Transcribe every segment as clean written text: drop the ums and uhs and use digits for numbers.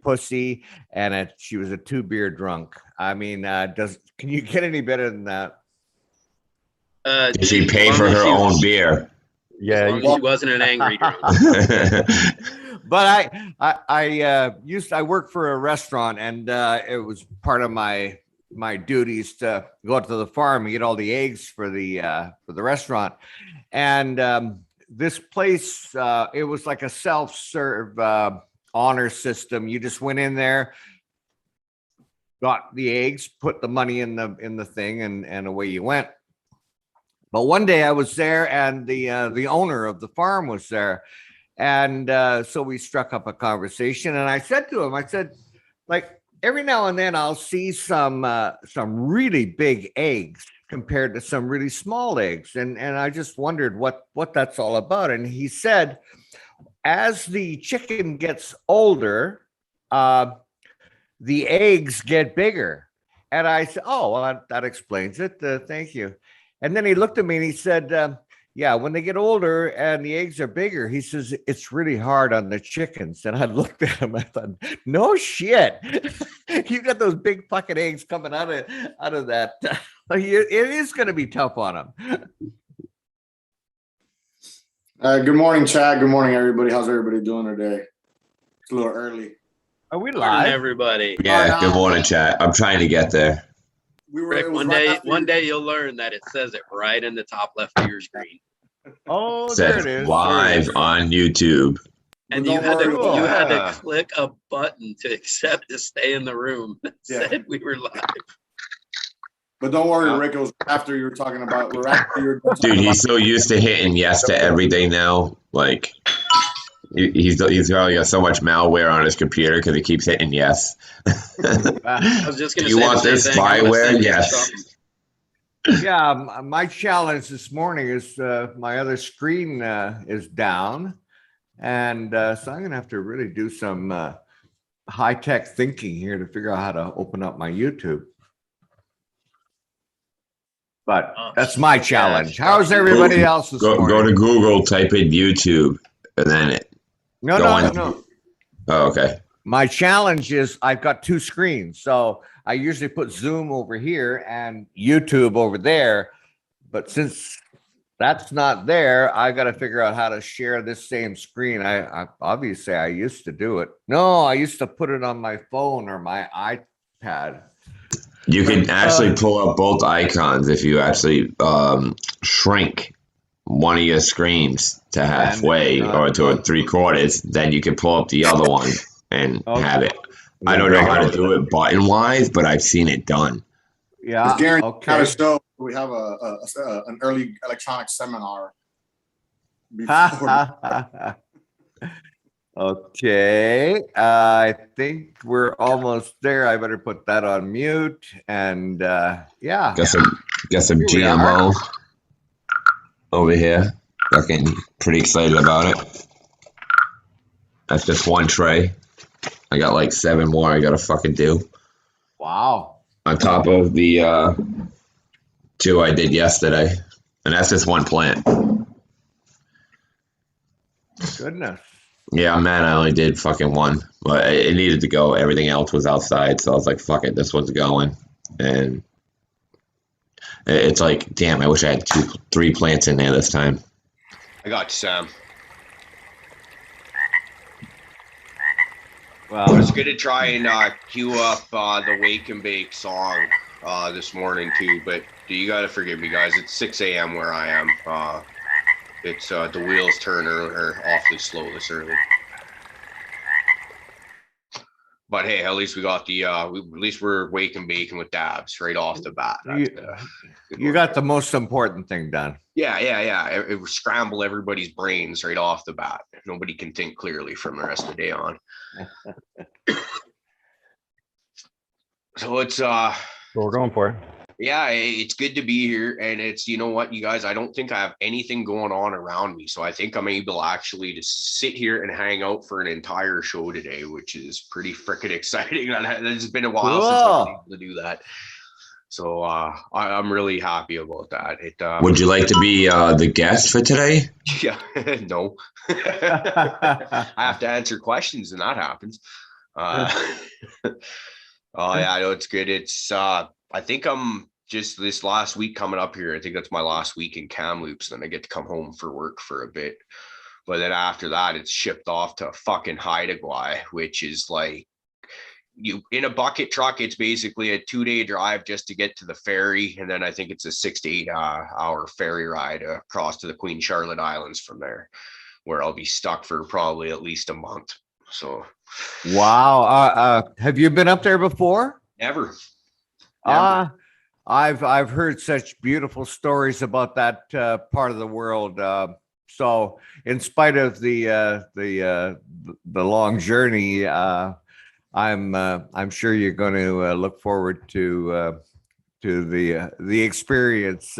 pussy, and she was a 2-beer drunk. I mean, can you get any better than that? Did she pay for her own beer? Yeah, as long as she wasn't an angry drunk. But I worked for a restaurant, and it was part of my duties to go out to the farm and get all the eggs for the restaurant. And this place, it was like a self-serve honor system. You just went in there, got the eggs, put the money in the thing, and away you went. But one day I was there, and the owner of the farm was there. And so we struck up a conversation, and I said to him, I said, like, every now and then I'll see some really big eggs compared to some really small eggs. And I just wondered what that's all about. And he said, as the chicken gets older, the eggs get bigger. And I said, oh, well, that explains it. Thank you. And then he looked at me and he said, yeah, when they get older and the eggs are bigger, he says, it's really hard on the chickens. And I looked at him, I thought, no shit. You got those big fucking eggs coming out of that. It is going to be tough on them. Good morning, Chad. Good morning, everybody. How's everybody doing today? It's a little early. Are we Morning, live? everybody. Yeah, good morning, chat. I'm trying to get there. Rick, one day you'll learn that it says it right in the top left of your screen. Oh, Says there it is. live on YouTube. And Well, you had don't worry. you had to click a button to accept to stay in the room that Yeah. said we were live. But don't worry, Rick. It was after you were talking about. Dude, he's so used to hitting yes to everything now. Like, he's probably got so much malware on his computer because he keeps hitting yes. I was just going to You say want the this same thing. I'm gonna spyware? send you Yes. something. Yeah, my challenge this morning is my other screen is down. And so I'm going to have to really do some high-tech thinking here to figure out how to open up my YouTube. But that's my challenge. How's everybody else this morning? Go to Google, type in YouTube, and then No. Oh, okay. My challenge is I've got 2 screens. So I usually put Zoom over here and YouTube over there. But since that's not there, I got to figure out how to share this same screen. I obviously I used to do it. No, I used to put it on my phone or my iPad. You can actually pull up both icons if you actually shrink one of your screens to halfway or to 3/4. Then you can pull up the other one and have it. I don't know how to do it button wise, but I've seen it done. Yeah. Gary, Okay. show we have an early electronic seminar. Before. Okay, I think we're almost there. I better put that on mute. And yeah, Got some we GMO over here. Fucking pretty excited about it. That's just one tray. I got like 7 more I gotta fucking do. wow. On top of the 2 I did yesterday. And that's just one plant. Goodness. Yeah, I'm mad I only did fucking 1. But it needed to go. Everything else was outside. So I was like, fuck it, this one's going. And it's like, damn, I wish I had 3 plants in there this time. I got you, Sam. I Well, was gonna try and cue up the Wake and Bake song this morning too, but you gotta forgive me, guys. It's 6 a.m. where I am. It's the wheels turn are awfully slow this early. But hey, at least we got the at least we're Wake and Baking with dabs right off the bat. you got the most important thing done. Yeah. It would scramble everybody's brains right off the bat. Nobody can think clearly from the rest of the day on. So it's What we're going for. yeah, it's good to be here. And it's, you know what, you guys, I don't think I have anything going on around me. So I think I'm able actually to sit here and hang out for an entire show today, which is pretty freaking exciting. It's been a while since I've been able to do that. So I'm really happy about that. Would you like to be the guest for today? Yeah, no. I have to answer questions and that happens. Oh yeah, no, it's good. It's I think I'm just this last week coming up here. I think that's my last week in Kamloops. Then I get to come home for work for a bit. But then after that, it's shipped off to fucking Haida, which is like you in a bucket truck. It's basically a 2-day drive just to get to the ferry, and then I think it's a 6 to 8 hour ferry ride across to the Queen Charlotte Islands from there, where I'll be stuck for probably at least a month. So, Wow. Have you been up there before? never. I've heard such beautiful stories about that part of the world. So, in spite of the long journey, I'm sure you're going to look forward to the experience,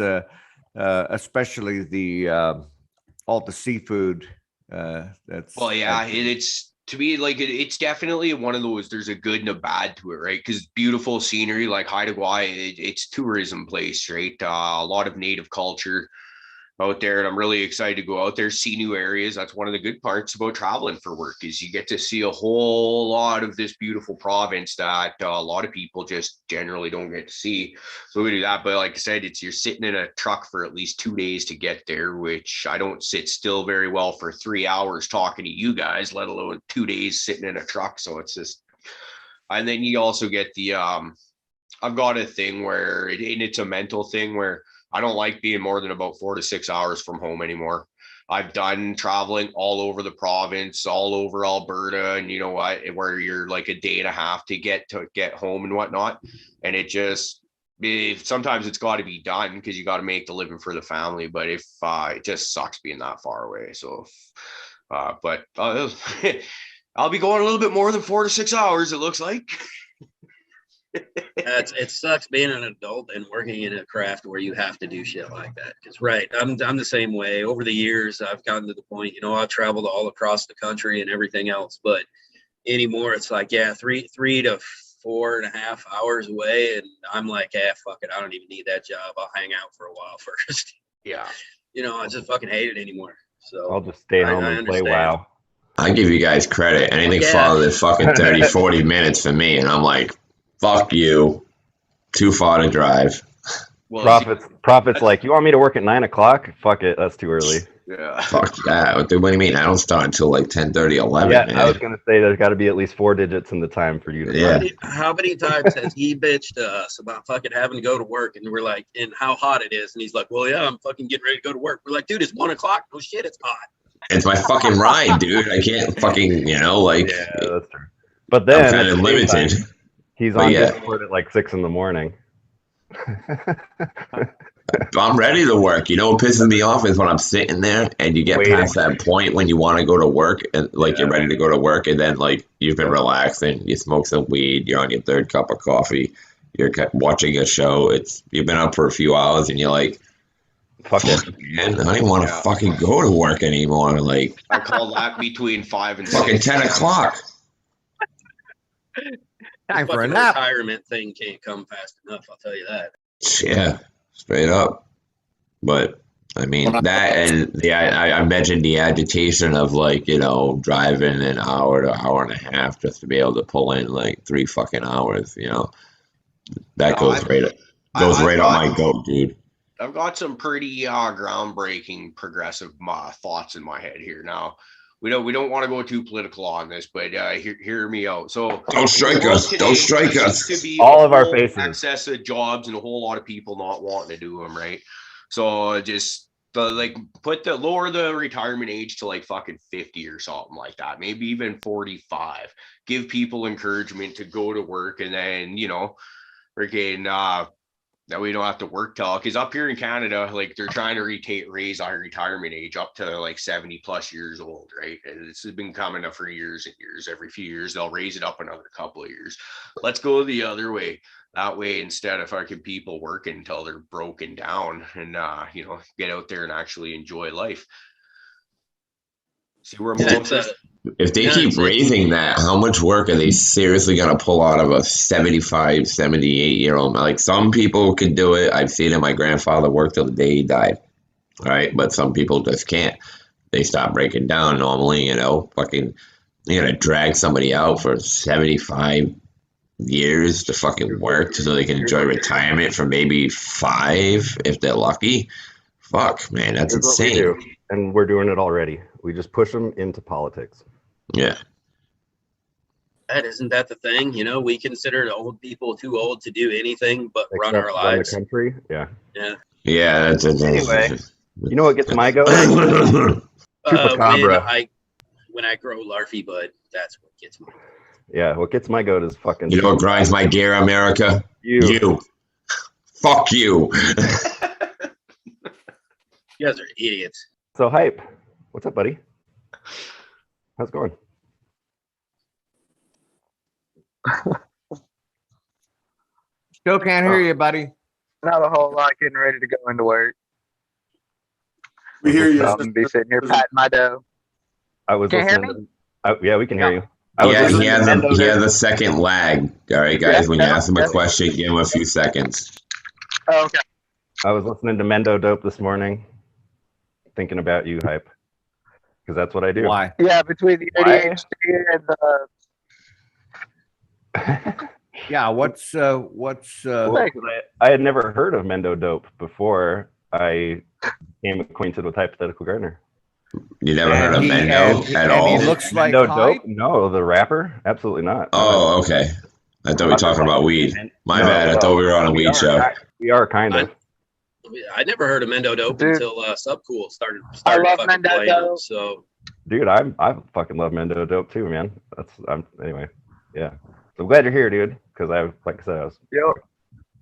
especially all the seafood. That's Well, yeah, it's to me like it's definitely one of those. There's a good and a bad to it, right? Because beautiful scenery like Haida, it's tourism place, right? A lot of native culture out there, and I'm really excited to go out there, see new areas. That's one of the good parts about traveling for work is you get to see a whole lot of this beautiful province that a lot of people just generally don't get to see. So we do that, but like I said, you're sitting in a truck for at least 2 days to get there, which I don't sit still very well for 3 hours talking to you guys, let alone 2 days sitting in a truck. So it's just, and then you also get the I've got a thing where it's a mental thing where I don't like being more than about 4 to 6 hours from home anymore. I've done traveling all over the province, all over Alberta, and you know what, where you're like a day and a half to get home and whatnot. And sometimes it's got to be done because you got to make the living for the family. But if it just sucks being that far away. So, but I'll be going a little bit more than 4 to 6 hours. It looks like. It sucks being an adult and working in a craft where you have to do shit like that. Because I'm the same way. Over the years, I've gotten to the point, I've traveled all across the country and everything else. But anymore, it's like, yeah, three to 4.5 hours away, and I'm like, fuck it, I don't even need that job. I'll hang out for a while first. Yeah. I just fucking hate it anymore. So I'll just stay home and play WoW. I give you guys credit. Anything farther than fucking 30, 40 minutes for me, and I'm like, fuck you. Too far to drive. Well, Profits like, you want me to work at 9 o'clock? Fuck it, that's too early. Yeah. Fuck that. What do you mean? I don't start until like 10:30, 11. Yeah, man. I was going to say there's got to be at least 4 digits in the time for you to Yeah. How many times has he bitched to us about fucking having to go to work, and we're like, and how hot it is, and he's like, well, yeah, I'm fucking getting ready to go to work. We're like, dude, it's 1 o'clock. No shit, it's hot. It's my fucking ride, dude. I can't fucking, like. Yeah, that's true. But then I'm kind of limited. He's on Discord at like 6 in the morning. I'm ready to work. What pisses me off is when I'm sitting there and you get past that point when you want to go to work and you're ready to go to work, and then like you've been relaxing, you smoke some weed, you're on your third cup of coffee, you're watching a show, you've been up for a few hours and you're like, fuck it, man, I don't even want to fucking go to work anymore. Like, I call that between 5 and 6. Fucking 10 o'clock. Time for a The nap. retirement thing can't come fast enough, I'll tell you that. Yeah, straight up. But I mean that, and I mentioned the agitation of like driving an hour to hour and a half just to be able to pull in like 3 fucking hours. That goes right up my goat, dude. I've got some pretty groundbreaking progressive thoughts in my head here. Now, we don't want to go too political on this, but hear me out. So don't strike us. Don't strike us. To be all of our faces. Access to jobs and a whole lot of people not wanting to do them, right? So just lower the retirement age to like fucking 50 or something like that, maybe even 45. Give people encouragement to go to work, and then freaking that we don't have to work till, because up here in Canada, like they're trying to raise our retirement age up to like 70 plus years old, right? And this has been coming up for years and years. Every few years they'll raise it up another couple of years. Let's go the other way. That way, instead of fucking people working until they're broken down, and get out there and actually enjoy life. See where I'm going with this? If they keep raising that, how much work are they seriously going to pull out of a 75, 78-year-old? Like, some people could do it. I've seen it. My grandfather worked till the day he died. All right. But some people just can't. They stop breaking down normally, fucking You gotta drag somebody out for 75 years to fucking work so they can enjoy retirement for maybe 5 if they're lucky. Fuck, man, that's Here's what we insane. do, and we're doing it already. We just push them into politics. Yeah. Isn't that the thing? You know, we consider the old people too old to do anything but run our Except lives. Run the country. Yeah. Yeah. Yeah, that's Anyway, you know what gets my goat? When Chupacabra. I grow larfy bud, that's what gets me. Yeah, what gets my goat is fucking. You know what grinds my gear, America? You. Fuck you. You guys are idiots. So Hype, what's up, buddy? How's it going? Still can't hear you, buddy. Not a whole lot. Getting ready to go into work. We hear you. I'm gonna be sitting here patting my dough. I was Can you hear listening. Yeah, we can hear you. Yeah, he has a second lag. All right, guys, when you ask him a question, give him a few seconds. Oh, okay. I was listening to Mendo Dope this morning, thinking about you, Hype, because that's what I do. Why? Yeah, between the ADHD and the Yeah. What's Well, 'cause I had never heard of Mendo Dope before I became acquainted with Hypothetical Gardener. You never heard of Mendo at all? He looks like Mendo Hype? Dope? No, the rapper? Absolutely not. Oh, okay. I thought we were talking about weed. My bad. I thought we were on a weed show. We are kind of. I never heard of Mendo Dope Dude. until Subcool started I love fucking Mendo playing it, Dope. so Dude, I fucking love Mendo Dope too, man. Anyway, yeah. So I'm glad you're here, dude. Because like I said, I was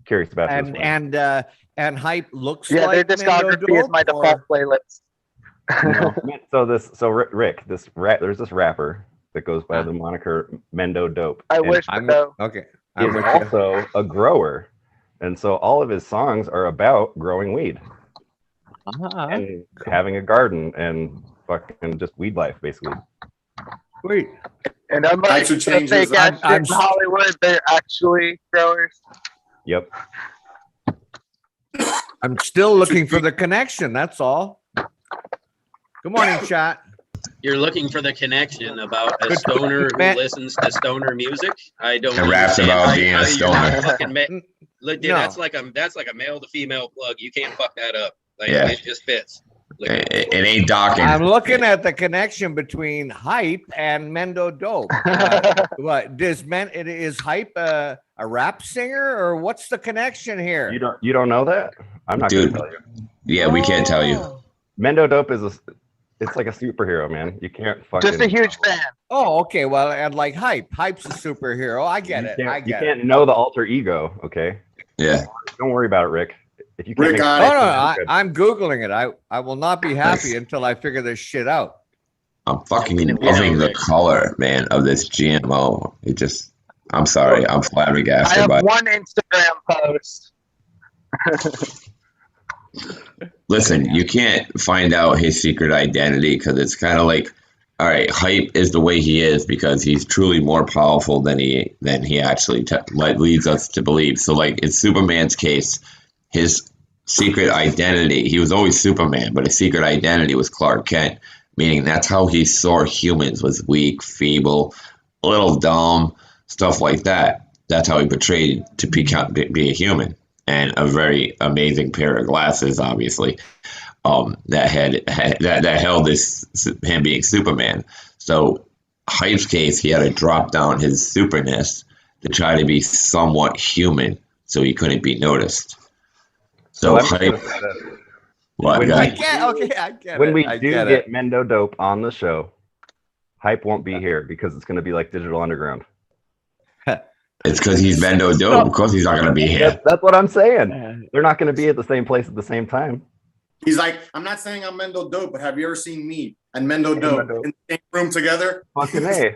curious about you this morning. And Hype looks yeah, like their discography is my default playlist. So Rick, there's this rapper that goes by the moniker Mendo Dope. I and wish I'm so. okay. He's I'm with you. also a grower, and so all of his songs are about growing weed and having a garden and fucking just weed life, basically. Sweet. And unlike Thanks for the changing fake this. ass I'm- shit in Hollywood, they're actually growers. Yep. I'm still looking for the connection. That's all. Good morning, chat. you're looking for the connection about a stoner who listens to stoner music. I don't And raps understand about how being a you're not stoner. fucking Look, dude, No. that's like a male to female plug. You can't fuck that up. Like Yeah. it just fits. Like, It ain't docking. I'm looking at the connection between Hype and Mendo Dope. What is Hype a rap singer, or what's the connection here? You don't know that? I'm not Dude. gonna tell you. Yeah, we can't tell you. Mendo Dope it's like a superhero, man. You can't fucking. Just a huge fan. Oh, okay. Well, and like Hype's a superhero. I get it. You can't know the alter ego, okay? Yeah. Don't worry about it, Rick. If you can't Rick, make I- Oh, no, you're good. I'm Googling it. I will not be happy until I figure this shit out. I'm fucking Yeah, loving the Rick. color, man, of this GMO. I'm sorry. I'm I flabbergasted have by it. one Instagram post. Listen, you can't find out his secret identity because it's kind of like, all right, Hype is the way he is because he's truly more powerful than he actually leads us to believe. So, like in Superman's case, his secret identity, he was always Superman, but his secret identity was Clark Kent, meaning that's how he saw humans, was weak, feeble, a little dumb, stuff like that. That's how he portrayed to be a human. And a very amazing pair of glasses, obviously, that held this him being Superman. So, Hype's case, he had to drop down his superness to try to be somewhat human, so he couldn't be noticed. So, let me Hype, put it like this. what? When Go I ahead. get When it. we I do get get it. Mendo Dope on the show, Hype won't be here because it's going to be like Digital Underground. It's because he's Mendo Dope. Of course, he's not going to be here. That's what I'm saying. They're not going to be at the same place at the same time. He's like, I'm not saying I'm Mendo Dope, but have you ever seen me and Mendo Dope Dope. in the same room together? Fucking A.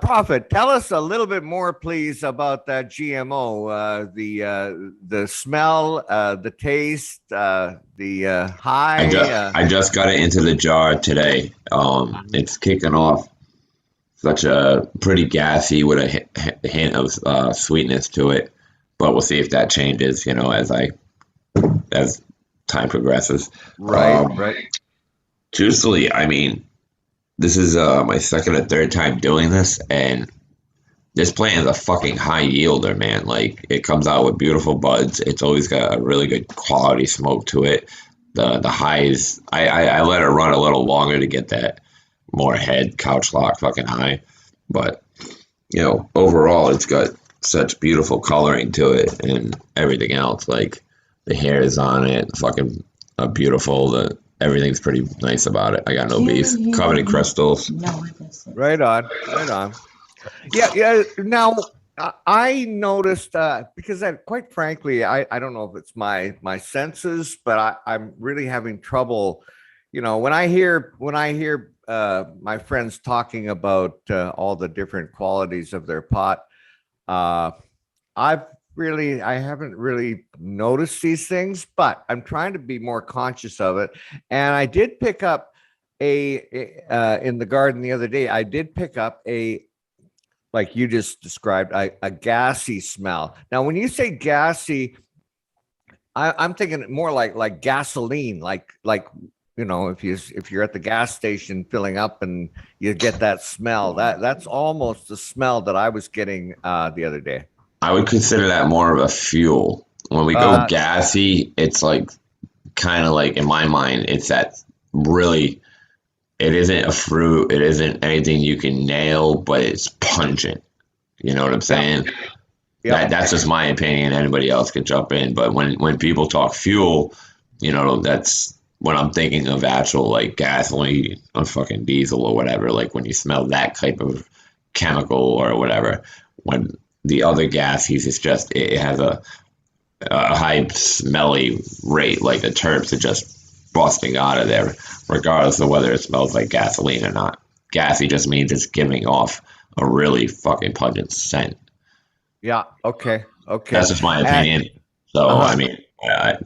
Prophet, tell us a little bit more, please, about that GMO. The smell, the taste, the high. I just got it into the jar today. It's kicking off such a pretty gassy with a hint of sweetness to it, but we'll see if that changes. As time progresses. Right. Truthfully, I mean, this is my second or third time doing this, and this plant is a fucking high yielder, man. Like, it comes out with beautiful buds. It's always got a really good quality smoke to it. The highs, I let it run a little longer to get that more head couch lock fucking high, but overall, it's got such beautiful coloring to it and everything else. Like, the hair is on it, fucking beautiful. Everything's pretty nice about it. I got no beef. Covered in crystals. Right on, right on. Yeah. Now I noticed because quite frankly, I don't know if it's my senses, but I'm really having trouble. When I hear my friends talking about all the different qualities of their pot, I haven't really noticed these things, but I'm trying to be more conscious of it. And I did pick up in the garden the other day. I did pick up like you just described, a gassy smell. Now, when you say gassy, I'm thinking more like gasoline, like if you're at the gas station filling up and you get that smell, that's almost the smell that I was getting the other day. I would consider that more of a fuel. When we go gassy, it's like kind of like, in my mind, it's that really, it isn't a fruit, it isn't anything you can nail, but it's pungent. You know what I'm saying? Yeah. That's just my opinion. Anybody else could jump in. But when people talk fuel, that's when I'm thinking of actual like gasoline or fucking diesel or whatever. Like when you smell that type of chemical or whatever. When the other gases, it's just it has a high smelly rate, like the terps are just busting out of there, regardless of whether it smells like gasoline or not. Gassy just means it's giving off a really fucking pungent scent. Yeah. Okay. That's just my opinion. I mean,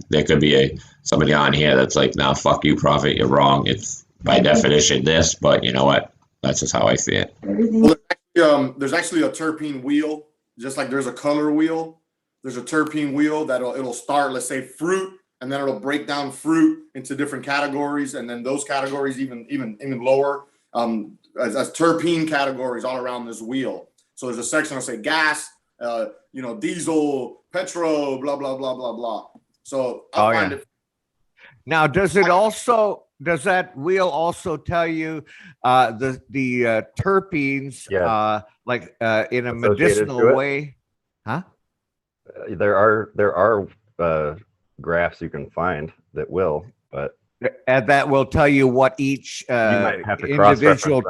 there could be somebody on here that's like, "No, fuck you, Prophet. You're wrong. It's by definition this." But you know what? That's just how I see it. Well, there's actually a terpene wheel, just like there's a color wheel. There's a terpene wheel it'll start, let's say, fruit, and then it'll break down fruit into different categories, and then those categories even lower as terpene categories all around this wheel. So there's a section that'll say gas, diesel, petro, blah blah blah blah blah. So I find it. Now, does that wheel also tell you the terpenes, in a medicinal way? Huh? There are graphs you can find that will, but that will tell you what each you might have to individual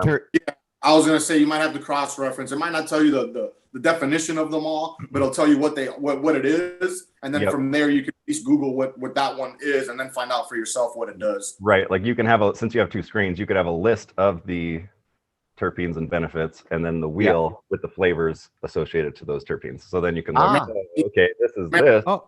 I was gonna say you might have to cross-reference. It might not tell you the definition of them all, but it'll tell you what it is, and then from there you can at least Google what that one is, and then find out for yourself what it does. Right, like you can have since you have two screens, you could have a list of the terpenes and benefits, and then the wheel with the flavors associated to those terpenes. So then you can look, okay, this is this. Oh,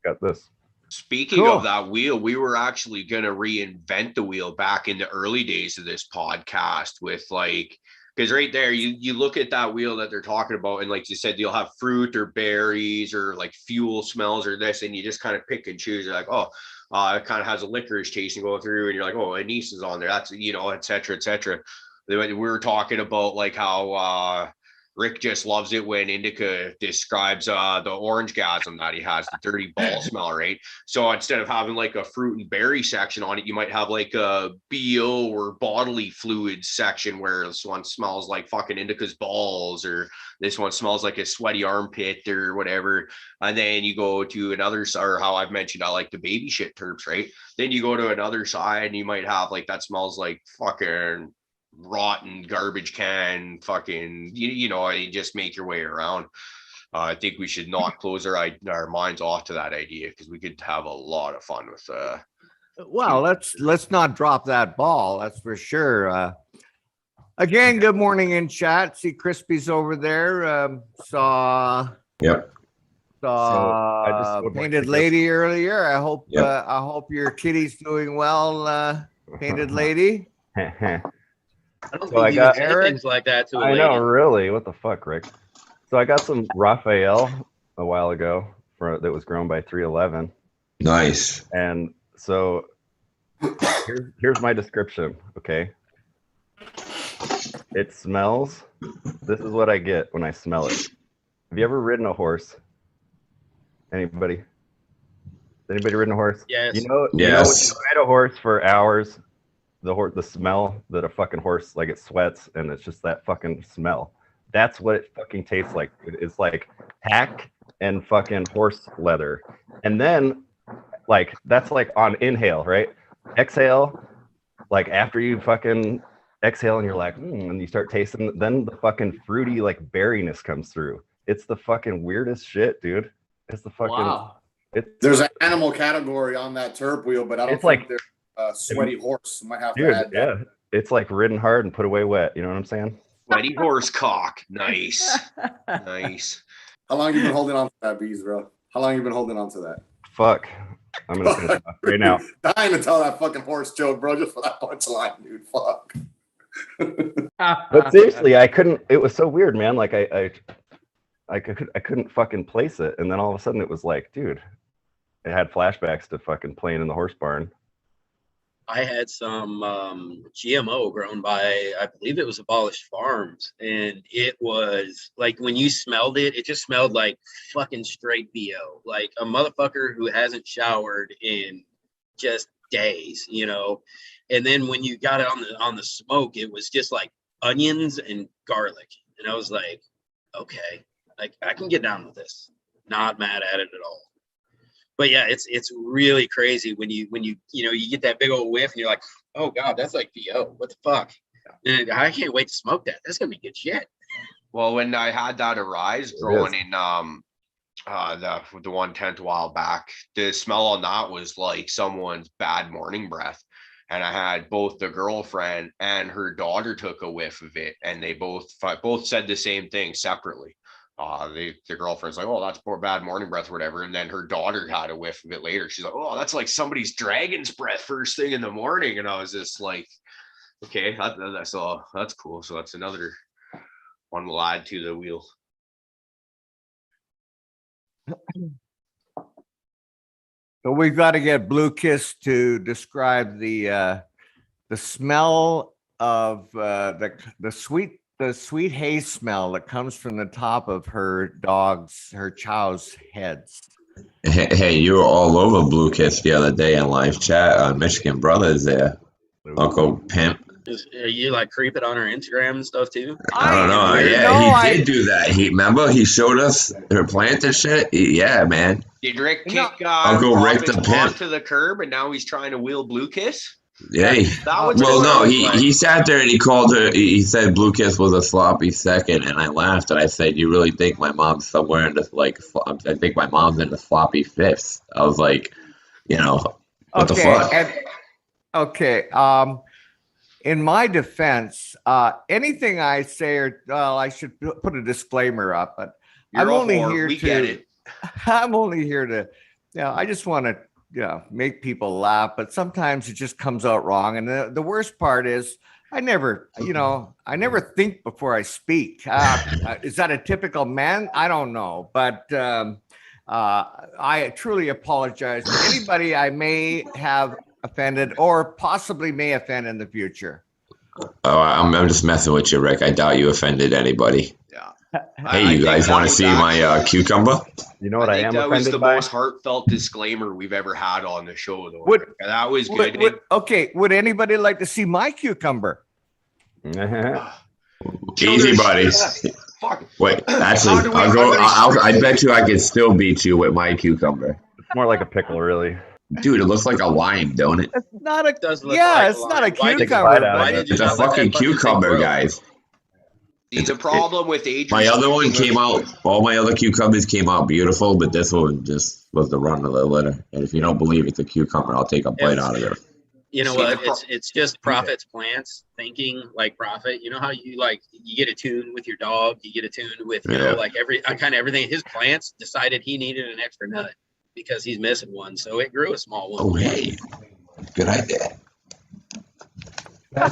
got this. Speaking of that wheel, we were actually going to reinvent the wheel back in the early days of this podcast with because right there, you look at that wheel that they're talking about, and like you said, you'll have fruit or berries or like fuel smells or this, and you just kind of pick and choose. You're like, it kind of has a licorice taste and go through, and you're like, oh, anise is on there. That's, et cetera, et cetera. We were talking about like how Rick just loves it when Indica describes the orange gasm that he has, the dirty ball smell, right? So instead of having like a fruit and berry section on it, you might have like a BO or bodily fluids section where this one smells like fucking Indica's balls, or this one smells like a sweaty armpit or whatever. And then you go to another, or how I've mentioned, I like the baby shit terps, right? Then you go to another side and you might have like that smells like fucking rotten garbage can, fucking, you just make your way around. I think we should not close our minds off to that idea, because we could have a lot of fun with well, let's not drop that ball, that's for sure. Again, good morning in chat. See Crispy's over there. Saw Painted Lady earlier. I hope your kitty's doing well, Painted Lady. I don't think you would say things like that to a lady. I know, really. What the fuck, Rick? So I got some Raphael a while ago that was grown by 311. Nice. And so Here's my description. Okay. It smells. This is what I get when I smell it. Have you ever ridden a horse? Anybody? Anybody ridden a horse? Yes. You know when you ride a horse for hours, the smell that a fucking horse, like, it sweats and it's just that fucking smell. That's what it fucking tastes like. It's like hack and fucking horse leather. And then, like, that's like on inhale, right? Exhale, like after you fucking exhale and you're like, and you start tasting, then the fucking fruity, like, berryness comes through. It's the fucking weirdest shit, dude. It's the fucking. Wow. There's an animal category on that terp wheel, but I don't think there's a sweaty horse. Might have to add that. Yeah, it's like ridden hard and put away wet. You know what I'm saying? Sweaty horse cock. Nice. Nice. How long you been holding on to that, Bees, bro? How long you been holding on to that? Fuck. I'm gonna finish it off right now. Dying to tell that fucking horse joke, bro, just for that punchline, dude. Fuck. But seriously, I couldn't. It was so weird, man. Like I couldn't fucking place it, and then all of a sudden it was like, dude, it had flashbacks to fucking playing in the horse barn. I had some GMO grown by, I believe it was Abolished Farms, and it was like, when you smelled it, it just smelled like fucking straight BO, like a motherfucker who hasn't showered in just days, you know. And then when you got it on the smoke, it was just like onions and garlic, and I was like, okay, like I can get down with this. Not mad at it at all. But yeah, it's really crazy when you get that big old whiff and you're like, oh God, that's like VO. What the fuck? And I can't wait to smoke that. That's gonna be good shit. Well, when I had that Arise growing in the 110th a while back, the smell on that was like someone's bad morning breath. And I had both the girlfriend and her daughter took a whiff of it, and they both said the same thing separately. The girlfriend's like, oh, that's poor bad morning breath or whatever. And then her daughter had a whiff of it later. She's like, oh, that's like somebody's dragon's breath first thing in the morning. And I was just like, okay, that's cool. So that's another one we'll add to the wheel. So we've got to get Blue Kiss to describe the smell of the sweet hay smell that comes from the top of her chow's heads. Hey, you were all over Blue Kiss the other day in live chat. Michigan Brothers there. Uncle Pimp. Are you like creeping on her Instagram and stuff too? I don't know. He did do that. Remember he showed us her plant and shit. Yeah, man. Did Rick kick Uncle Rick the Pimp to the curb, and now he's trying to wheel Blue Kiss? Yeah. He sat there and he called her. He said Blue Kiss was a sloppy second, and I laughed and I said, "You really think my mom's somewhere in this I think my mom's in the sloppy fifths." I was like, what the fuck? In my defense, anything I say, I should put a disclaimer up, but I'm only here to, I just want to, make people laugh, but sometimes it just comes out wrong. And the worst part is I never think before I speak. Is that a typical man? I don't know, but I truly apologize to anybody I may have offended or possibly may offend in the future. Oh, I'm just messing with you, Rick. I doubt you offended anybody. Yeah. Hey, you guys want to see my cucumber? You know what I am that was the by? most heartbeat disclaimer we've ever had on the show, though. That was good. Would anybody like to see my cucumber? Easy, buddy. Fuck. Wait, actually, I bet you I could still beat you with my cucumber. It's more like a pickle, really. Dude, it looks like a lime, don't it? It's not a. Does look It's like not a lime. cucumber. It's a fucking cucumber, guys. The problem with age. My other one came out. All my other cucumbers came out beautiful, but this one just was the run of the litter. And if you don't believe it's a cucumber, I'll take a bite out of it. You know what? It's just Prophet's plants thinking like Prophet. You know how you get a tune with your dog, you get a tune with kind of everything. His plants decided he needed an extra nut because he's missing one, so it grew a small one. Oh, hey, good idea. You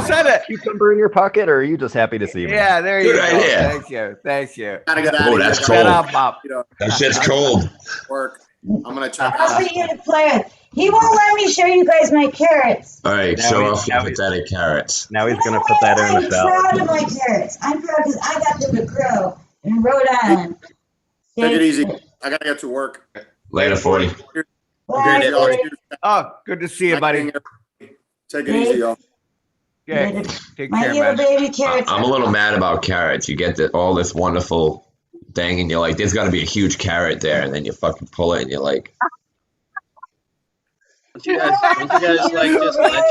said it. Cucumber in your pocket, or are you just happy to see me? Yeah, there you Good go. idea. Thank you. Oh, that's cold. That shit's cold. Work. I'm gonna check. I'll be here to plant. He won't let me show you guys my carrots. All right, Now show he's- off now your pathetic carrots. Now he's You know gonna put what? that in I'm the salad. proud of my carrots. I'm proud because I got them to grow in Rhode Island. Take it easy. I gotta get to work. Later, 40. Bye, Y'all. Rick. Oh, good to see you, buddy. Take it easy, y'all. Okay, take My care, little man. baby carrots. I'm a little mad about carrots. You get all this wonderful thing, and you're like, there's got to be a huge carrot there, and then you fucking pull it, and you're like, Don't you guys like just let?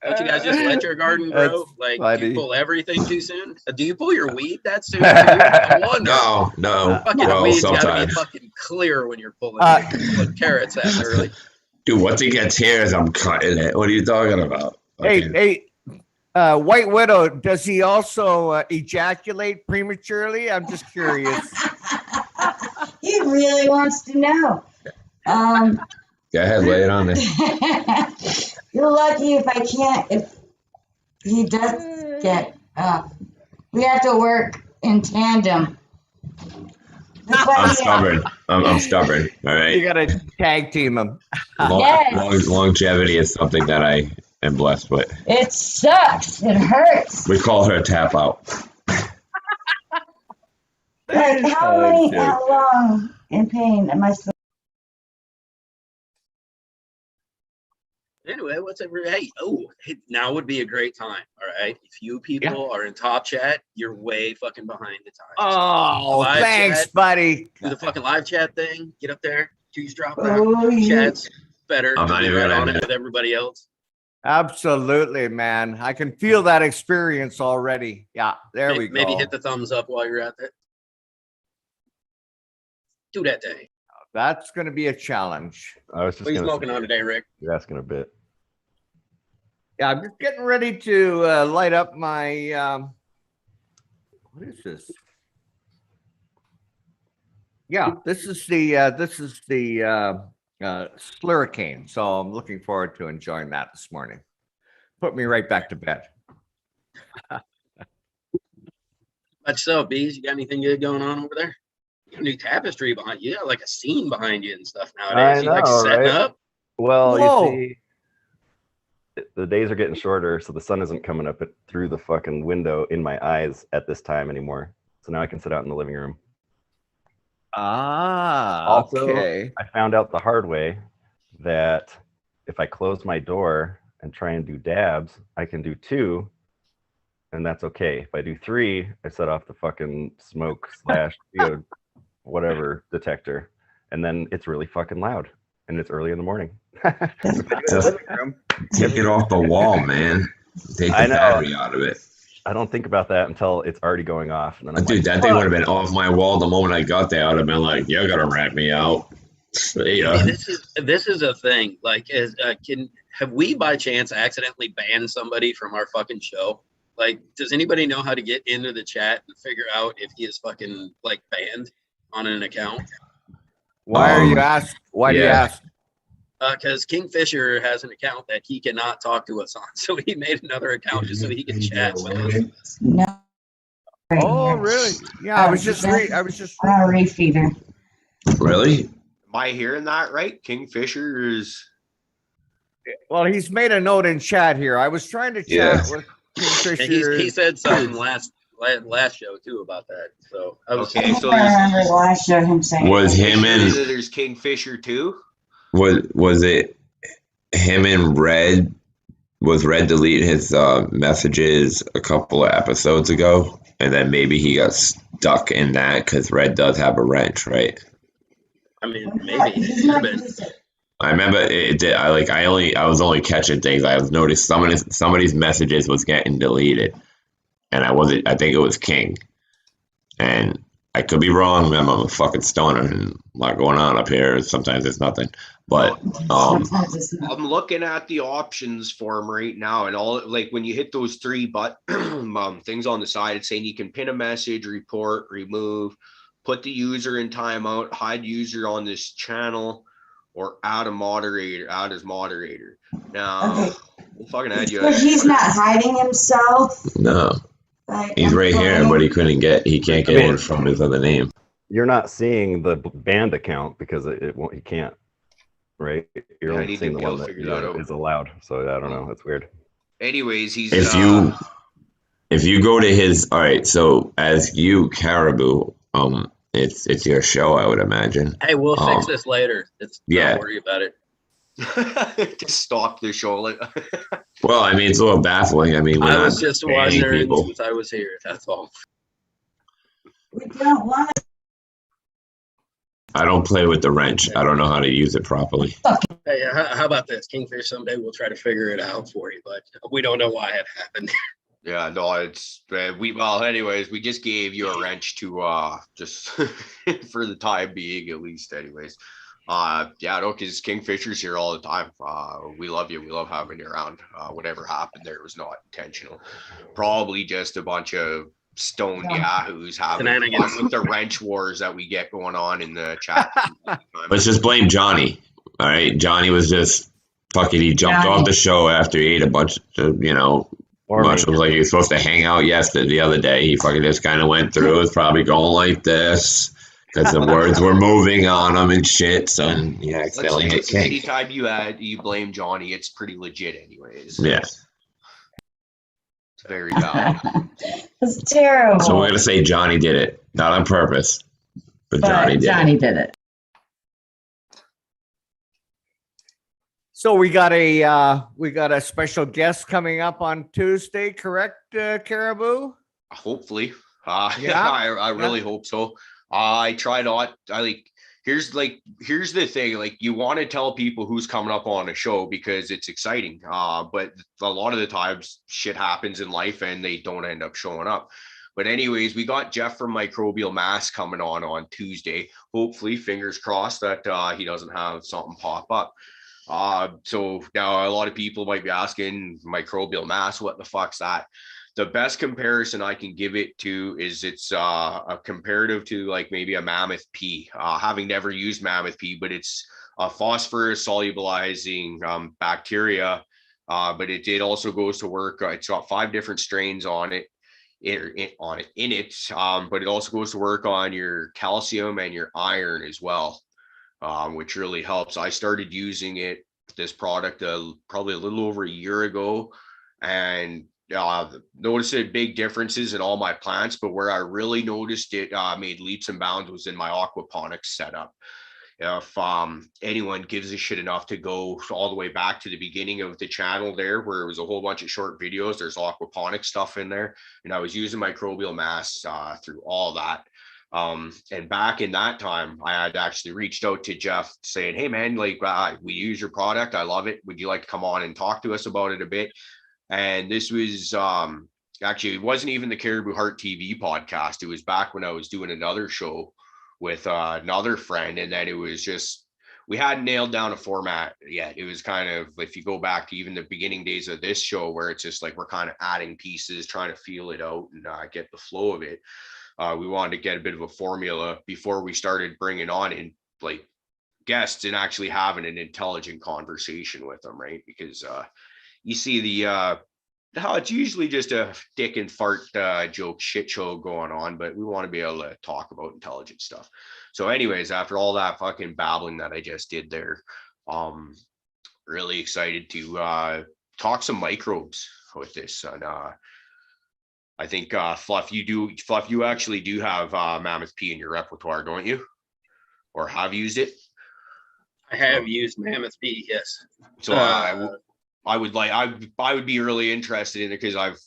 Don't you guys just let your garden grow? That's Like, do funny. you pull everything too soon? Do you pull your weed that soon? I wonder. no. Fucking Well, weeds gotta be sometimes. fucking clear when you're pulling carrots that early. Dude, once it gets hairs, I'm cutting it. What are you talking about? Hey, White Widow, does he also ejaculate prematurely? I'm just curious. He really wants to know. Go ahead, lay it on there. You're lucky if I can't. If he does get up, we have to work in tandem. That's why I'm stubborn. I'm stubborn. All You right. gotta tag team him. Yes. Longevity is something that I am blessed with. It sucks. It hurts. We call her tap out. Like how long in pain am I supposed? Anyway, what's every now would be a great time. All right. If you people are in top chat, you're way fucking behind the times. Oh, Live thanks, chat. buddy. Do the fucking live chat thing. Get up there. Choose drop down. Oh, yeah. Chat's better. I'm not Be even right gonna on it admit with everybody else. Absolutely, man. I can feel that experience already. Yeah, there we go. Maybe hit the thumbs up while you're at it. Do that thing. That's going to be a challenge. I was just What are you gonna smoking say, on today, Rick? you're asking a bit. Yeah, I'm just getting ready to light up my. What is this? Yeah, this is the slurricane. So I'm looking forward to enjoying that this morning. Put me right back to bed. Much so, Bees. You got anything good going on over there? You got a new tapestry behind you. You got like a scene behind you and stuff nowadays. I You like know, setting right? up? Well, Whoa. you see, the days are getting shorter, so the sun isn't coming up through the fucking window in my eyes at this time anymore. So now I can sit out in the living room. Ah, Also, okay. I found out the hard way that if I close my door and try and do dabs, I can do 2, and that's okay. If I do 3, I set off the fucking smoke / CO whatever detector, and then it's really fucking loud, and it's early in the morning. Take it off the wall, man. Take I the know. battery out of it. I don't think about that until it's already going off, and then I'm Dude, like, that thing would have been off my wall the moment I got there. I would have been like, you're gonna rat me out. Yeah. See, this is a thing. Like, have we by chance accidentally banned somebody from our fucking show? Like, does anybody know how to get into the chat and figure out if he is fucking like banned on an account? Why are you asked? Why do you yeah. ask? Because Kingfisher has an account that he cannot talk to us on, so he made another account just so he can chat with us. No. Oh, really? Yeah, I was just I'm on a refeeder. Really? Am I hearing that right? Kingfisher is. Well, he's made a note in chat here. I was trying to chat with And Kingfisher. he said something last show too about that. So I was Okay, so I remember there's the last show him saying. Was him and there's Kingfisher too. was it him and Red? Was Red delete his messages a couple of episodes ago, and then maybe he got stuck in that because Red does have a wrench, right? I mean, maybe it He's should not have been. just a- I remember it did. I was only catching things. I was noticed somebody's messages was getting deleted, and I think it was King, and I could be wrong. Remember, I'm a fucking stoner and a lot going on up here. Sometimes it's nothing, but sometimes it's not. I'm looking at the options for him right now, and all like when you hit those 3 things on the side, it's saying you can pin a message, report, remove, put the user in timeout, hide user on this channel, or add as moderator. Now, Okay. we'll fucking add you. But he's not hiding himself. no, Like, he's right here, but he can't get in from his other name. you're not seeing the band account because it won't. He can't right? You're Yeah, I only need seeing to the be able one to that figure that out. is allowed. So I don't know. That's weird. Anyways, he's If you go to his, all right, so as you, Caribou, it's your show, I would imagine. Hey, we'll fix this later. Yeah. Don't worry about it. just stop the show. Well, I mean, it's a little baffling. I mean, we're I not was just banning wondering people. since I was here. That's all. We don't want to. I don't play with the wrench. I don't know how to use it properly. Hey, how about this? Kingfish, someday we'll try to figure it out for you, but we don't know why it happened. Yeah, no, it's well. Anyways, we just gave you a wrench to just for the time being, at least. Anyways, yeah, no, because Kingfisher's here all the time. We love you. We love having you around. Whatever happened there was not intentional. Probably just a bunch of stoned yahoos having fun with the wrench wars that we get going on in the chat. Let's just blame Johnny. All right, Johnny was just fucking. He jumped off the show after he ate a bunch of, much was like he was supposed to hang out the other day. He fucking just kind of went through. It was probably going like this because the words were moving on him and shit. So yeah, accidentally hit King. Anytime you blame Johnny, it's pretty legit, anyways. Yeah. It's very valid. It's terrible. So we're gonna say Johnny did it, not on purpose, but Johnny did it. So we got a special guest coming up on Tuesday, correct, Caribou? Hopefully. Yeah. I really hope so. I try not. Here's the thing. Like, you want to tell people who's coming up on a show because it's exciting. But a lot of the times shit happens in life and they don't end up showing up. But anyways, we got Jeff from Microbial Mass coming on Tuesday. Hopefully, fingers crossed that he doesn't have something pop up. So now a lot of people might be asking, Microbial Mass, what the fuck's that? The best comparison I can give it to is it's a comparative to like maybe a Mammoth P. Having never used Mammoth P, but it's a phosphorus solubilizing bacteria. But it also goes to work. It's got 5 different strains on it. But it also goes to work on your calcium and your iron as well. Which really helps. I started using this product probably a little over a year ago, and noticed big differences in all my plants. But where I really noticed it made leaps and bounds was in my aquaponics setup. If anyone gives a shit enough to go all the way back to the beginning of the channel there, where it was a whole bunch of short videos, there's aquaponic stuff in there, and I was using Microbial Mass through all that. And back in that time, I had actually reached out to Jeff saying, hey man, we use your product. I love it. Would you like to come on and talk to us about it a bit? And this was, actually, it wasn't even the Caribou Heart TV podcast. It was back when I was doing another show with another friend. And then it was just, we hadn't nailed down a format yet. It was kind of, if you go back to even the beginning days of this show, where it's just like, we're kind of adding pieces, trying to feel it out and get the flow of it. We wanted to get a bit of a formula before we started bringing on in like guests and actually having an intelligent conversation with them, right? Because you see how it's usually just a dick and fart joke shit show going on, but we want to be able to talk about intelligent stuff. So anyways, after all that fucking babbling that I just did there, really excited to talk some microbes with this. And I think Fluff, you actually do have Mammoth P in your repertoire, don't you? Or have used it? I have used Mammoth P, yes. So I would be really interested in it, because I've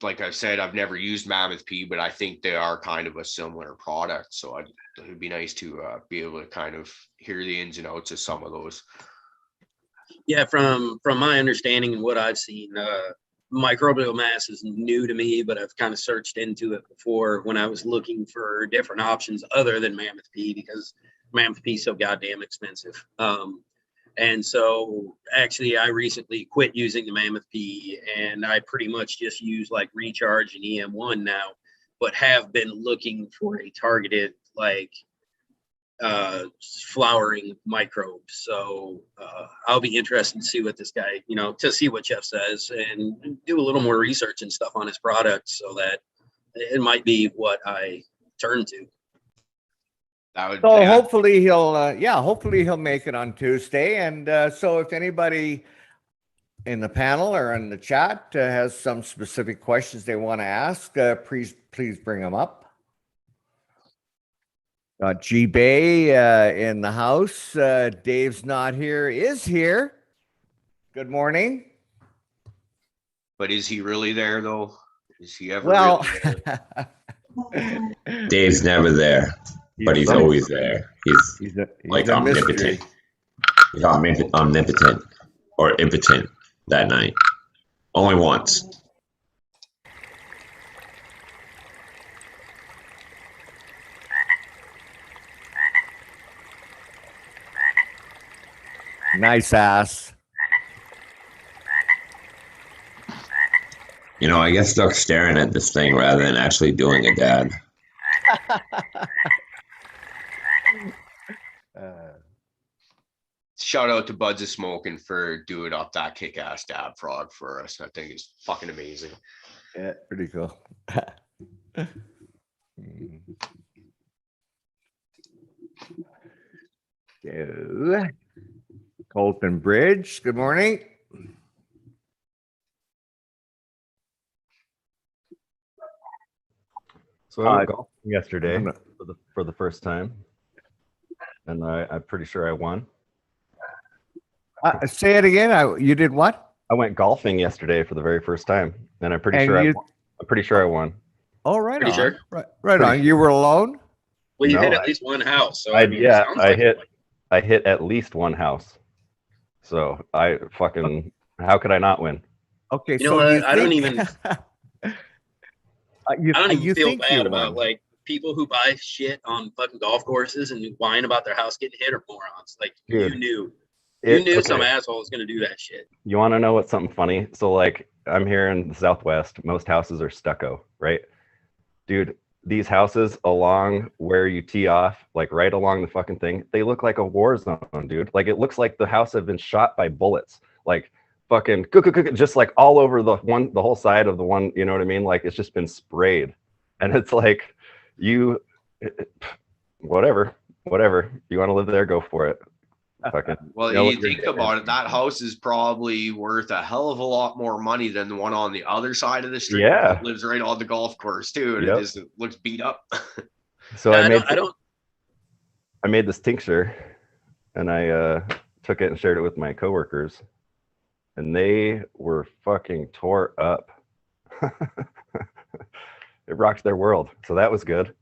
like I've said, I've never used Mammoth P, but I think they are kind of a similar product. So it would be nice to be able to kind of hear the ins and outs of some of those. Yeah, from my understanding and what I've seen, Microbial Mass is new to me, but I've kind of searched into it before when I was looking for different options other than Mammoth P, because Mammoth P is so goddamn expensive. And so actually I recently quit using the Mammoth P, and I pretty much just use like Recharge and EM1 now, but have been looking for a targeted flowering microbe. So I'll be interested to see what this guy, to see what Jeff says and do a little more research and stuff on his product, so that it might be what I turn to. That would. So Yeah. hopefully he'll make it on Tuesday. And so if anybody in the panel or in the chat has some specific questions they want to ask, please bring them up. G Bay in the house. Dave's not here. Is here. Good morning. But is he really there though? Is he ever Well, really there? Dave's never there, but he's always there. He's like a omnipotent. mystery. He's omnipotent or impotent that night. Only once. Nice ass. You know, I get stuck staring at this thing rather than actually doing it, Dad. Shout out to Buds of Smoking for doing up that kick-ass dab frog for us. I think it's fucking amazing. Yeah, pretty cool. Colton Bridge, good morning. So I went golfing yesterday for the first time, and I'm pretty sure I won. Say it again. You did what? I went golfing yesterday for the very first time, and I'm pretty sure I won. Oh, right Pretty on. sure. Right on. You were alone? Well, you No, hit at least one house. So I hit at least one house. So how could I not win? Okay, You know what? I don't even you feel think you bad about won. like people who buy shit on fucking golf courses and whine about their house getting hit or morons. Like Dude, you knew some asshole was gonna do that shit. You want to know what's something funny? So like I'm here in the Southwest. Most houses are stucco, right? Dude, these houses along where you tee off, like right along the fucking thing, they look like a war zone, dude. Like it looks like the house had been shot by bullets. Like fucking just like all over the whole side of the one, you know what I mean? Like it's just been sprayed. And it's like whatever. You want to live there, go for it. Fucking, well, you think about it, that house is probably worth a hell of a lot more money than the one on the other side of the street. Yeah, that lives right on the golf course too, and it looks beat up. So I made this tincture, and I took it and shared it with my coworkers, and they were fucking tore up. It rocked their world, so that was good.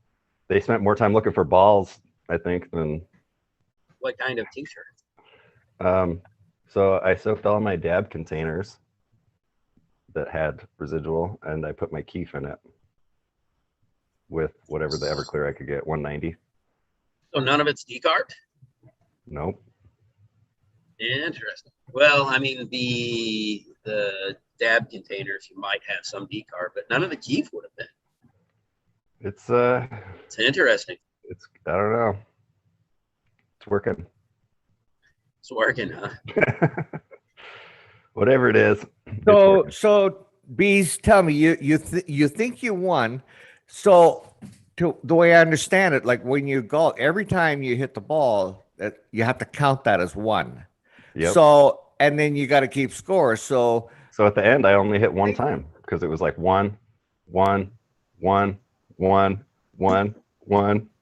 They spent more time looking for balls, I think, than. What kind of tincture? So I soaked all my dab containers that had residual, and I put my keef in it with whatever the Everclear I could get, 190. So none of it's decarbed? Nope. Interesting. Well, I mean, the dab containers, you might have some decarb, but none of the keef would have been. It's interesting. I don't know. It's working. It's working, huh? Whatever it is. So Bees, tell me, you think you won. So the way I understand it, like when you golf, every time you hit the ball, that you have to count that as one. Yep. So and then you got to keep score. So at the end, I only hit one time because it was like one,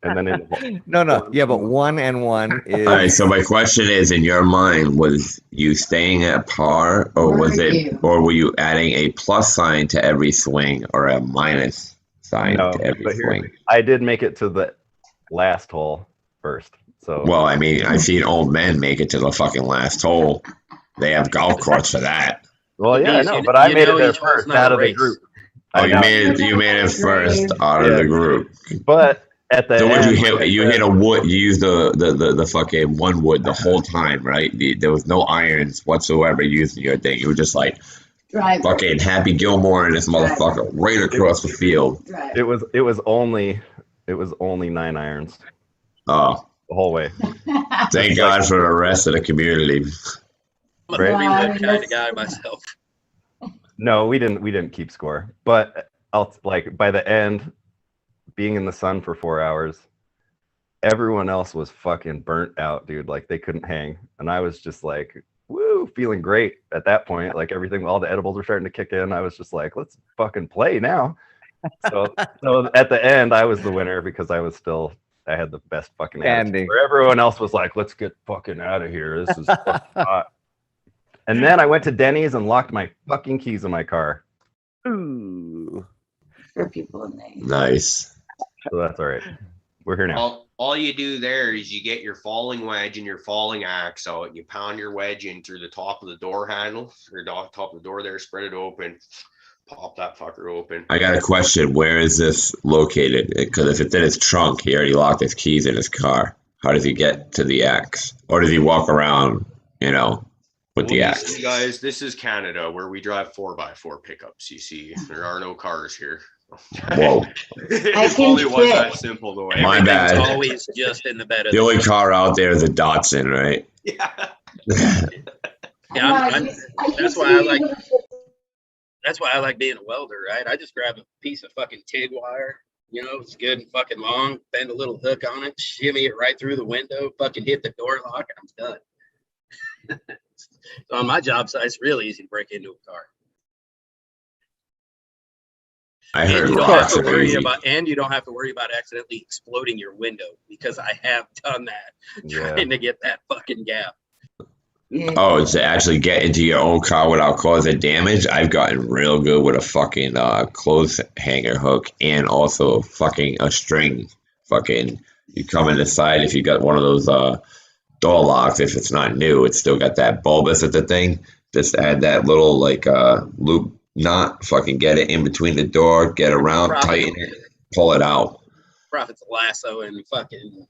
and then but 1 and 1 is. All right. So my question is, in your mind, was you staying at par, or were you adding a plus sign to every swing or a minus sign to every swing? I did make it to the last hole first. So well, I mean, I've seen old men make it to the fucking last hole. They have golf courts for that. Well, yeah, I know, but I made it there first out of the group. Oh, you made it first out of the group. But at the end, you hit a wood. You used the fucking one wood the whole time, right? There was no irons whatsoever using your thing. You were just like fucking Happy Gilmore and this motherfucker right across the field. It was only 9 irons. Oh, the whole way. Thank God for the rest of the community. I'm a three-wood kind of guy myself. No, we didn't keep score, but by the end, being in the sun for 4 hours, everyone else was fucking burnt out, dude. Like they couldn't hang. And I was just like, woo, feeling great at that point. Like everything, all the edibles were starting to kick in. I was just like, let's fucking play now. So at the end, I was the winner because I had the best fucking attitude. Where everyone else was like, let's get fucking out of here. This is fucking hot. And then I went to Denny's and locked my fucking keys in my car. Ooh. For people in there. Nice. So that's all right. We're here now. All you do there is you get your falling wedge and your falling axe out. You pound your wedge in through the top of the door handle, or top of the door there, spread it open, pop that fucker open. I got a question. Where is this located? Because if it's in his trunk, he already locked his keys in his car. How does he get to the axe? Or does he walk around, with the axe? You guys, this is Canada where we drive 4x4 pickups. You see, there are no cars here. Whoa. It only was that simple though. My bad. Everything's always just in the bed of The only car out there is a Datsun, right? Yeah. Yeah, that's why I like being a welder, right? I just grab a piece of fucking TIG wire, it's good and fucking long, bend a little hook on it, shimmy it right through the window, fucking hit the door lock, and I'm done. So on my job site, it's really easy to break into a car. I heard and you don't have to worry about accidentally exploding your window, because I have done that trying to get that fucking gap. Oh, to actually get into your own car without causing damage? I've gotten real good with a fucking clothes hanger hook and also fucking a string. Fucking, you come in the side if you got one of those door locks. If it's not new, it's still got that bulbous at the thing. Just add that little loop knot, fucking get it in between the door, get around, tighten it, pull it out. Profit's lasso and fucking.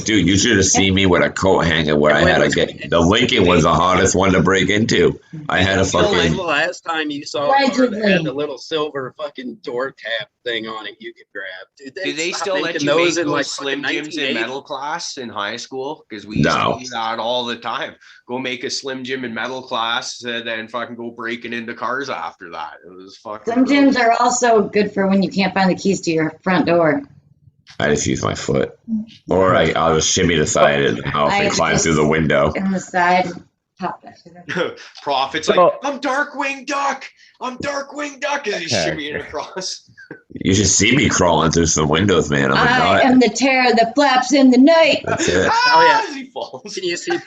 Dude, you should have seen me with a coat hanger where I had to get the Lincoln was the hardest one to break into. I had a fucking. The last time you saw it, that had the little silver fucking door tap thing on it you could grab. Do they still let you make those Slim Jims in metal class in high school? Because we used to do that all the time. Go make a Slim Jim in metal class and then fucking go breaking into cars after that. It was fucking. Slim Jims are also good for when you can't find the keys to your front door. I just use my foot, or I'll just shimmy the side of the house and climb through the window. In the side, pop that shit. Prophet's like, I'm Darkwing Duck. I'm Darkwing Duck, as he's shimmying across. You should see me crawling through some windows, man. I am the terror that flaps in the night. That's it. Oh yeah, he falls. Can you see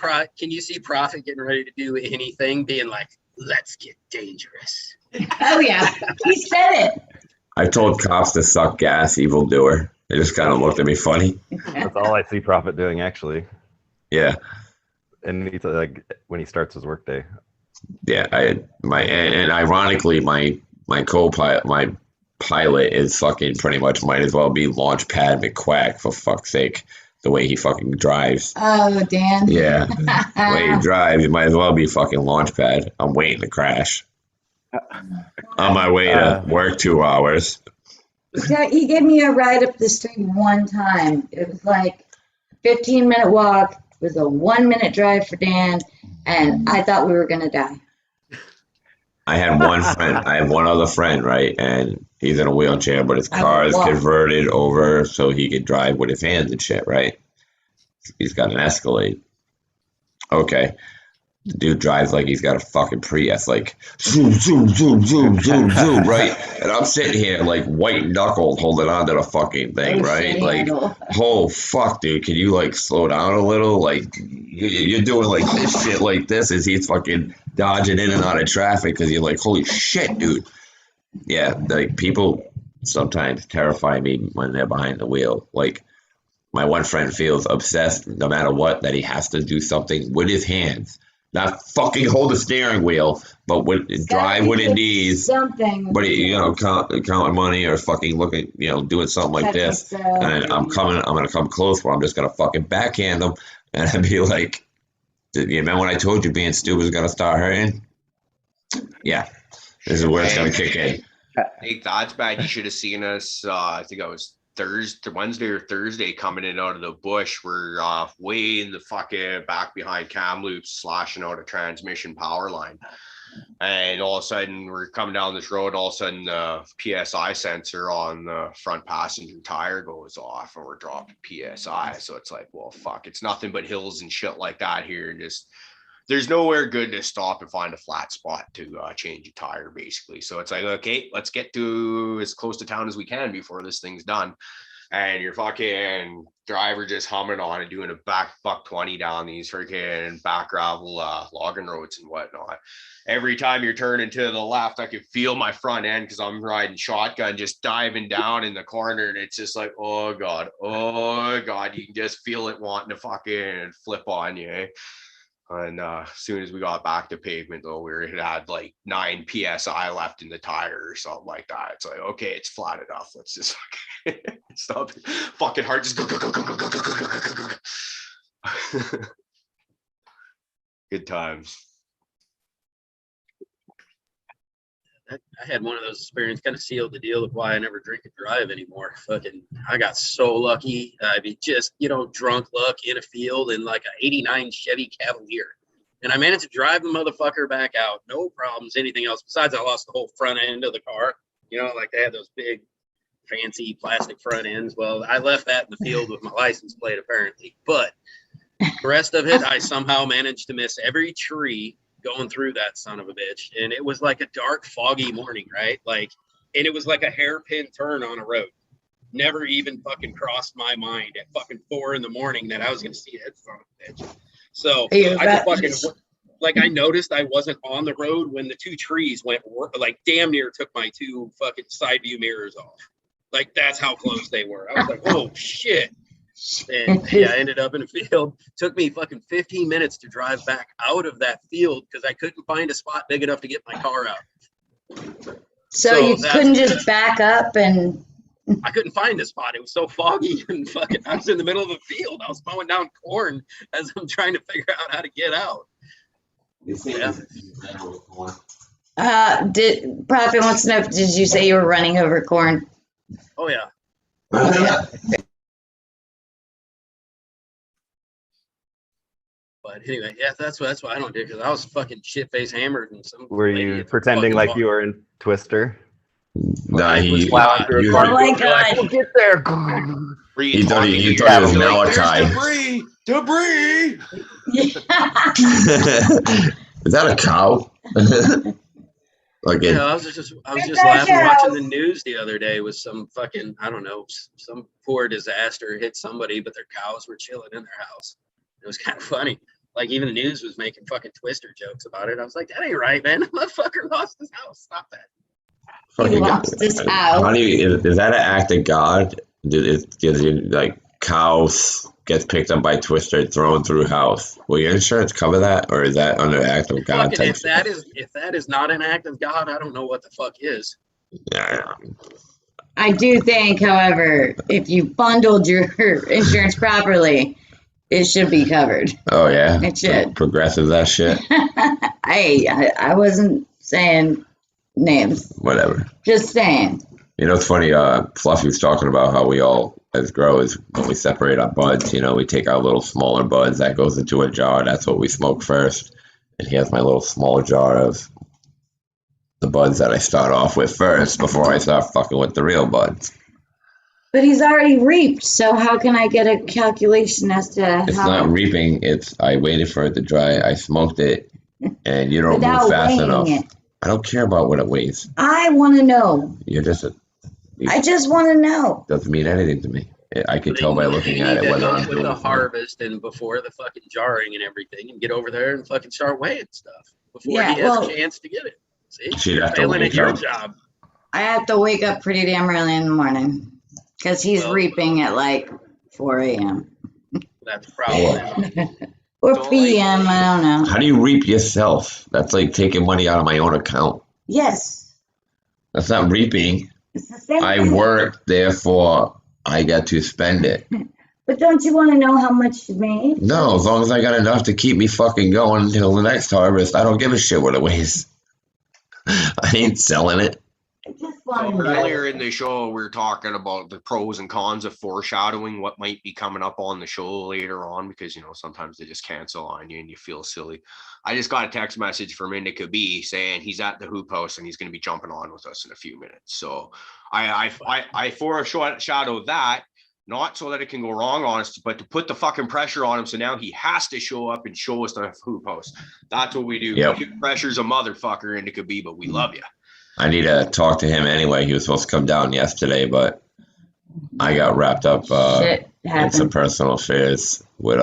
Prophet getting ready to do anything, being like, "Let's get dangerous"? Oh yeah, he said it. I told cops to suck gas, evildoer. They just kind of looked at me funny. That's all I see Prophet doing, actually. Yeah. And he's like when he starts his workday. Yeah, and ironically, my co-pilot, my pilot is fucking pretty much might as well be Launchpad McQuack, for fuck's sake. The way he fucking drives. Oh, Dan. Yeah. The way he drives, he might as well be fucking Launchpad. I'm waiting to crash. On my way to work 2 hours. He gave me a ride up the street one time. It was like a 15-minute walk. It was a 1-minute drive for Dan, and I thought we were going to die. I had one friend. I have one other friend, right? And he's in a wheelchair, but his car is converted over so he could drive with his hands and shit, right? He's got an Escalade. Okay. The dude drives like he's got a fucking Prius, like zoom, zoom, zoom, zoom, zoom, zoom, right? And I'm sitting here like white knuckled holding on to the fucking thing, right? Like, oh fuck, dude, can you like slow down a little? Like, you're doing like this shit like this as he's fucking dodging in and out of traffic because you're like, holy shit, dude. Yeah, like people sometimes terrify me when they're behind the wheel. Like, my one friend feels obsessed no matter what that he has to do something with his hands. Not fucking hold the steering wheel, but drive with his knees. Something. But counting money or fucking looking, doing something like this. And I'm gonna come close where I'm just gonna fucking backhand him, and I'd be like, "You remember when I told you being stupid is gonna start hurting?" Yeah, this is where it's gonna kick in. Hey, that's bad. You should have seen us. I think I was Wednesday or Thursday coming in out of the bush. We're way in the fucking back behind Kamloops, slashing out a transmission power line. And all of a sudden we're coming down this road, all of a sudden the PSI sensor on the front passenger tire goes off and we're dropping PSI. So it's like, well, fuck, it's nothing but hills and shit like that here. Just there's nowhere good to stop and find a flat spot to change a tire, basically. So it's like, okay, let's get to as close to town as we can before this thing's done. And your fucking driver just humming on and doing a back buck 20 down these freaking back gravel logging roads and whatnot. Every time you're turning to the left, I can feel my front end because I'm riding shotgun, just diving down in the corner. And it's just like, oh God, you can just feel it wanting to fucking flip on you. Eh? And as soon as we got back to pavement, though, we had like 9 PSI left in the tire or something like that. It's like, okay, it's flat enough. Let's just stop. Fucking heart just go. Good times. I had one of those experiences, kind of sealed the deal of why I never drink and drive anymore. Fucking, I got so lucky. I mean, just, drunk luck in a field in like an 89 Chevy Cavalier. And I managed to drive the motherfucker back out. No problems, anything else. Besides, I lost the whole front end of the car. Like they had those big, fancy plastic front ends. Well, I left that in the field with my license plate, apparently. But the rest of it, I somehow managed to miss every tree going through that son of a bitch. And it was like a dark, foggy morning, right? And it was like a hairpin turn on a road. Never even fucking crossed my mind at fucking 4 a.m. that I was going to see that son of a bitch. So I noticed I wasn't on the road when the 2 trees went, damn near took my 2 fucking side view mirrors off. That's how close they were. I was like, oh shit. And I ended up in a field. Took me fucking 15 minutes to drive back out of that field because I couldn't find a spot big enough to get my car out. So you couldn't just back up and... I couldn't find a spot. It was so foggy and fucking, I was in the middle of a field. I was mowing down corn as I'm trying to figure out how to get out. Prophet wants to know, did you say you were running over corn? Oh yeah. But anyway, yeah, that's why I don't do it, because I was fucking shit-faced hammered and some. Were you pretending like you were in Twister? No, he oh my God. We'll get there. He thought it was Malachi. Debris. Is that a cow? I was just laughing watching the news the other day with some fucking, I don't know, some poor disaster hit somebody, but their cows were chilling in their house. It was kind of funny. Even the news was making fucking Twister jokes about it. I was like, that ain't right, man. The motherfucker lost his house. Stop that. He lost his house. Is that an act of God? Cows gets picked up by Twister and thrown through house? Will your insurance cover that, or is that under act of God? If that is not an act of God, I don't know what the fuck is. Yeah. I do think, however, if you bundled your insurance properly, it should be covered. Oh yeah, it should. Progressive that shit. I wasn't saying names. Whatever. Just saying. It's funny. Fluffy was talking about how we all, as growers, when we separate our buds, we take our little smaller buds that goes into a jar. That's what we smoke first. And he has my little small jar of the buds that I start off with first before I start fucking with the real buds. But he's already reaped, so how can I get a calculation as to It's not reaping. I waited for it to dry. I smoked it, and you don't move fast enough. I don't care about what it weighs. I want to know. I just want to know. Doesn't mean anything to me. I can tell by looking at it whether I'm doing the harvest and before the fucking jarring and everything, and get over there and fucking start weighing stuff before he has a chance to get it. See, you're failing at your job. I have to wake up pretty damn early in the morning because he's reaping at 4 a.m. That's probably. Or p.m. I don't know. How do you reap yourself? That's like taking money out of my own account. Yes. That's not reaping. It's the same I thing. work, therefore I get to spend it. But don't you want to know how much you made? No, as long as I got enough to keep me fucking going until the next harvest, I don't give a shit what it weighs. I ain't selling it. I just earlier in the show, we were talking about the pros and cons of foreshadowing what might be coming up on the show later on, because, you know, sometimes they just cancel on you and you feel silly. I just got a text message from Indica saying he's at the hoop house and he's going to be jumping on with us in a few minutes. So I foreshadowed that, not so that it can go wrong on us, but to put the fucking pressure on him. So now he has to show up and show us the hoop house. That's what we do. Yep. Pressure's a motherfucker, Indica, but we love you. I need to talk to him anyway. He was supposed to come down yesterday, but I got wrapped up in some personal affairs with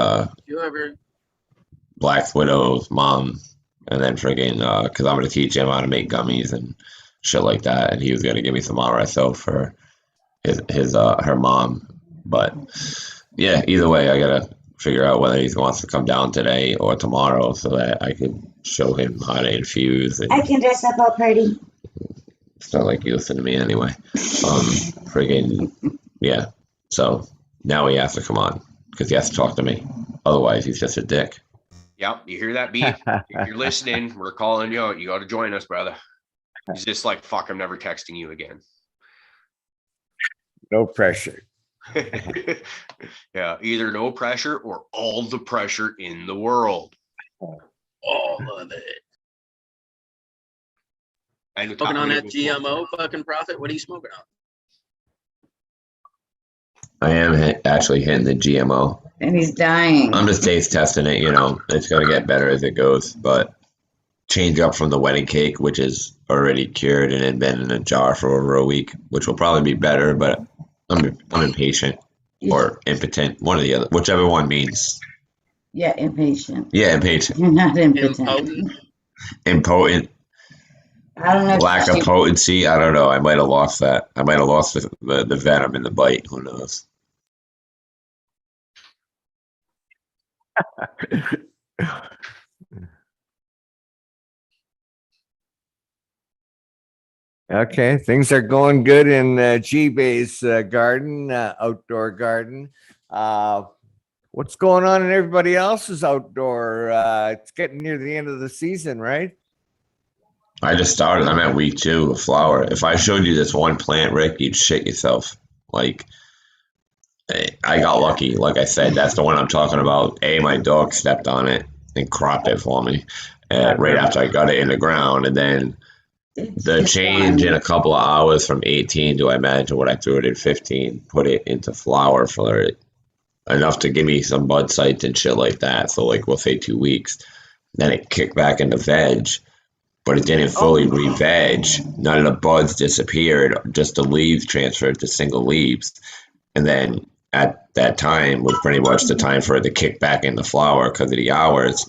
Black Widow's mom, and then friggin' because I'm going to teach him how to make gummies and shit like that, and he was going to give me some RSO for her mom. But yeah, either way, I got to figure out whether he wants to come down today or tomorrow so that I can show him how to infuse. I can dress up all pretty. It's not like you listen to me anyway. Friggin' yeah. So now he has to come on because he has to talk to me. Otherwise, he's just a dick. Yep, you hear that, B? If you're listening, we're calling you out. You got to join us, brother. He's just like, fuck, I'm never texting you again. No pressure. Yeah, either no pressure or all the pressure in the world. All of it. And smoking on that GMO fucking profit. What are you smoking on? I am actually hitting the GMO. And he's dying. I'm just taste testing it, you know. It's going to get better as it goes, but change up from the wedding cake, which is already cured and had been in a jar for over a week, which will probably be better, but I'm impatient or impotent, one or the other, whichever one means. Yeah, impatient. Yeah, impatient. You're not impotent. Impotent. I don't know. Lack of potency. I don't know. I might have lost that. I might have lost the venom in the bite. Who knows? Okay, things are going good in G-Bay's garden, outdoor garden. What's going on in everybody else's outdoor? It's getting near the end of the season, right? I just started. I'm at week 2 of flower. If I showed you this one plant, Rick, you'd shit yourself. Like, I got lucky. Like I said, that's the one I'm talking about. My dog stepped on it and cropped it for me right after I got it in the ground. And then the change in a couple of hours from 18 to, I imagine, what I threw it in 15, put it into flower for it, enough to give me some bud sites and shit like that. So, like, we'll say 2 weeks. Then it kicked back into veg, but it didn't fully re-veg. None of the buds disappeared, just the leaves transferred to single leaves. And then at that time was pretty much the time for it to kick back into flower because of the hours.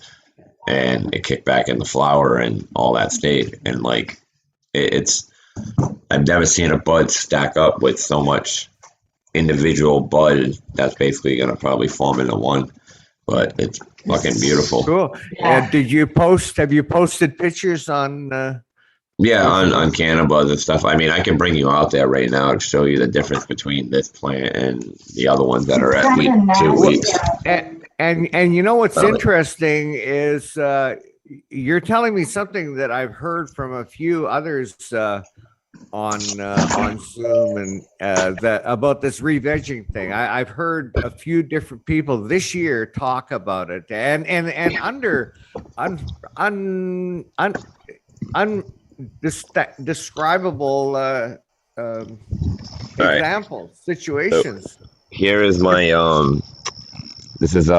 And it kicked back into flower and all that stayed. And, like, I've never seen a bud stack up with so much individual bud that's basically going to probably form into one. But it's fucking beautiful. Cool. Have you posted pictures on? Yeah, on cannabis and stuff. I mean, I can bring you out there right now to show you the difference between this plant and the other ones that are at week 2 weeks. And you know what's interesting is you're telling me something that I've heard from a few others on Zoom and that about this re-vegging thing. I've heard a few different people this year talk about it, and undescribable examples, situations. So here is my this is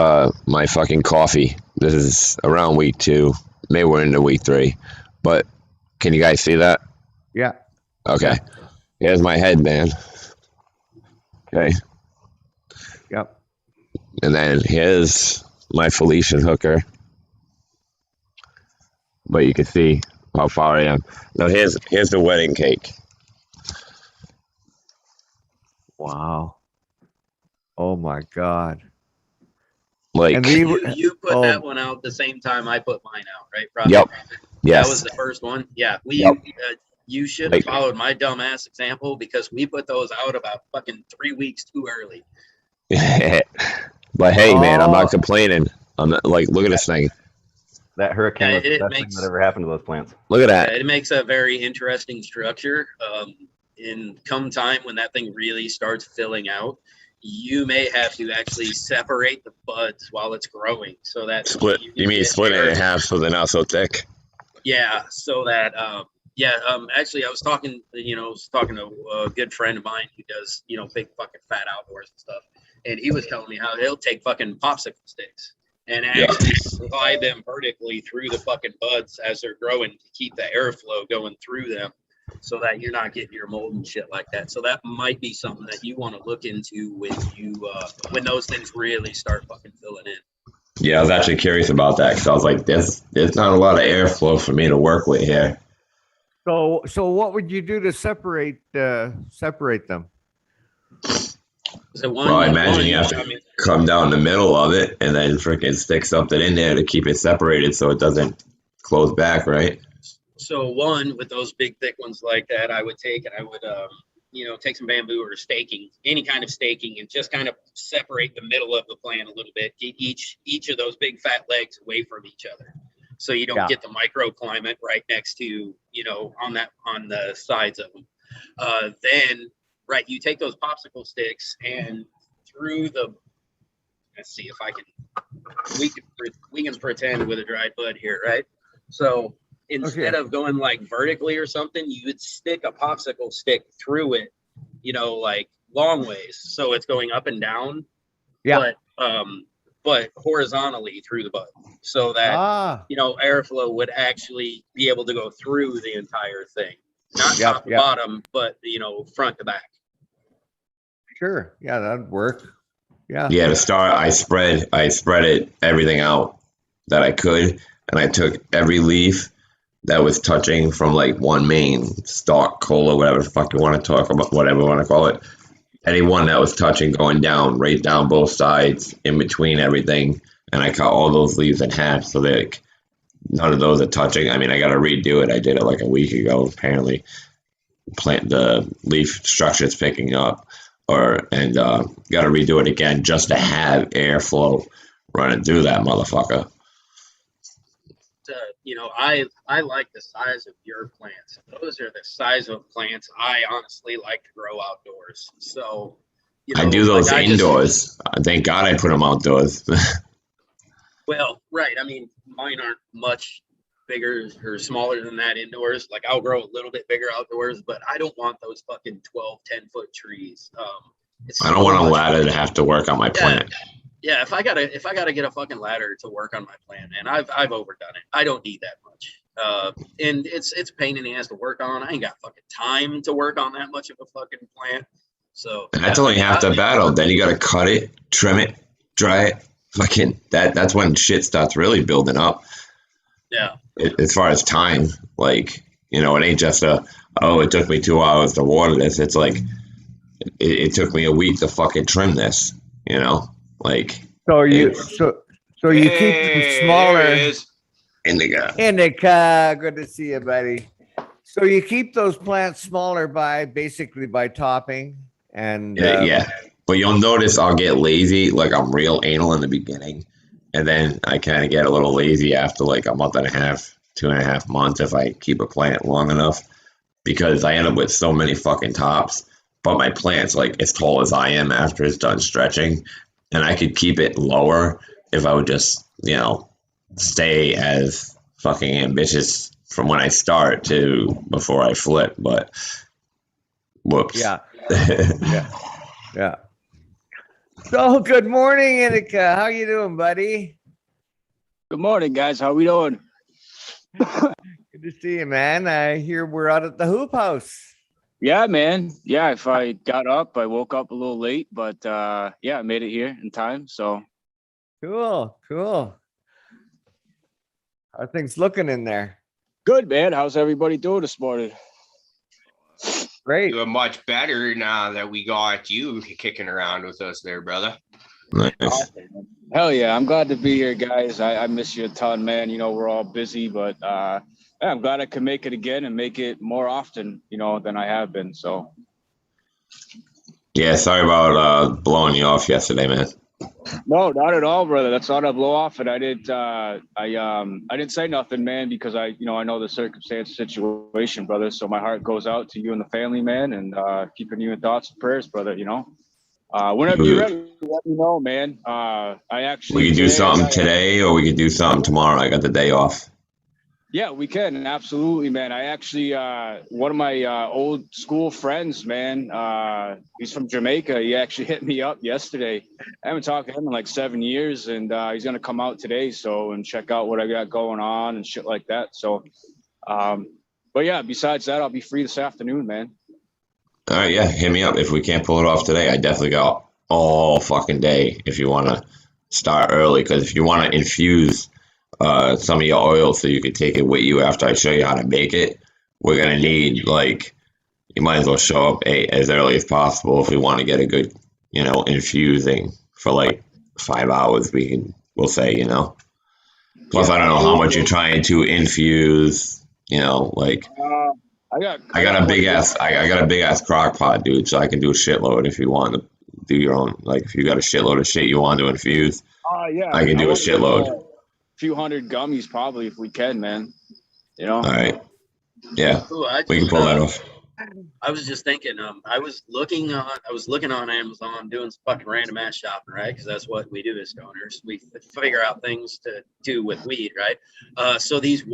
my fucking coffee. This is around week 2. Maybe we're into week 3, but can you guys see that? Yeah. Okay. Here's my headband. Okay. Yep. And then here's my Felician hooker. But you can see how far I am. Now here's the wedding cake. Wow. Oh my God. Like, and you put that one out the same time I put mine out, right? Probably. Yep. Yes. That was the first one. Yeah. Yep. You should have followed my dumbass example because we put those out about fucking 3 weeks too early. But hey, man, I'm not complaining. I'm not, like, look at this thing. That hurricane was the best thing that ever happened to those plants. Look at that. It makes a very interesting structure. in come time when that thing really starts filling out, you may have to actually separate the buds while it's growing, so that split. You mean split it in half so they're not so thick? Yeah, so that actually I was talking to a good friend of mine who does, big fucking fat outdoors and stuff, and he was telling me how he'll take fucking popsicle sticks and actually slide them vertically through the fucking buds as they're growing to keep the airflow going through them, so that you're not getting your mold and shit like that. So that might be something that you want to look into when those things really start fucking filling in. Yeah, I was actually curious about that because I was like, there's not a lot of airflow for me to work with here. So what would you do to separate them? So Well, I imagine you have to come down the middle of it and then freaking stick something in there to keep it separated so it doesn't close back, right? So one, with those big thick ones like that, I would take take some bamboo or staking, any kind of staking, and just kind of separate the middle of the plant a little bit. Get each of those big fat legs away from each other, so you don't get the microclimate right next to, on the sides of them. Then you take those popsicle sticks and through the, let's see if I can, we can pretend with a dried bud here, right? So instead of going like vertically or something, you would stick a popsicle stick through it, like long ways, so it's going up and down, but horizontally through the bud, so that airflow would actually be able to go through the entire thing, not top to bottom, but front to back. Sure, yeah, that'd work. Yeah. Yeah, to start, I spread it everything out that I could, and I took every leaf that was touching from like one main stalk, cola, whatever the fuck you want to talk about, whatever you want to call it. Any one that was touching, going down, right down both sides, in between everything, and I cut all those leaves in half so that none of those are touching. I mean, I got to redo it. I did it like a week ago. Apparently, the leaf structure is picking up, got to redo it again just to have airflow running through that motherfucker. I like the size of your plants. Those are the size of plants I honestly like to grow outdoors. So, I do those indoors. Thank God I put them outdoors. Well, right. I mean, mine aren't much bigger or smaller than that indoors. Like, I'll grow a little bit bigger outdoors, but I don't want those fucking 12, 10-foot trees. I don't want a ladder to have to work on my plant. Yeah, if I gotta get a fucking ladder to work on my plant, and I've overdone it. I don't need that much. And it's a pain in the ass to work on. I ain't got fucking time to work on that much of a fucking plant. So that's only half the battle. Then you gotta cut it, trim it, dry it. Fucking that's when shit starts really building up. Yeah. As far as time, like, it ain't just it took me 2 hours to water this. It's like it took me a week to fucking trim this, like. So you keep them smaller. Indica, good to see you, buddy. So you keep those plants smaller basically by topping and yeah. But you'll notice I'll get lazy, like I'm real anal in the beginning, and then I kind of get a little lazy after like a month and a half, 2.5 months if I keep a plant long enough, because I end up with so many fucking tops. But my plant's like as tall as I am after it's done stretching, and I could keep it lower if I would just, stay as fucking ambitious from when I start to before I flip. But whoops. Yeah. Yeah. So good morning, Indica. How you doing, buddy? Good morning, guys. How we doing? Good to see you, man. I hear we're out at the hoop house. Yeah, man. Yeah, if I got up, I woke up a little late, but I made it here in time. So cool. How are things looking in there? Good, man. How's everybody doing this morning? Great. Doing much better now that we got you kicking around with us there, brother. Nice. Hell yeah. I'm glad to be here, guys. I miss you a ton, man. We're all busy, but I'm glad I could make it again and make it more often, than I have been. So yeah, sorry about blowing you off yesterday, man. No, not at all, brother. That's all I blow off. And I didn't say nothing, man, because I know the circumstance situation, brother. So my heart goes out to you and the family, man, and keeping you in thoughts and prayers, brother. Whenever you're ready, let me know, man. We could do something today, or we could do something tomorrow. I got the day off. Yeah, we can. Absolutely, man. I actually, one of my old school friends, man, he's from Jamaica. He actually hit me up yesterday. I haven't talked to him in like 7 years, and he's going to come out today, and check out what I got going on and shit like that. So, but yeah, besides that, I'll be free this afternoon, man. All right, yeah, hit me up. If we can't pull it off today, I definitely got all fucking day if you want to start early, because if you want to infuse some of your oil so you can take it with you after I show you how to make it, we're going to need, you might as well show up as early as possible if we want to get a good, infusing for 5 hours, we'll say, Plus, I don't know how much you're trying to infuse, I got a big ass crock pot, dude, so I can do a shitload if you want to do your own, if you got a shitload of shit you want to infuse, yeah, I can do a shitload. A few hundred gummies probably if we can, man. All right. Yeah. Ooh, we can pull that off. I was just thinking, I was looking on Amazon doing some fucking random ass shopping, right? Because that's what we do as stoners. We figure out things to do with weed, right? So these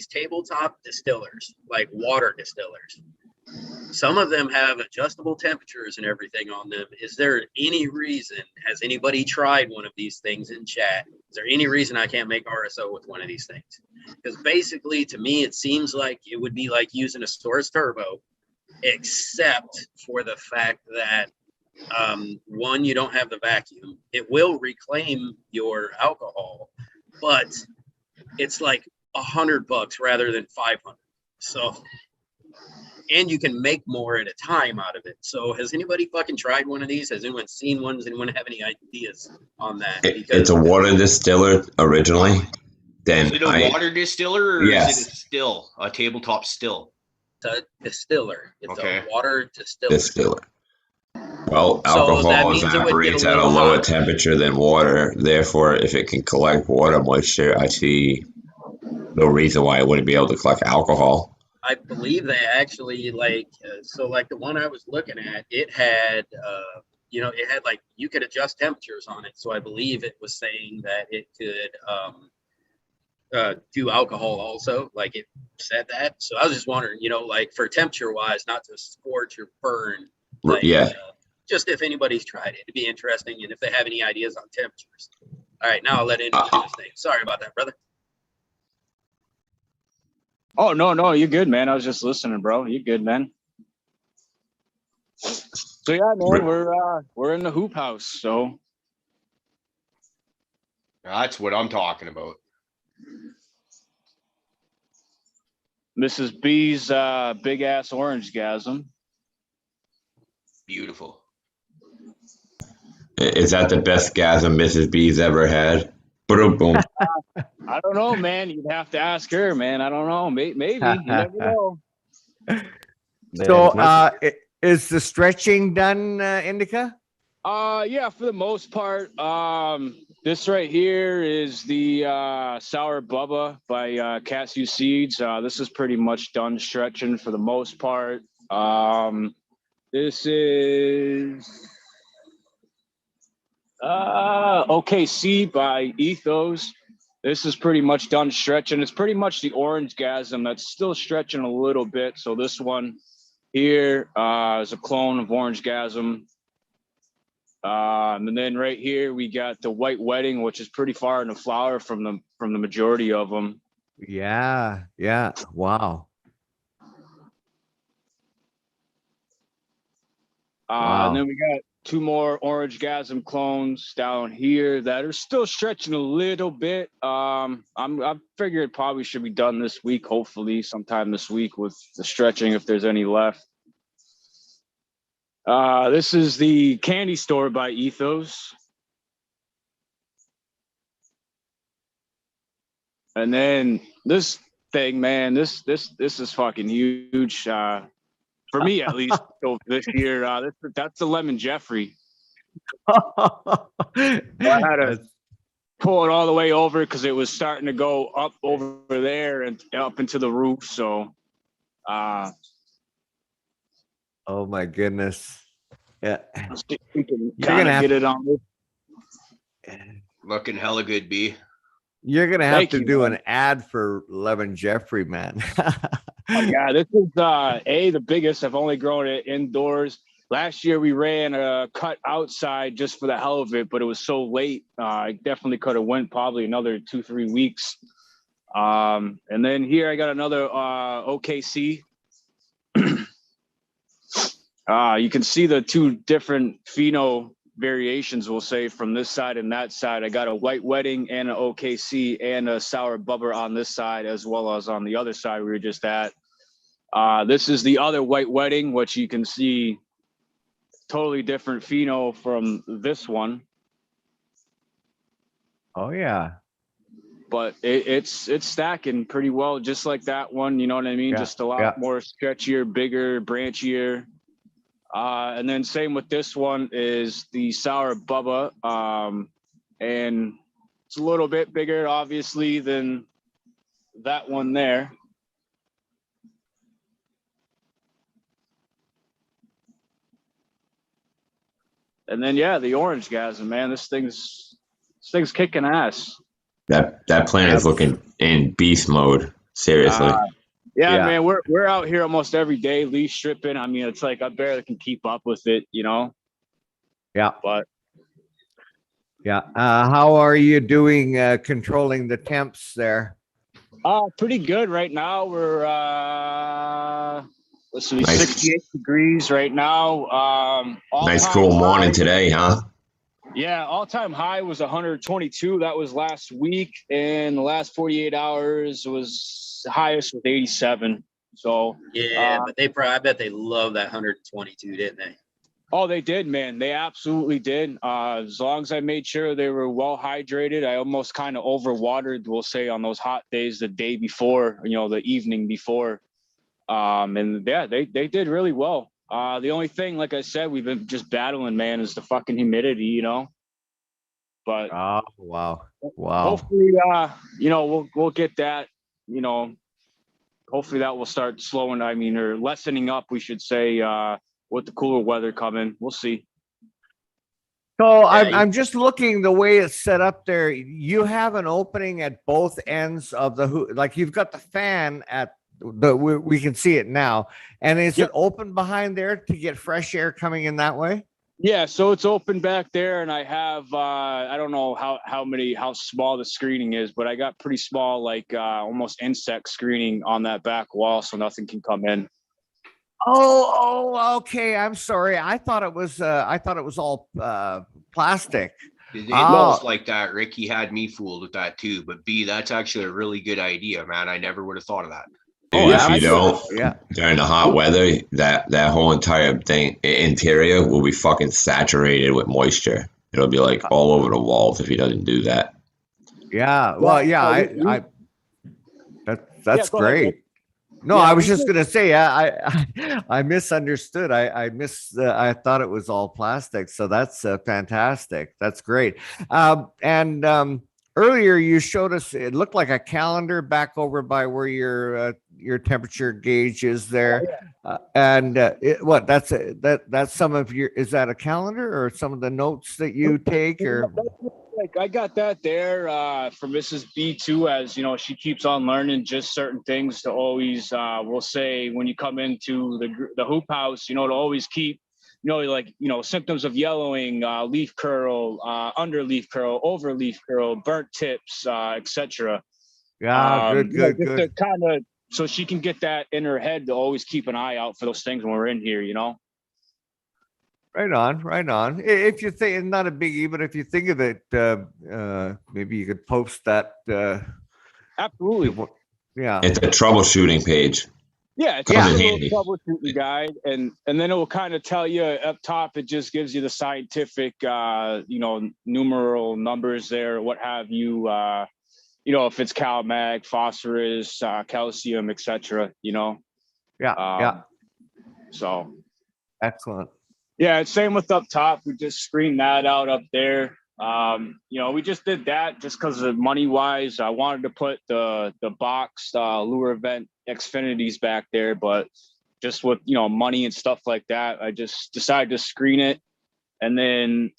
tabletop distillers, like water distillers, some of them have adjustable temperatures and everything on them. Is there any reason, has anybody tried one of these things in chat? Is there any reason I can't make RSO with one of these things? Because basically, to me, it seems like it would be like using a Source Turbo, except for the fact that, one, you don't have the vacuum. It will reclaim your alcohol, but it's like $100 rather than 500. So, and you can make more at a time out of it. So has anybody fucking tried one of these? Has anyone seen one? Does anyone have any ideas on that? It's a water distiller originally. Then is it a water distiller, or yes. Is it a tabletop still? It's a distiller. It's a water distiller. Well, alcohol evaporates at a lower temperature than water. Therefore, if it can collect water moisture, I see no reason why it wouldn't be able to collect alcohol. I believe they actually the one I was looking at, it had, it had you could adjust temperatures on it. So I believe it was saying that it could do alcohol also, like it said that. So I was just wondering, for temperature wise, not to scorch or burn. Just if anybody's tried it, it'd be interesting. And if they have any ideas on temperatures. All right, now I'll let in this thing. Sorry about that, brother. Oh, no, you're good, man. I was just listening, bro. You're good, man. So yeah, man, we're in the hoop house, so that's what I'm talking about. Mrs. B's big ass orange gasm. Beautiful. Is that the best gasm Mrs. B's ever had? Boom. I don't know, man. You'd have to ask her, man. I don't know. Maybe. You never know. So, is the stretching done, Indica? Yeah, for the most part. This right here is the Sour Bubba by Cashew Seeds. This is pretty much done stretching for the most part. This is OKC by Ethos. This is pretty much done stretching. It's pretty much the orange gasm that's still stretching a little bit. So this one here is a clone of orange gasm. And then right here we got the white wedding, which is pretty far in the flower from the majority of them. Yeah. Wow. And then we got two more orange gasm clones down here that are still stretching a little bit. I figure it probably should be done this week, hopefully sometime this week with the stretching if there's any left. This is the Candy Store by Ethos. And then this thing, man, this is fucking huge. For me, at least, so this year, that's the Lemon Jeffrey. I had to pull it all the way over because it was starting to go up over there and up into the roof. So, oh my goodness. Yeah. we can You're kind gonna of have get it on this. Looking hella good, B. You're gonna have Thank to you, do man. an ad for Lemon Jeffrey, man. Oh, yeah, this is the biggest. I've only grown it indoors. Last year we ran a cut outside just for the hell of it, but it was so late. I definitely could have went probably another 2-3 weeks. And then here I got another OKC. You can see the two different pheno variations, we'll say, from this side and that side. I got a white wedding and an OKC and a sour bubber on this side, as well as on the other side we were just at. This is the other white wedding, which you can see totally different pheno from this one. Oh yeah. But it's stacking pretty well, just like that one. You know what I mean? Yeah, Just a lot more stretchier, bigger, branchier. And then same with this one is the sour bubba. And it's a little bit bigger, obviously, than that one there. And then yeah, the orange gasm, man. This thing's kicking ass. That plant is looking in beast mode. Seriously. Yeah, man, we're out here almost every day leaf stripping. I mean, it's like I barely can keep up with it, you know. Yeah. But yeah. How are you doing controlling the temps there? Pretty good right now. We're let's see, Nice. 68 degrees right now. Nice cool morning today, huh? Yeah, all-time high was 122. That was last week, and the last 48 hours was highest was 87. So yeah, but I bet they love that 122, didn't they? Oh, they did, man. They absolutely did. As long as I made sure they were well hydrated, I almost kind of overwatered, we'll say, on those hot days the day before, you know, the evening before. And yeah, they did really well. The only thing, like I said, we've been just battling, man, is the fucking humidity, you know. But wow. Hopefully, you know, we'll get that, you know. Hopefully that will start slowing. I mean, or lessening up, we should say, with the cooler weather coming. We'll see. So I'm just looking the way it's set up there. You have an opening at both ends of the like you've got the fan at we can see it now, and is it open behind there to get fresh air coming in that way? Yeah, so it's open back there, and I have I don't know how small the screening is, but I got pretty small, like almost insect screening on that back wall, so nothing can come in. Oh, okay. I'm sorry. I thought it was all plastic. It looks like that. Ricky had me fooled with that too. But B, that's actually a really good idea, man. I never would have thought of that. Dude, if you don't, during the hot weather, that whole entire thing interior will be fucking saturated with moisture. It'll be like all over the walls if he doesn't do that. Yeah. Well, yeah. That's great. Ahead. No, I was just gonna say I misunderstood. I thought it was all plastic. So that's fantastic. That's great. Earlier you showed us it looked like a calendar back over by where your temperature gauge is there. That's some of your, is that a calendar or some of the notes that you take or? Like I got that there for Mrs. B2, as you know, she keeps on learning just certain things to always, we'll say when you come into the hoop house, you know, to always keep, you know, like, you know, symptoms of yellowing, leaf curl, under leaf curl, over leaf curl, burnt tips, etc. Yeah, good. To kind of, so she can get that in her head to always keep an eye out for those things when we're in here, you know. Right on. If you think, not a biggie, but if you think of it, maybe you could post that. Absolutely. Yeah. It's a troubleshooting page. Yeah, it's a little troubleshooting guide, and then it will kind of tell you up top. It just gives you the scientific, you know, numeral numbers there, what have you. You know, if it's cal, mag, phosphorus, calcium, etc. You know. Yeah. So. Excellent. Yeah, it's same with up top. We just screened that out up there. We just did that just because of money wise. I wanted to put the box lure vent Xfinities back there, but just with money and stuff like that, I just decided to screen it. And then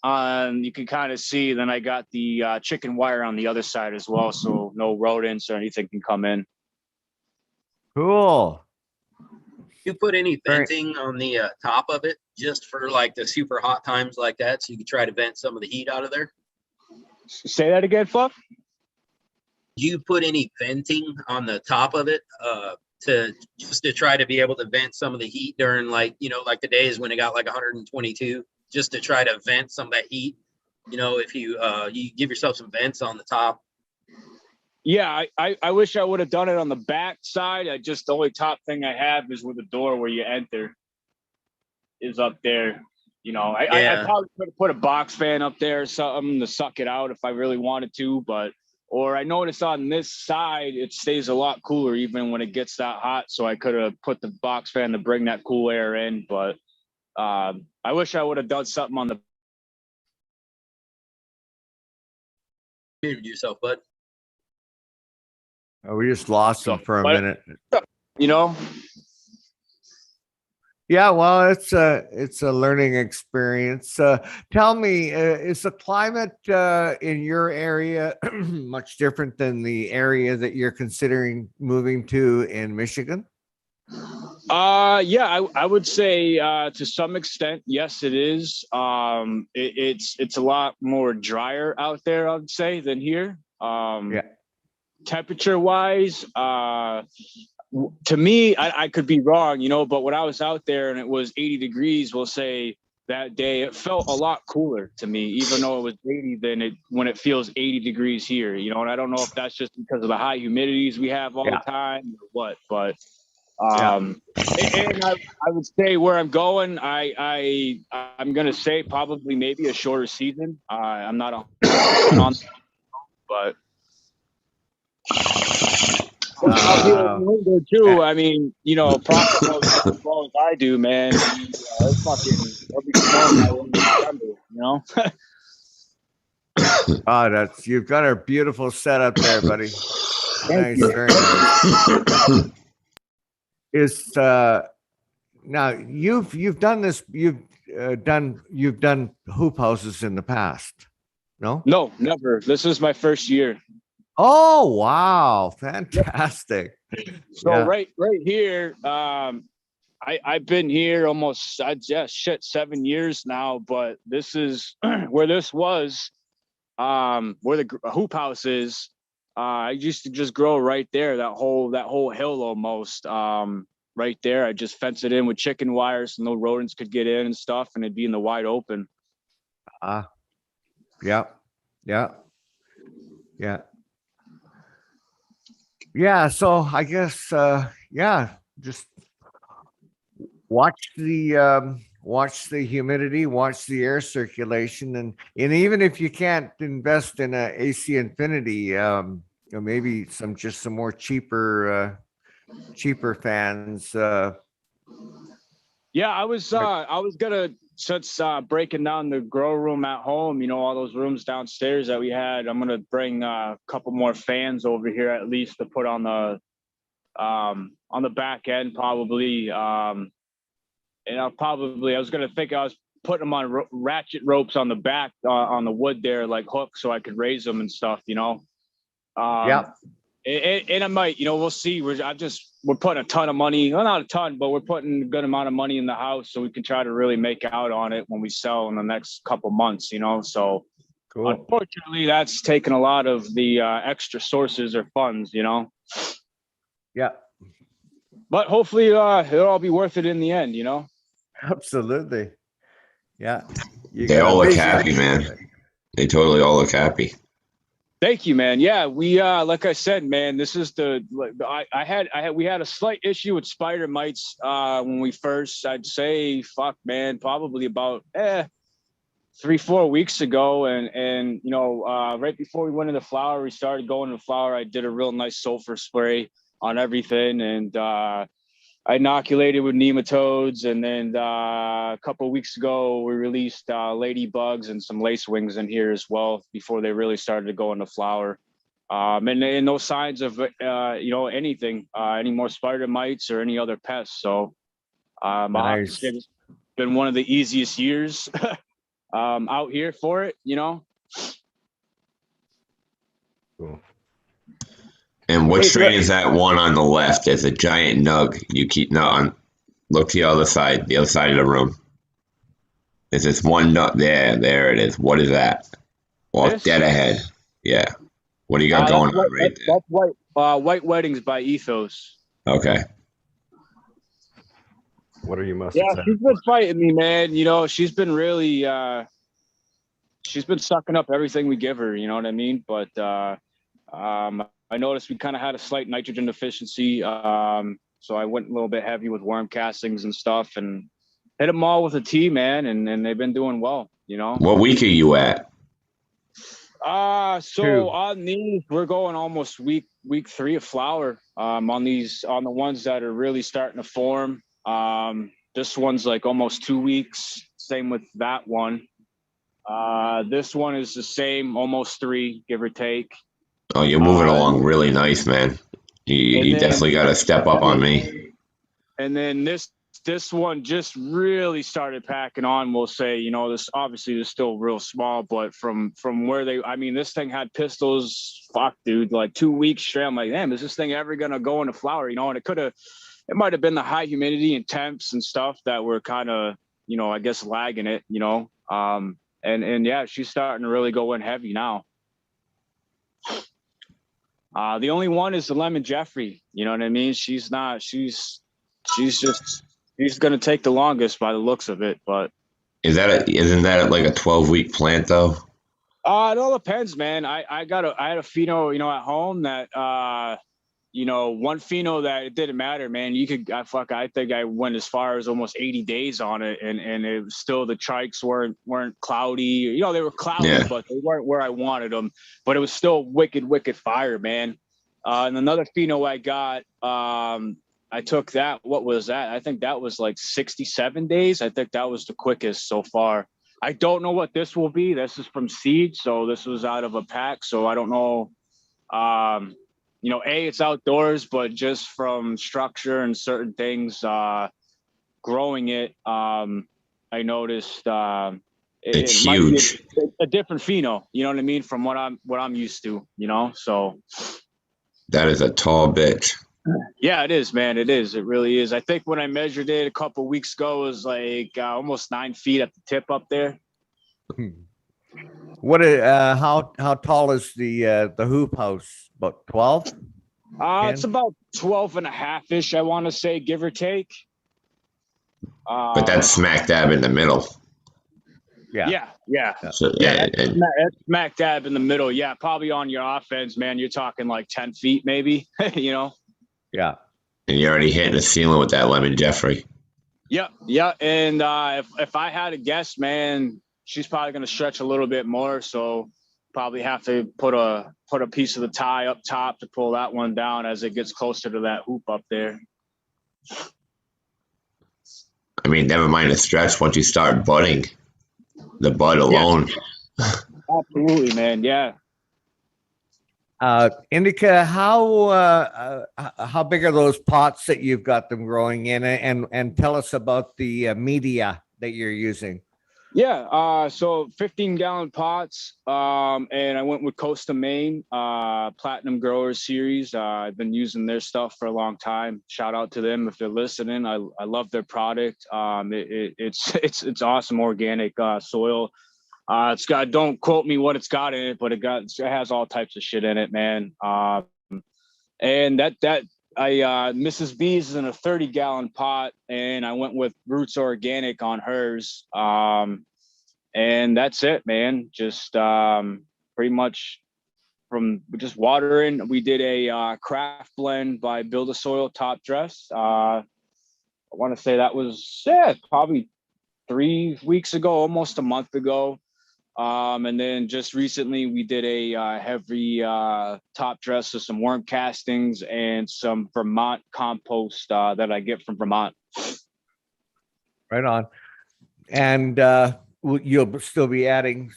you can kind of see, then I got the chicken wire on the other side as well, so no rodents or anything can come in. Cool. You put any venting on the top of it just for like the super hot times like that, so you can try to vent some of the heat out of there? Say that again, Fluff? Do you put any venting on the top of it to try to be able to vent some of the heat during like the days when it got like 122, just to try to vent some of that heat? If you give yourself some vents on the top. Yeah, I wish I would have done it on the back side. The only top thing I have is with the door where you enter is up there. I probably could have put a box fan up there or something to suck it out if I really wanted to, or I noticed on this side, it stays a lot cooler even when it gets that hot. So I could have put the box fan to bring that cool air in, but I wish I would have done something on the. Yourself, bud. Oh, we just lost him for a minute. Yeah, well, it's a learning experience. Tell me, is the climate in your area much different than the area that you're considering moving to in Michigan? Yeah, I would say to some extent, yes, it is. It's a lot more drier out there, I would say, than here. Yeah. Temperature wise, to me, I could be wrong, but when I was out there and it was 80 degrees, we'll say that day, it felt a lot cooler to me, even though it was 80 than when it feels 80 degrees here, and I don't know if that's just because of the high humidities we have all the time or what, but and I would say where I'm going, I'm going to say probably maybe a shorter season. I'm not on, but out here in Mendo too. I mean, profit knows as well as I do, man. It's fucking You've got a beautiful setup there, buddy. Thank you. Very nice. Now you've done this. You've done hoop houses in the past. No, never. This is my first year. Oh, wow. Fantastic. So right here, I've been here almost 7 years now, but this is where this was, where the hoop house is. I used to just grow right there, that whole hill almost, right there. I just fenced it in with chicken wires so no rodents could get in and stuff, and it'd be in the wide open. Yeah. Yeah, so I guess just watch the humidity, watch the air circulation, and even if you can't invest in a AC Infinity, maybe some more cheaper fans. Yeah, I was gonna, since breaking down the grow room at home, all those rooms downstairs that we had, I'm gonna bring a couple more fans over here at least to put on the back end probably. And I was putting them on ratchet ropes on the back on the wood there, like hooks, so I could raise them and stuff. Yeah. And I might, we'll see. We're putting a ton of money, well, not a ton, but we're putting a good amount of money in the house so we can try to really make out on it when we sell in the next couple months, So cool. Unfortunately, that's taken a lot of the extra sources or funds, Yeah. But hopefully it'll all be worth it in the end, Absolutely. Yeah. They all look happy, man. They totally all look happy. Thank you, man. Yeah, we like I said, man, this is we had a slight issue with spider mites when we first, I'd say, probably about 3-4 weeks ago, and right before we went into flower, we started going to flower. I did a real nice sulfur spray on everything, and I inoculated with nematodes, and then a couple of weeks ago we released ladybugs and some lacewings in here as well before they really started to go into flower. And no signs of anything, any more spider mites or any other pests. So Nice. it's been one of the easiest years out here for it, Cool. And what strain is that one on the left? There's a giant nug. Look to the other side of the room. There's this one nut there. There it is. What is that? Well, dead ahead. Yeah. What do you got going on right there? That's White Weddings by Ethos. Okay. What are you most Yeah, excited she's been fighting me, man. She's been really she's been sucking up everything we give her, you know what I mean? But I noticed we kind of had a slight nitrogen deficiency. So I went a little bit heavy with worm castings and stuff and hit them all with a T, man, and they've been doing well, What week are you at? So on these, we're going almost week 3 of flower. On the ones that are really starting to form. This one's like almost 2 weeks. Same with that one. This one is the same, almost 3, give or take. Oh, you're moving along really nice, man. You definitely got to step up on me. And then this one just really started packing on. We'll say, this obviously is still real small, but from where this thing had pistols, dude, like 2 weeks straight. I'm like, damn, is this thing ever gonna go into flower? And it might have been the high humidity and temps and stuff that were kind of, I guess lagging it, and yeah, she's starting to really go in heavy now. The only one is the Lemon Jeffrey. You know what I mean? She's going to take the longest by the looks of it, but isn't that like a 12-week plant though? It all depends, man. I had a pheno, at home that, one pheno that it didn't matter, man. I think I went as far as almost 80 days on it, and it was still, the trikes weren't cloudy. They were cloudy, but they weren't where I wanted them. But it was still wicked fire, man. And another pheno I got, I took that. What was that? I think that was like 67 days. I think that was the quickest so far. I don't know what this will be. This is from seed, so this was out of a pack. So I don't know. It's outdoors, but just from structure and certain things, growing it, I noticed it's huge. A different pheno. You know what I mean? From what I'm used to. So that is a tall bitch. Yeah, it is, man. It is. It really is. I think when I measured it a couple of weeks ago, it was like almost 9 feet at the tip up there. What? How tall is the hoop house? About 12? It's about 12 and a half-ish, I want to say, give or take. But that's smack dab in the middle. Yeah. So, it's smack dab in the middle. Yeah, probably on your offense, man. You're talking like 10 feet, maybe. Yeah. And you're already hitting the ceiling with that Lemon Jeffrey. Yeah. And if I had to guess, man, she's probably going to stretch a little bit more. So probably have to put a piece of the tie up top to pull that one down as it gets closer to that hoop up there. I mean, never mind the stretch once you start budding. The bud alone. Yes. Absolutely, man. Yeah. Indica, how big are those pots that you've got them growing in, and tell us about the media that you're using. Yeah, so 15-gallon pots, and I went with Costa Maine Platinum Growers Series. I've been using their stuff for a long time. Shout out to them if they're listening. I love their product. It's awesome organic soil. It's got, don't quote me what it's got in it, but it has all types of shit in it, man. And Mrs. B's is in a 30-gallon pot, and I went with Roots Organic on hers. And that's it, man. Just pretty much from just watering. We did a craft blend by Build a Soil Top Dress. I want to say that was probably 3 weeks ago, almost a month ago. And then just recently we did a heavy top dress of some worm castings and some Vermont compost that I get from Vermont. Right on. And you'll still be adding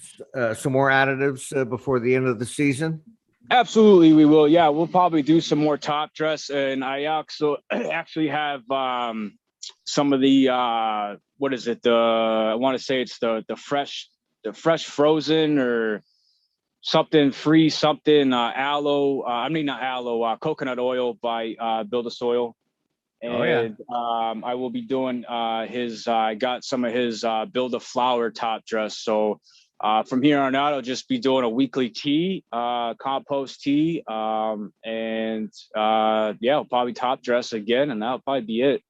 some more additives before the end of the season? Absolutely, we will. Yeah, we'll probably do some more top dress. And I also actually have some of the, what is it? I want to say it's the fresh frozen or something free, something aloe. I mean, not aloe, coconut oil by Build a Soil. And I will be doing I got some of his Build a Flower top dress. So from here on out, I'll just be doing a weekly tea, compost tea. And I'll probably top dress again, and that'll probably be it.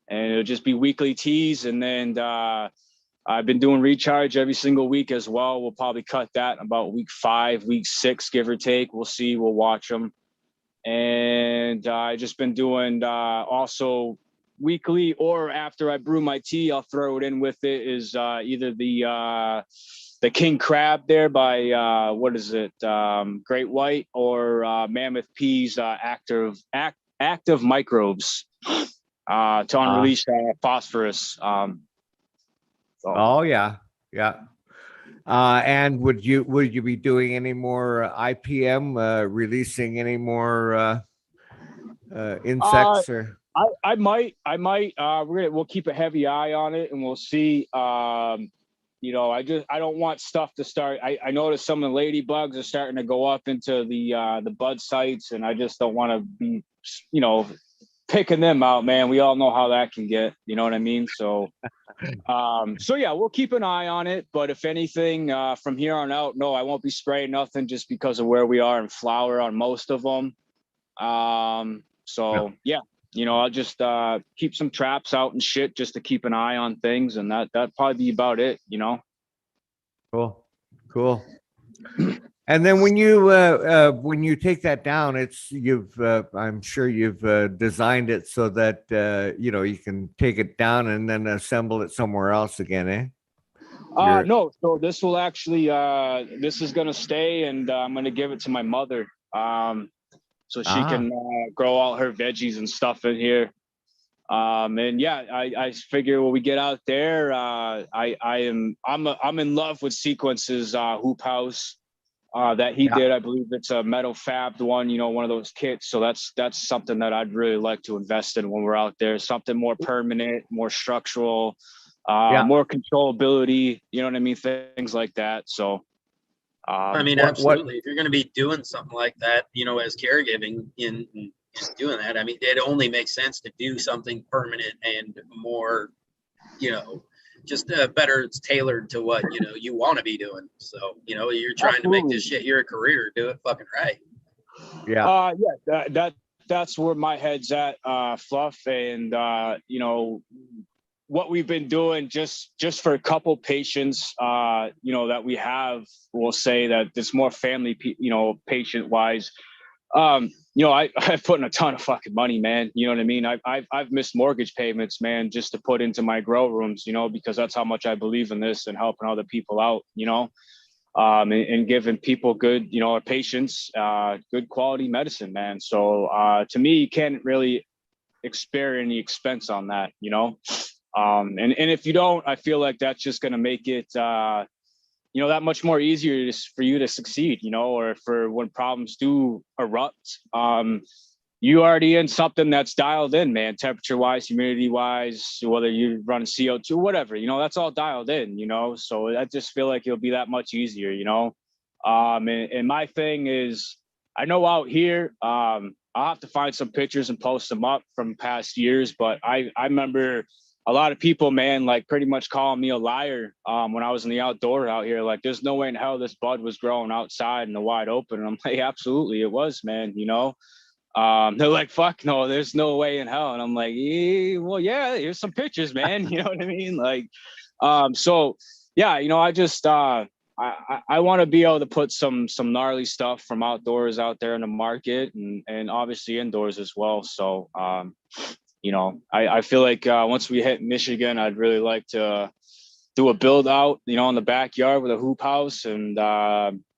And it'll just be weekly teas. And then I've been doing recharge every single week as well. We'll probably cut that about week 5, week 6, give or take. We'll see. We'll watch them. And I just been doing also weekly, or after I brew my tea, I'll throw it in with it is either the King Crab there by Great White, or Mammoth Peas active microbes to unleash phosphorus. Oh yeah. And would you be doing any more IPM, releasing any more insects? Or I might. We'll keep a heavy eye on it, and we'll see. I don't want stuff to start. I noticed some of the ladybugs are starting to go up into the bud sites, and I just don't want to be, picking them out, man. We all know how that can get. You know what I mean? So. We'll keep an eye on it, but if anything, from here on out, no, I won't be spraying nothing just because of where we are in flower on most of them. I'll just keep some traps out and shit just to keep an eye on things, and that'd probably be about it, Cool. And then when you take that down, I'm sure you've designed it so that you can take it down and then assemble it somewhere else again, eh? No. So this will actually this is gonna stay, and I'm gonna give it to my mother, so she can grow all her veggies and stuff in here. I figure when we get out there, I'm in love with Sequence's hoop house. That he did. I believe it's a metal fabbed one, one of those kits. So that's something that I'd really like to invest in when we're out there. Something more permanent, more structural, more controllability, you know what I mean? Things like that. So absolutely. If you're going to be doing something like that, as caregiving in just doing that, it only makes sense to do something permanent and more, just better. It's tailored to what you want to be doing. So you're trying to make this shit your career. Do it fucking right. That's where my head's at, Fluff. And what we've been doing just for a couple patients that we have, we'll say that it's more family patient wise. I've put in a ton of fucking money, man. You know what I mean? I've missed mortgage payments, man, just to put into my grow rooms, because that's how much I believe in this and helping other people out, and giving people good, or patients, good quality medicine, man. So to me, you can't really spare any expense on that, and if you don't, I feel like that's just going to make it, that much more easier for you to succeed, or for when problems do erupt, you already in something that's dialed in, man, temperature wise, humidity wise, whether you run CO2, whatever, that's all dialed in, so I just feel like it'll be that much easier, and my thing is, I know out here, I'll have to find some pictures and post them up from past years, but I remember a lot of people, man, like pretty much calling me a liar when I was in the outdoor out here. Like, there's no way in hell this bud was growing outside in the wide open. And I'm like, absolutely, it was, man. They're like, fuck no, there's no way in hell. And I'm like, well, yeah, here's some pictures, man. You know what I mean? Like, I just I want to be able to put some gnarly stuff from outdoors out there in the market, and obviously indoors as well. So I feel like once we hit Michigan, I'd really like to do a build out, you know, in the backyard with a hoop house. And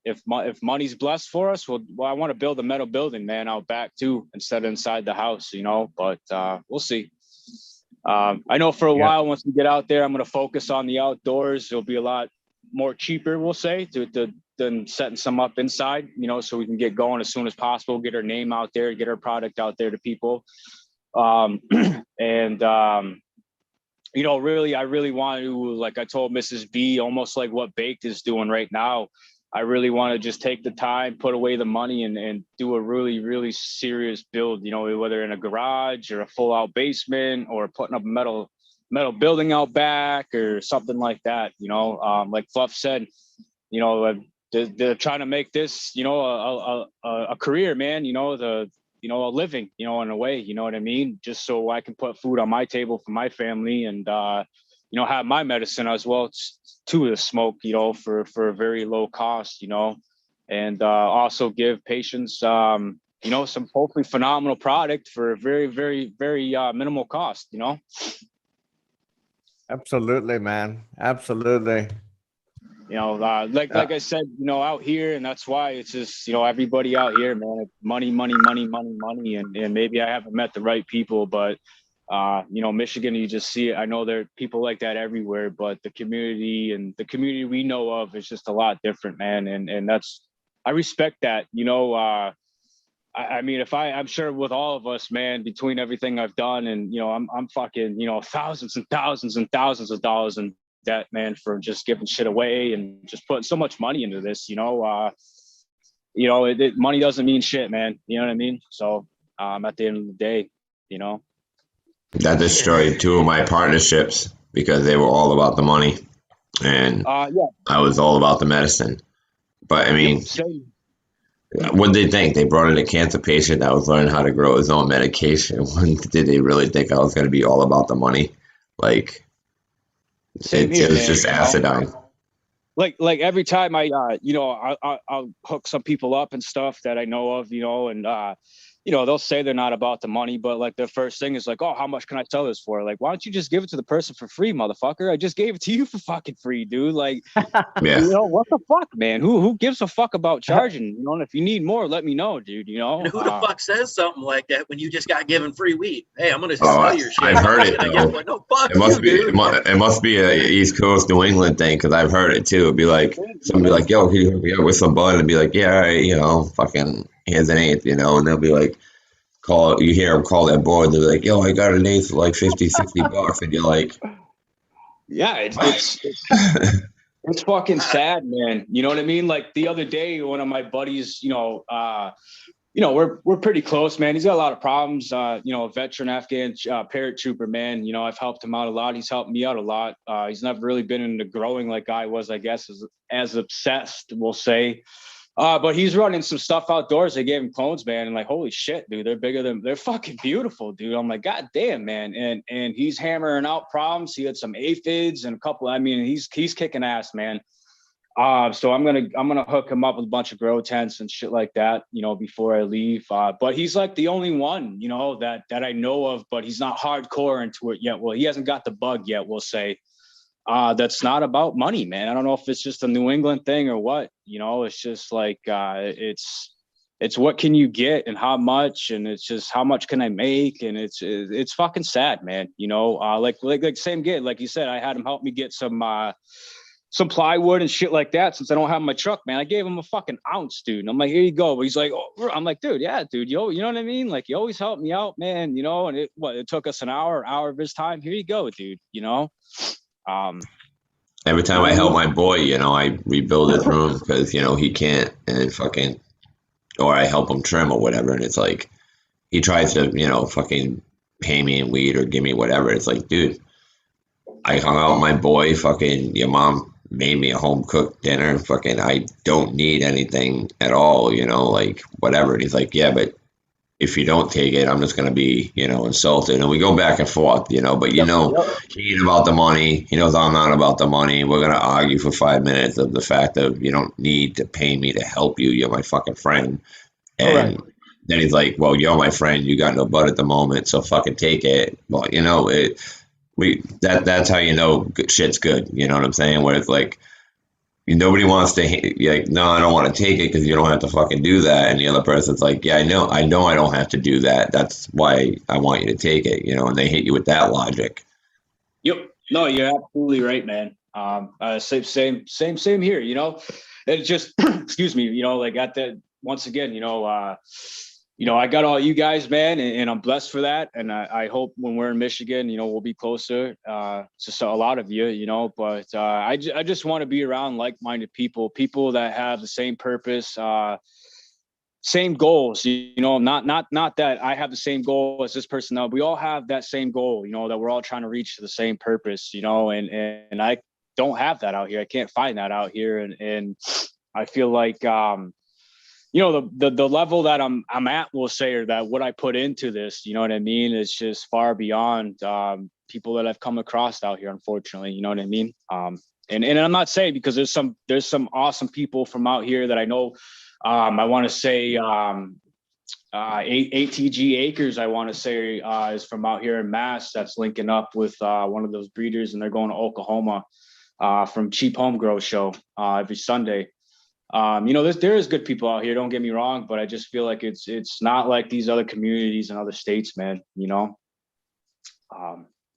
if money's blessed for us, well, I want to build a metal building, man, out back too, instead of inside the house, you know. But we'll see. I know for a while, once we get out there, I'm going to focus on the outdoors. It'll be a lot more cheaper, we'll say, than setting some up inside, you know, so we can get going as soon as possible, get our name out there, get our product out there to people. You know, really, I really want to, like I told Mrs. B, almost like what Baked is doing right now. I really want to just take the time, put away the money, and do a really, really serious build, you know, whether in a garage or a full out basement or putting up a metal building out back or something like that, you know. Like Fluff said, you know, they're trying to make this, you know, a career, man, you know, a living, you know, in a way, you know what I mean? Just so I can put food on my table for my family and, you know, have my medicine as well to the smoke, you know, for a very low cost, you know, and also give patients, you know, some hopefully phenomenal product for a very, very, very minimal cost, you know? Absolutely, man. Absolutely. You know, like I said, you know, out here, and that's why it's just, you know, everybody out here, man, it's money, and maybe I haven't met the right people, but you know, Michigan, you just see it. I know there are people like that everywhere, but the community we know of is just a lot different, man, and that's, I respect that, you know. I mean, I'm sure with all of us, man, between everything I've done, and you know, I'm fucking, you know, thousands and thousands and thousands of dollars in debt, man, for just giving shit away and just putting so much money into this, you know. You know, money doesn't mean shit, man. You know what I mean? So at the end of the day, you know, that destroyed two of my partnerships because they were all about the money, and I was all about the medicine. But I mean, what did they think? They brought in a cancer patient that was learning how to grow his own medication. Did they really think I was going to be all about the money? Like, it was just acidine. Like every time I, you know, I'll hook some people up and stuff that I know of, you know, and you know, they'll say they're not about the money, but like their first thing is like, oh, how much can I sell this for? Like, why don't you just give it to the person for free, motherfucker? I just gave it to you for fucking free, dude. Like, you know, what the fuck, man? Who gives a fuck about charging? You know, and if you need more, let me know, dude, you know? And who the fuck says something like that when you just got given free weed? Hey, I'm going to sell your shit. I've heard it, though. No, fuck It must be a East Coast, New England thing, because I've heard it, too. It'd be like, somebody be like, yo, can you hook me up with some bud? And be like, yeah, all right, you know, fucking here's an eighth, you know? And they'll be like, you hear them call that boy, they're like, yo, I got an eighth for like 50, 60 bucks. And you're like, yeah, it's fucking sad, man. You know what I mean? Like the other day, one of my buddies, you know, we're pretty close, man. He's got a lot of problems. You know, a veteran Afghan paratrooper, man. You know, I've helped him out a lot. He's helped me out a lot. He's never really been into growing like I was, I guess, as obsessed, we'll say. But he's running some stuff outdoors. They gave him clones, man, and like, holy shit, dude, they're fucking beautiful, dude. I'm like, god damn, man. And he's hammering out problems. He had some aphids and a couple. I mean, he's kicking ass, man. So I'm gonna hook him up with a bunch of grow tents and shit like that, you know, before I leave. But he's like the only one, you know, that I know of, but he's not hardcore into it yet. Well, he hasn't got the bug yet, we'll say. That's not about money, man. I don't know if it's just a New England thing or what, you know. It's just like it's what can you get and how much, and it's just how much can I make, and it's fucking sad, man. You know, like same gig, like you said, I had him help me get some plywood and shit like that since I don't have my truck, man. I gave him a fucking ounce, dude. And I'm like, here you go. But he's like, oh, I'm like, dude, yeah, dude, you know what I mean? Like, you always help me out, man, you know. And it took us an hour of his time. Here you go, dude, you know. Every time I help my boy, you know, I rebuild his room because, you know, he can't, and fucking, or I help him trim or whatever. And it's like, he tries to, you know, fucking pay me in weed or give me whatever. It's like, dude, I hung out with my boy, fucking, your mom made me a home cooked dinner. Fucking, I don't need anything at all, you know, like whatever. And he's like, yeah, but if you don't take it, I'm just going to be, you know, insulted. And we go back and forth, you know, but you know, he ain't about the money. He knows I'm not about the money. We're going to argue for 5 minutes of the fact that you don't need to pay me to help you. You're my fucking friend. And then he's like, well, you're my friend. You got no butt at the moment. So fucking take it. Well, you know, That's how you know shit's good. You know what I'm saying? Where it's like nobody wants to like, no, I don't want to take it because you don't have to fucking do that. And the other person's like, yeah, I know I don't have to do that. That's why I want you to take it. You know, and they hit you with that logic. Yep. No, you're absolutely right, man. Same here. You know, it just excuse me. You know, like at that once again. I got all you guys, man, and I'm blessed for that. And I hope when we're in Michigan, you know, we'll be closer to a lot of you, you know. But I just want to be around like-minded people that have the same purpose, same goals. You know, not that I have the same goal as this person. No, we all have that same goal. You know, that we're all trying to reach the same purpose. You know, and I don't have that out here. I can't find that out here, and I feel like you know, the level that I'm at, we'll say, or that what I put into this, you know what I mean, is just far beyond people that I've come across out here, unfortunately, you know what I mean. And I'm not saying, because there's some awesome people from out here that I know. I want to say ATG Acres, I want to say, is from out here in Mass, that's linking up with one of those breeders, and they're going to Oklahoma from Cheap Home Grow Show every Sunday. You know, there is good people out here, don't get me wrong, but I just feel like it's not like these other communities in other states, man, you know,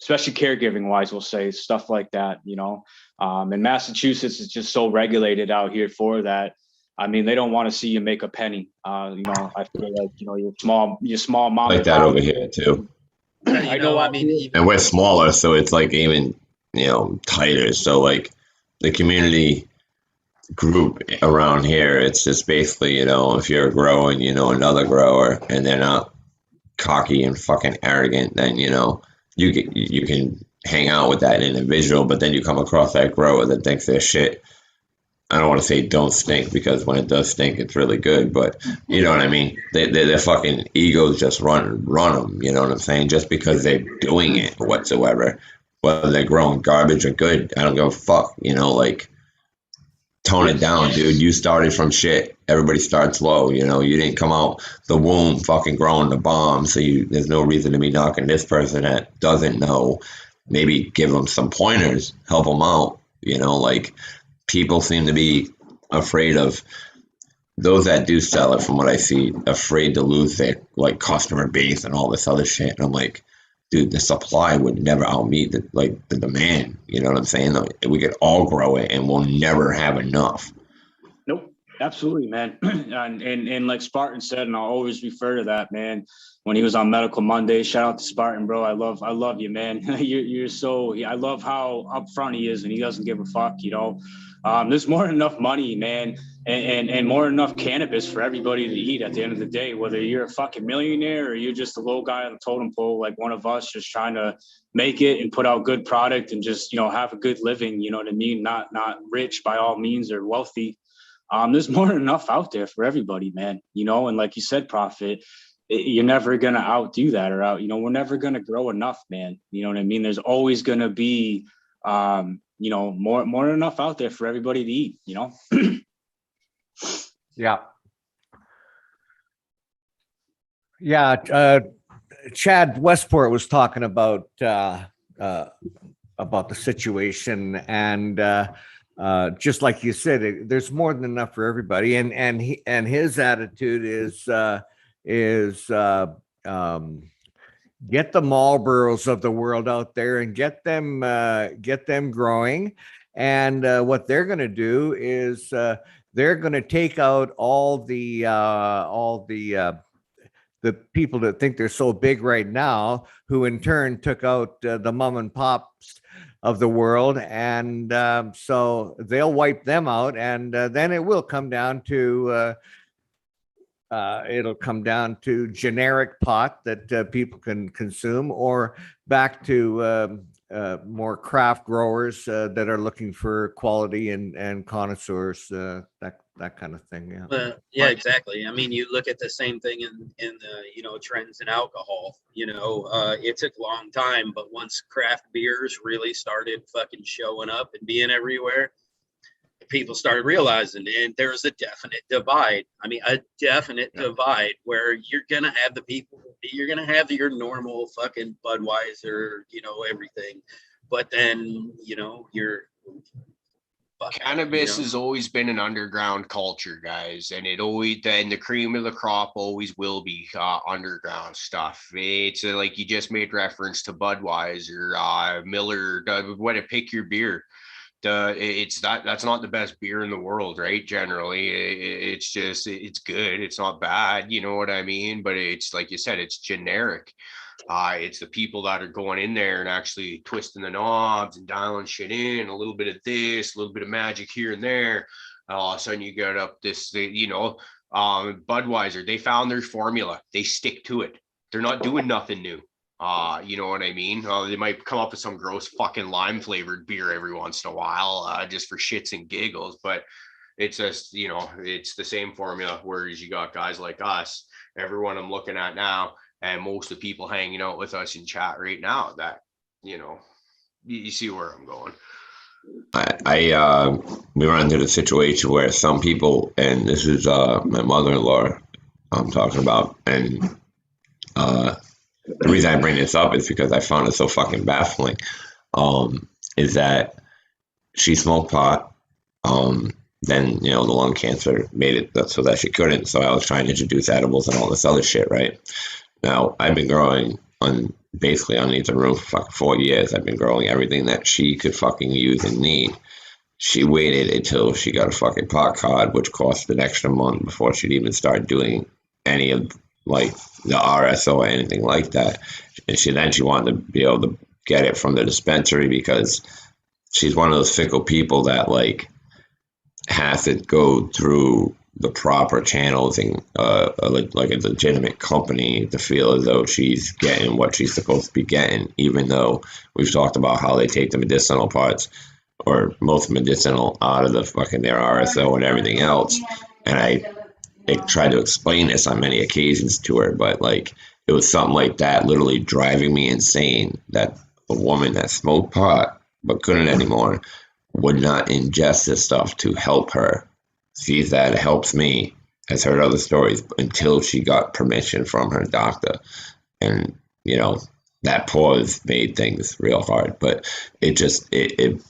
especially caregiving wise, we'll say stuff like that, you know. And Massachusetts is just so regulated out here for that. I mean, they don't want to see you make a penny. You know, I feel like, you know, your small mom like that over here too. I know. I mean, and we're smaller, so it's like even, you know, tighter. So like the community group around here, it's just basically, you know, if you're a grower and you know another grower and they're not cocky and fucking arrogant, then, you know, you can hang out with that individual. But then you come across that grower that thinks they're shit. I don't want to say don't stink, because when it does stink, it's really good. But you know what I mean? Their fucking egos just run them. You know what I'm saying? Just because they're doing it whatsoever, whether they're growing garbage or good, I don't give a fuck. You know, like, tone it down, dude. You started from shit. Everybody starts low. You know, you didn't come out the womb fucking growing the bomb. So there's no reason to be knocking this person that doesn't know. Maybe give them some pointers, help them out. You know, like, people seem to be afraid of those that do sell it, from what I see, afraid to lose their like customer base and all this other shit. And I'm like, dude, the supply would never outmeet the demand. You know what I'm saying? We could all grow it and we'll never have enough. Nope, absolutely, man. and like Spartan said, and I'll always refer to that, man, when he was on Medical Monday. Shout out to Spartan, bro. I love you, man. you're so, I love how upfront he is, and he doesn't give a fuck, you know. There's more than enough money, man, and more than enough cannabis for everybody to eat at the end of the day, whether you're a fucking millionaire or you're just a low guy on the totem pole, like one of us, just trying to make it and put out good product and just, you know, have a good living, you know what I mean? Not rich by all means or wealthy. There's more than enough out there for everybody, man, you know. And like you said, Prophet, you're never going to outdo that, or you know, we're never going to grow enough, man. You know what I mean? There's always going to be, you know, more than enough out there for everybody to eat, you know? Yeah. Yeah. Chad Westport was talking about the situation, and just like you said, there's more than enough for everybody. And his attitude is get the Marlboros of the world out there and get them growing. And what they're going to do is they're going to take out all the people that think they're so big right now, who in turn took out the mom and pops of the world. And so they'll wipe them out. And then it will come down to generic pot that people can consume, or back to more craft growers that are looking for quality and connoisseurs, that kind of thing. Yeah, exactly. I mean, you look at the same thing in the, you know, trends in alcohol. You know, it took a long time, but once craft beers really started fucking showing up and being everywhere, people started realizing, and there's a definite divide. I mean, a definite divide where you're gonna have the people, you're gonna have your normal fucking Budweiser, you know, everything, but then you know cannabis has always been an underground culture, guys, and it always, then the cream of the crop always will be underground stuff. It's like you just made reference to Budweiser, Miller, when to pick your beer. It's that's not the best beer in the world, right? Generally, it's just, it's good. It's not bad, you know what I mean? But it's like you said, it's generic. It's the people that are going in there and actually twisting the knobs and dialing shit in, a little bit of this, a little bit of magic here and there. All of a sudden you get up this, you know, Budweiser, they found their formula. They stick to it. They're not doing nothing new. You know what I mean? They might come up with some gross fucking lime flavored beer every once in a while, just for shits and giggles. But it's just, you know, it's the same formula. Whereas you got guys like us, everyone I'm looking at now, and most of the people hanging out with us in chat right now, that, you know, you see where I'm going. We run into the situation where some people, and this is my mother-in-law I'm talking about, and the reason I bring this up is because I found it so fucking baffling. Is that she smoked pot, then, you know, the lung cancer made it so that she couldn't. So I was trying to introduce edibles and all this other shit, right? Now, I've been growing basically underneath the roof for fucking 4 years. I've been growing everything that she could fucking use and need. She waited until she got a fucking pot card, which cost an extra month before she'd even start doing any of, like, the RSO or anything like that. And she wanted to be able to get it from the dispensary because she's one of those fickle people that, like, has to go through the proper channels and like a legitimate company to feel as though she's getting what she's supposed to be getting, even though we've talked about how they take the medicinal parts or most medicinal out of the fucking their RSO and everything else. And I tried to explain this on many occasions to her, but like it was something like that literally driving me insane, that a woman that smoked pot but couldn't anymore would not ingest this stuff to help her. Sees that it helps me, has heard other stories until she got permission from her doctor. And, you know, that pause made things real hard. But it just, it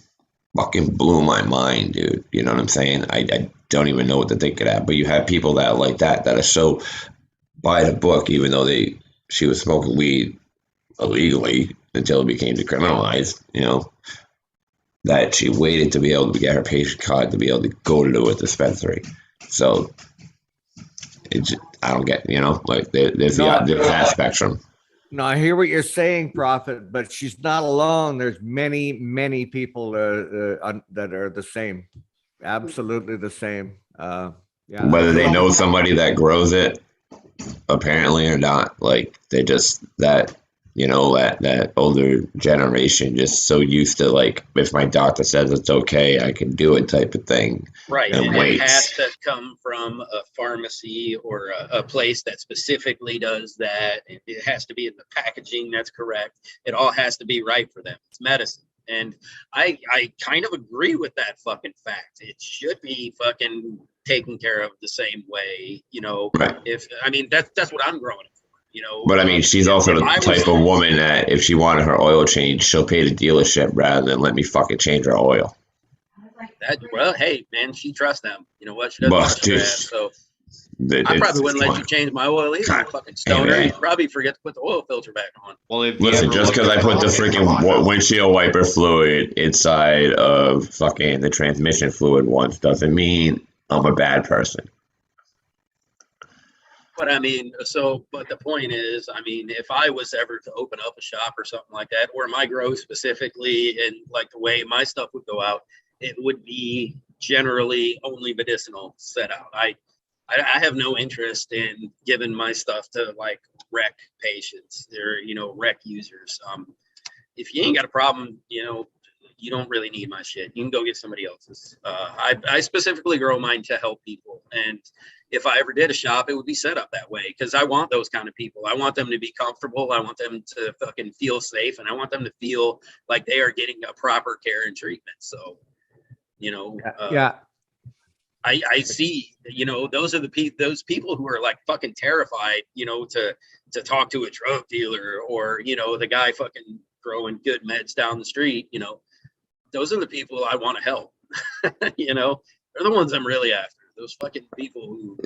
fucking blew my mind, dude. You know what I'm saying? I don't even know what to think of that. But you have people that like that are so by the book, even though she was smoking weed illegally until it became decriminalized, you know, that she waited to be able to get her patient card to be able to go to a dispensary. So I don't get, you know, like there's that spectrum. No, I hear what you're saying, Prophet, but she's not alone. There's many people that are the same, absolutely the same. Yeah. Whether they know somebody that grows it, apparently, or not, like they just that. You know, that older generation just so used to, like, if my doctor says it's okay, I can do it type of thing. Right. And it has to come from a pharmacy or a place that specifically does that. It has to be in the packaging that's correct. It all has to be right for them. It's medicine. And I kind of agree with that fucking fact. It should be fucking taken care of the same way, you know. Right. That's what I'm growing up. You know, but I mean, she's also the type of woman that if she wanted her oil change, she'll pay the dealership rather than let me fucking change her oil. Well, hey, man, she trusts them. You know what? She doesn't trust her ass, so I probably wouldn't let you change my oil either. God, fucking stoner. You'd probably forget to put the oil filter back on. Well, listen, just because I put the freaking windshield wiper fluid inside of fucking the transmission fluid once doesn't mean I'm a bad person. But I mean, but the point is, I mean, if I was ever to open up a shop or something like that, or my grow specifically, and like the way my stuff would go out, it would be generally only medicinal set out. I have no interest in giving my stuff to like rec patients or, you know, rec users. If you ain't got a problem, you know, you don't really need my shit. You can go get somebody else's. I specifically grow mine to help people. And if I ever did a shop, it would be set up that way because I want those kind of people. I want them to be comfortable. I want them to fucking feel safe. And I want them to feel like they are getting a proper care and treatment. So, you know. Yeah. I see, those are those people who are like fucking terrified, to talk to a drug dealer or, the guy fucking growing good meds down the street, those are the people I want to help. They're the ones I'm really after. Those fucking people who,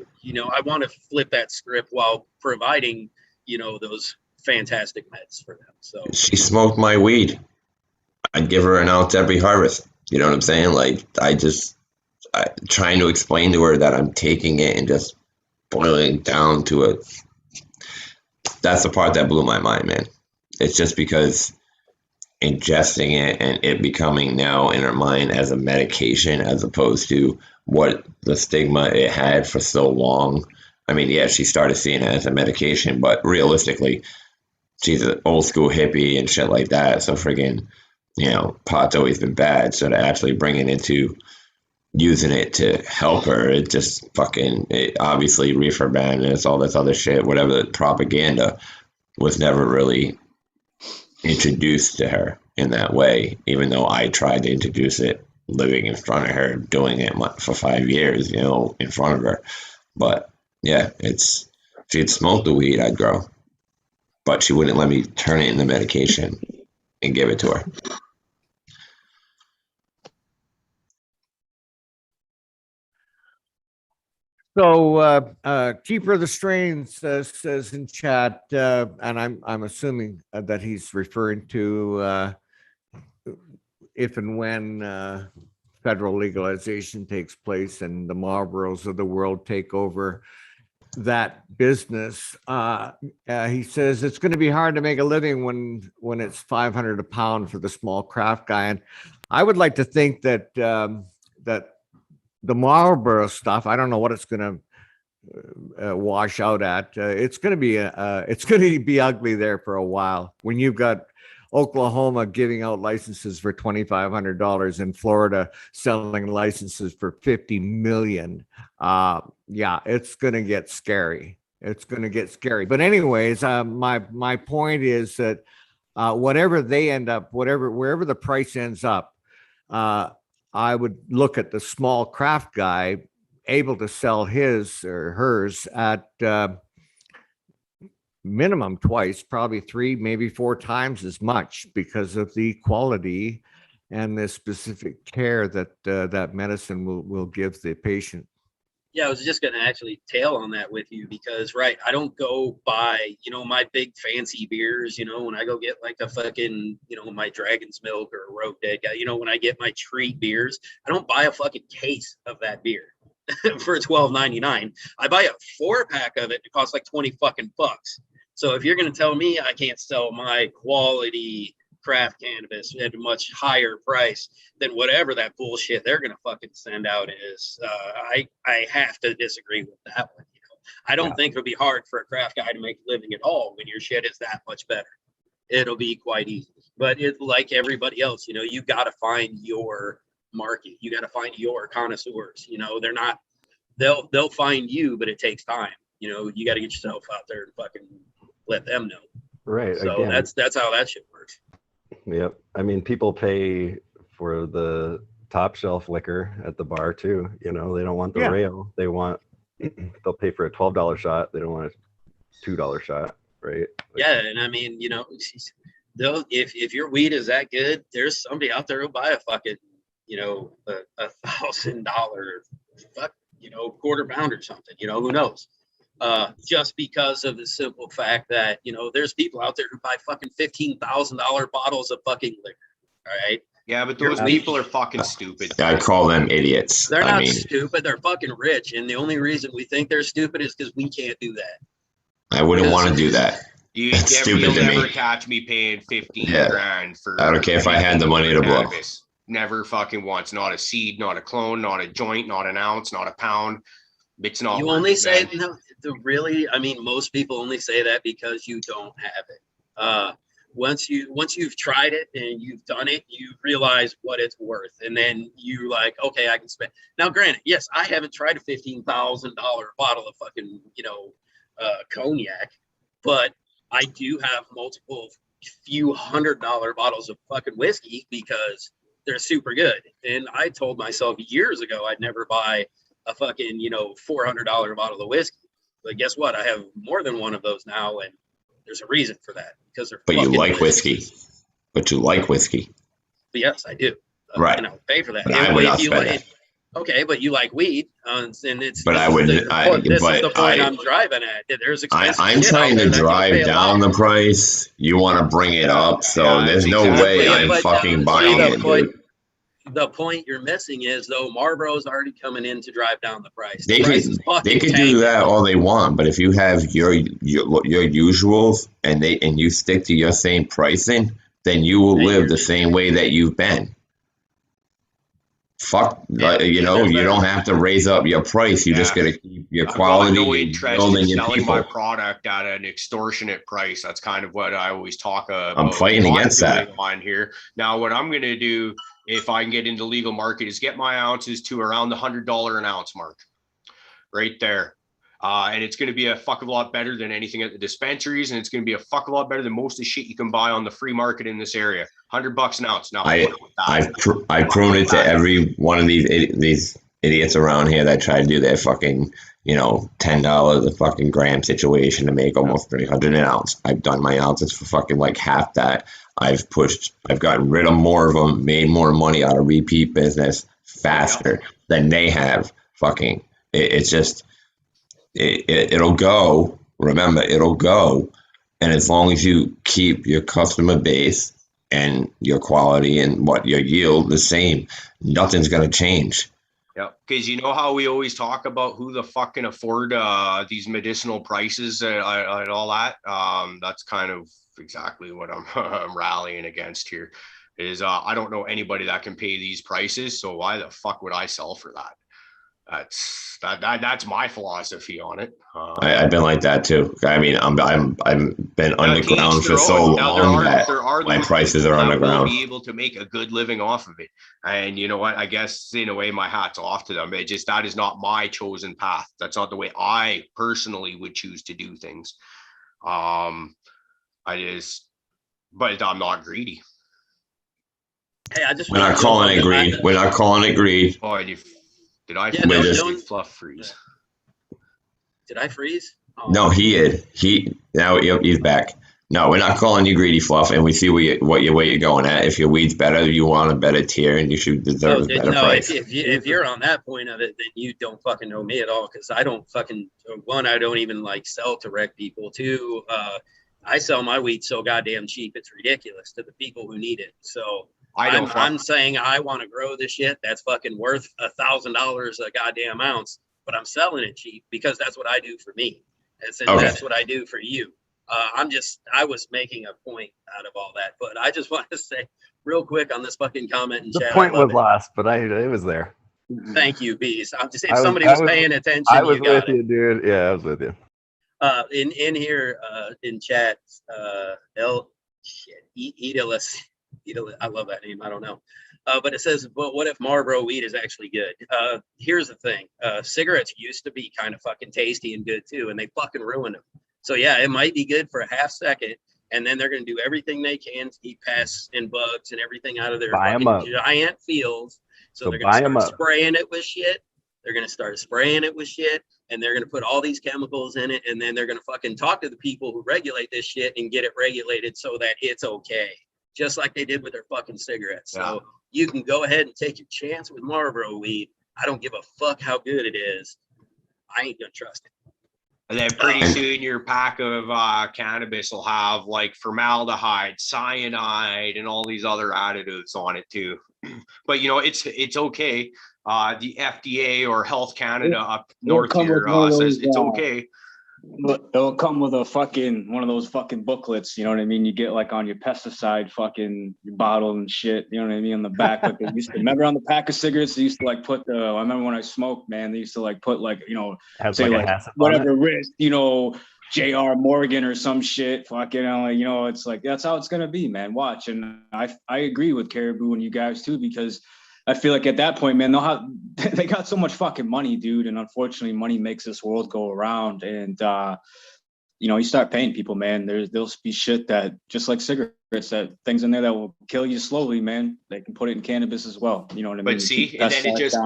I want to flip that script while providing, those fantastic meds for them. So she smoked my weed. I'd give her an ounce every harvest. You know what I'm saying? Like, trying to explain to her that I'm taking it and just boiling down to it. That's the part that blew my mind, man. It's just because ingesting it and it becoming now in her mind as a medication as opposed to what the stigma it had for so long. I mean, yeah, she started seeing it as a medication, but realistically, she's an old school hippie and shit like that. So friggin', pot's always been bad. So to actually bring it into using it to help her, it just obviously reefer madness, all this other shit, whatever the propaganda was never really introduced to her in that way, even though I tried to introduce it living in front of her, doing it for 5 years, in front of her. But yeah, if she'd smoked the weed, I'd grow. But she wouldn't let me turn it into medication and give it to her. So keeper of the strains says in chat, and I'm assuming that he's referring to if and when federal legalization takes place and the Marlboros of the world take over that business. He says it's going to be hard to make a living when it's $500 a pound for the small craft guy, and I would like to think that that the Marlboro stuff, I don't know what it's going to wash out at. It's going to be ugly there for a while. When you've got Oklahoma giving out licenses for $2,500 and Florida selling licenses for $50 million, yeah, it's going to get scary. It's going to get scary. But anyways, my point is that whatever they end up, wherever the price ends up, I would look at the small craft guy able to sell his or hers at minimum twice, probably 3, maybe 4 times as much because of the quality and the specific care that that medicine will give the patient. Yeah, I was just going to actually tail on that with you because, right, I don't go buy, my big fancy beers, when I go get like a fucking, my Dragon's Milk or Rogue Dead guy, when I get my treat beers, I don't buy a fucking case of that beer for $12.99. I buy a 4-pack of it. It costs like 20 fucking bucks. So if you're going to tell me I can't sell my quality craft cannabis at a much higher price than whatever that bullshit they're gonna fucking send out is, I have to disagree with that one. I don't think it'll be hard for a craft guy to make a living at all when your shit is that much better. It'll be quite easy. But it's like everybody else, you got to find your market. You got to find your connoisseurs. They're not. They'll find you, but it takes time. You got to get yourself out there and fucking let them know. Right. So again, that's how that shit works. Yep. I mean, people pay for the top shelf liquor at the bar too. They don't want the rail. They'll pay for a $12 shot. They don't want a $2 shot, right? Yeah, and I mean, if your weed is that good, there's somebody out there who'll buy a fucking, $1,000 quarter pound or something. Who knows? Just because of the simple fact that, there's people out there who buy fucking $15,000 bottles of fucking liquor. All right. Yeah, but those people are fucking stupid. I call them idiots. They're not stupid. They're fucking rich. And the only reason we think they're stupid is because we can't do that. I wouldn't want to do that. You'll never catch me paying 15 grand for. I don't care if I had the money to blow. Never fucking once. Not a seed, not a clone, not a joint, not an ounce, not a pound. It's not. You only say no. Really, I mean, most people only say that because you don't have it. Once you've tried it and you've done it, you realize what it's worth, and then you're like, okay, I can spend. Now, granted, yes, I haven't tried a $15,000 bottle of fucking cognac, but I do have multiple few $100 bottles of fucking whiskey because they're super good. And I told myself years ago I'd never buy a fucking, $400 bottle of whiskey. But guess what? I have more than one of those now, and there's a reason for that, because they're But you fucking like delicious. whiskey. But you like whiskey. But yes, I do. Right. And I would pay for that. But I would not If you spend like, okay, but you like weed, and it's. But this I is would. this is the point I'm driving at. There's expensive I'm shit trying out there to that you drive pay a down lot. the price. You want to bring it up, so Yeah, there's that's no exactly way it. I'm But, fucking see, buying the it, point- dude. The point you're missing is, though, Marlboro's already coming in to drive down the price. They The price could is fucking do tanking. that all they want, but if you have your usuals and you stick to your same pricing, then you will live the same way that you've been. Fuck, you don't have to raise up your price. You just got to keep your I've quality got no and interest building in your selling my people. product at an extortionate price. That's kind of what I always talk about. I'm fighting not against that. doing on here. Now, what I'm going to do, if I can get into legal market, is get my ounces to around the $100 an ounce mark, right there. And it's going to be a fuck of a lot better than anything at the dispensaries, and it's going to be a fuck of a lot better than most of the shit you can buy on the free market in this area. $100 an ounce. Now, I've proven it to every one of these idiots around here that try to do their fucking $10 a fucking gram situation to make almost 300 an ounce. I've done my ounces for fucking like half that. I've gotten rid of more of them, made more money out of repeat business faster than they have. Fucking, it's just. It'll go. Remember, it'll go. And as long as you keep your customer base and your quality and your yield the same, nothing's going to change. Yeah, because you know how we always talk about who the fuck can afford these medicinal prices and all that. That's kind of exactly what I'm rallying against here. Is I don't know anybody that can pay these prices, so why the fuck would I sell for that? That's my philosophy on it. I've been like that too. I mean, I've been underground for so long that my prices are underground. Will be able to make a good living off of it, and you know what? I guess in a way, my hat's off to them. That is not my chosen path. That's not the way I personally would choose to do things. But I'm not greedy. Hey, We're not calling it greed. We're not calling it greed. Oh, did I freeze? Did I freeze? Oh. No, he did. He's back. No, we're not calling you greedy, Fluff, and we see where you're going at. If your weed's better, you want a better tier, and you should deserve a better price. If you're on that point of it, then you don't fucking know me at all, because I don't fucking, one, I don't even like sell to rec people. Two, I sell my weed so goddamn cheap, it's ridiculous to the people who need it. So I'm saying I want to grow this shit that's fucking worth $1,000 a goddamn ounce, but I'm selling it cheap because that's what I do for me. That's what I do for you. I was making a point out of all that, but I just want to say real quick on this fucking comment in chat. The point was lost, but it was there. Thank you, Bees. I'm just saying, if somebody was paying attention, I was with you, dude. Yeah, I was with you. In here, in chat, I love that name. I don't know. But it says, well, what if Marlboro weed is actually good? Here's the thing. Cigarettes used to be kind of fucking tasty and good too, and they fucking ruined them. So yeah, it might be good for a half second, and then they're going to do everything they can to keep pests and bugs and everything out of their fucking giant fields. So they're going to start spraying it with shit. They're going to start spraying it with shit, and they're going to put all these chemicals in it, and then they're going to fucking talk to the people who regulate this shit and get it regulated so that it's okay. Just like they did with their fucking cigarettes. Yeah. So you can go ahead and take your chance with Marlboro weed. I don't give a fuck how good it is. I ain't gonna trust it. And then pretty soon your pack of cannabis will have like formaldehyde, cyanide, and all these other additives on it too. But it's okay. The FDA or Health Canada up north here says it's okay. It'll come with one of those fucking booklets, you know what I mean? You get like on your pesticide fucking bottle and shit, you know what I mean? On the back, like they used to, remember on the pack of cigarettes, they used to like put I remember when I smoked, man, they used to like put like, say like whatever risk, J.R. Morgan or some shit, fucking, it's like, that's how it's going to be, man. Watch. And I agree with Caribou and you guys too, because I feel like at that point, man, they got so much fucking money, dude. And unfortunately, money makes this world go around. And, you start paying people, man. There'll be shit that, just like cigarettes, that things in there that will kill you slowly, man. They can put it in cannabis as well. You know what I mean? But see, and then it just...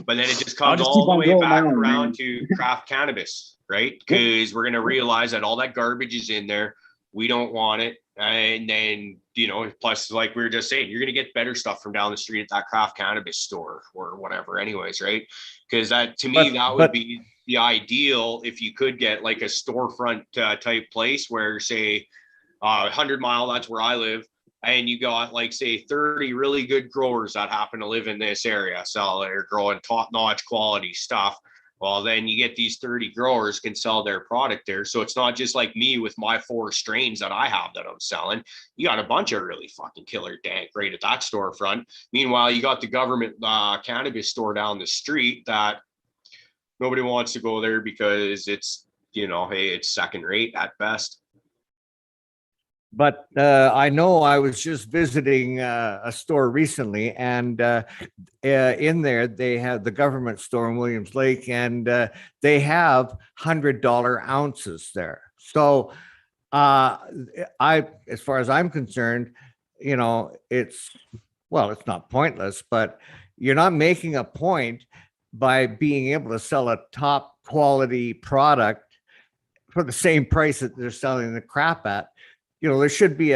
But then it just I'll comes just all keep the on way growing back my own, around man. to craft cannabis, right? Because we're gonna realize that all that garbage is in there. We don't want it. And then, you know, plus, like we were just saying, you're gonna get better stuff from down the street at that craft cannabis store or whatever, anyways, right? Because that, to me, that would be the ideal if you could get like a storefront type place where, say, 100 Mile, that's where I live, and you got like, say, 30 really good growers that happen to live in this area, so they're growing top-notch quality stuff. Well, then you get these 30 growers can sell their product there. So it's not just like me with my 4 strains that I have that I'm selling. You got a bunch of really fucking killer dank right at that storefront. Meanwhile, you got the government cannabis store down the street that nobody wants to go there because it's, you know, hey, it's second rate at best. But I know I was just visiting a store recently, and in there they have the government store in Williams Lake, and they have $100 ounces there. So as far as I'm concerned, you know, it's not pointless, but you're not making a point by being able to sell a top quality product for the same price that they're selling the crap at. You know, there should be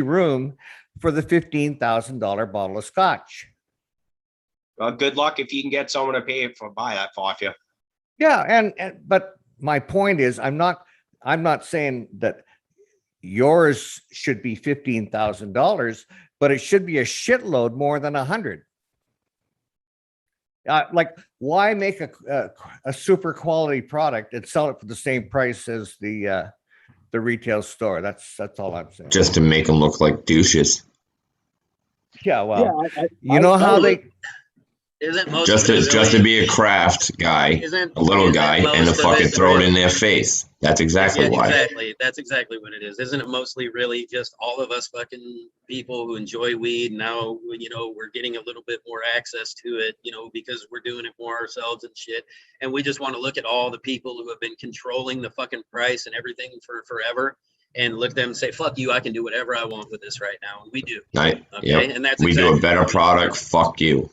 room for the $15,000 bottle of scotch. Well, good luck if you can get someone to buy that for you. Yeah, but my point is, I'm not saying that yours should be $15,000, but it should be a shitload more than 100. Like, why make a super quality product and sell it for the same price as the retail store? That's all I'm saying. Just to make them look like douches. Yeah, well, Isn't most just to be a craft guy, a little guy, and to fucking throw it in their face. That's exactly why. Exactly. That's exactly what it is. Isn't it mostly really just all of us fucking people who enjoy weed? Now, you know, we're getting a little bit more access to it, you know, because we're doing it more ourselves and shit. And we just want to look at all the people who have been controlling the fucking price and everything for forever, and look at them and say, fuck you, I can do whatever I want with this right now. And we do. Right. Okay. Yep. And that's we do a better product. Fuck you.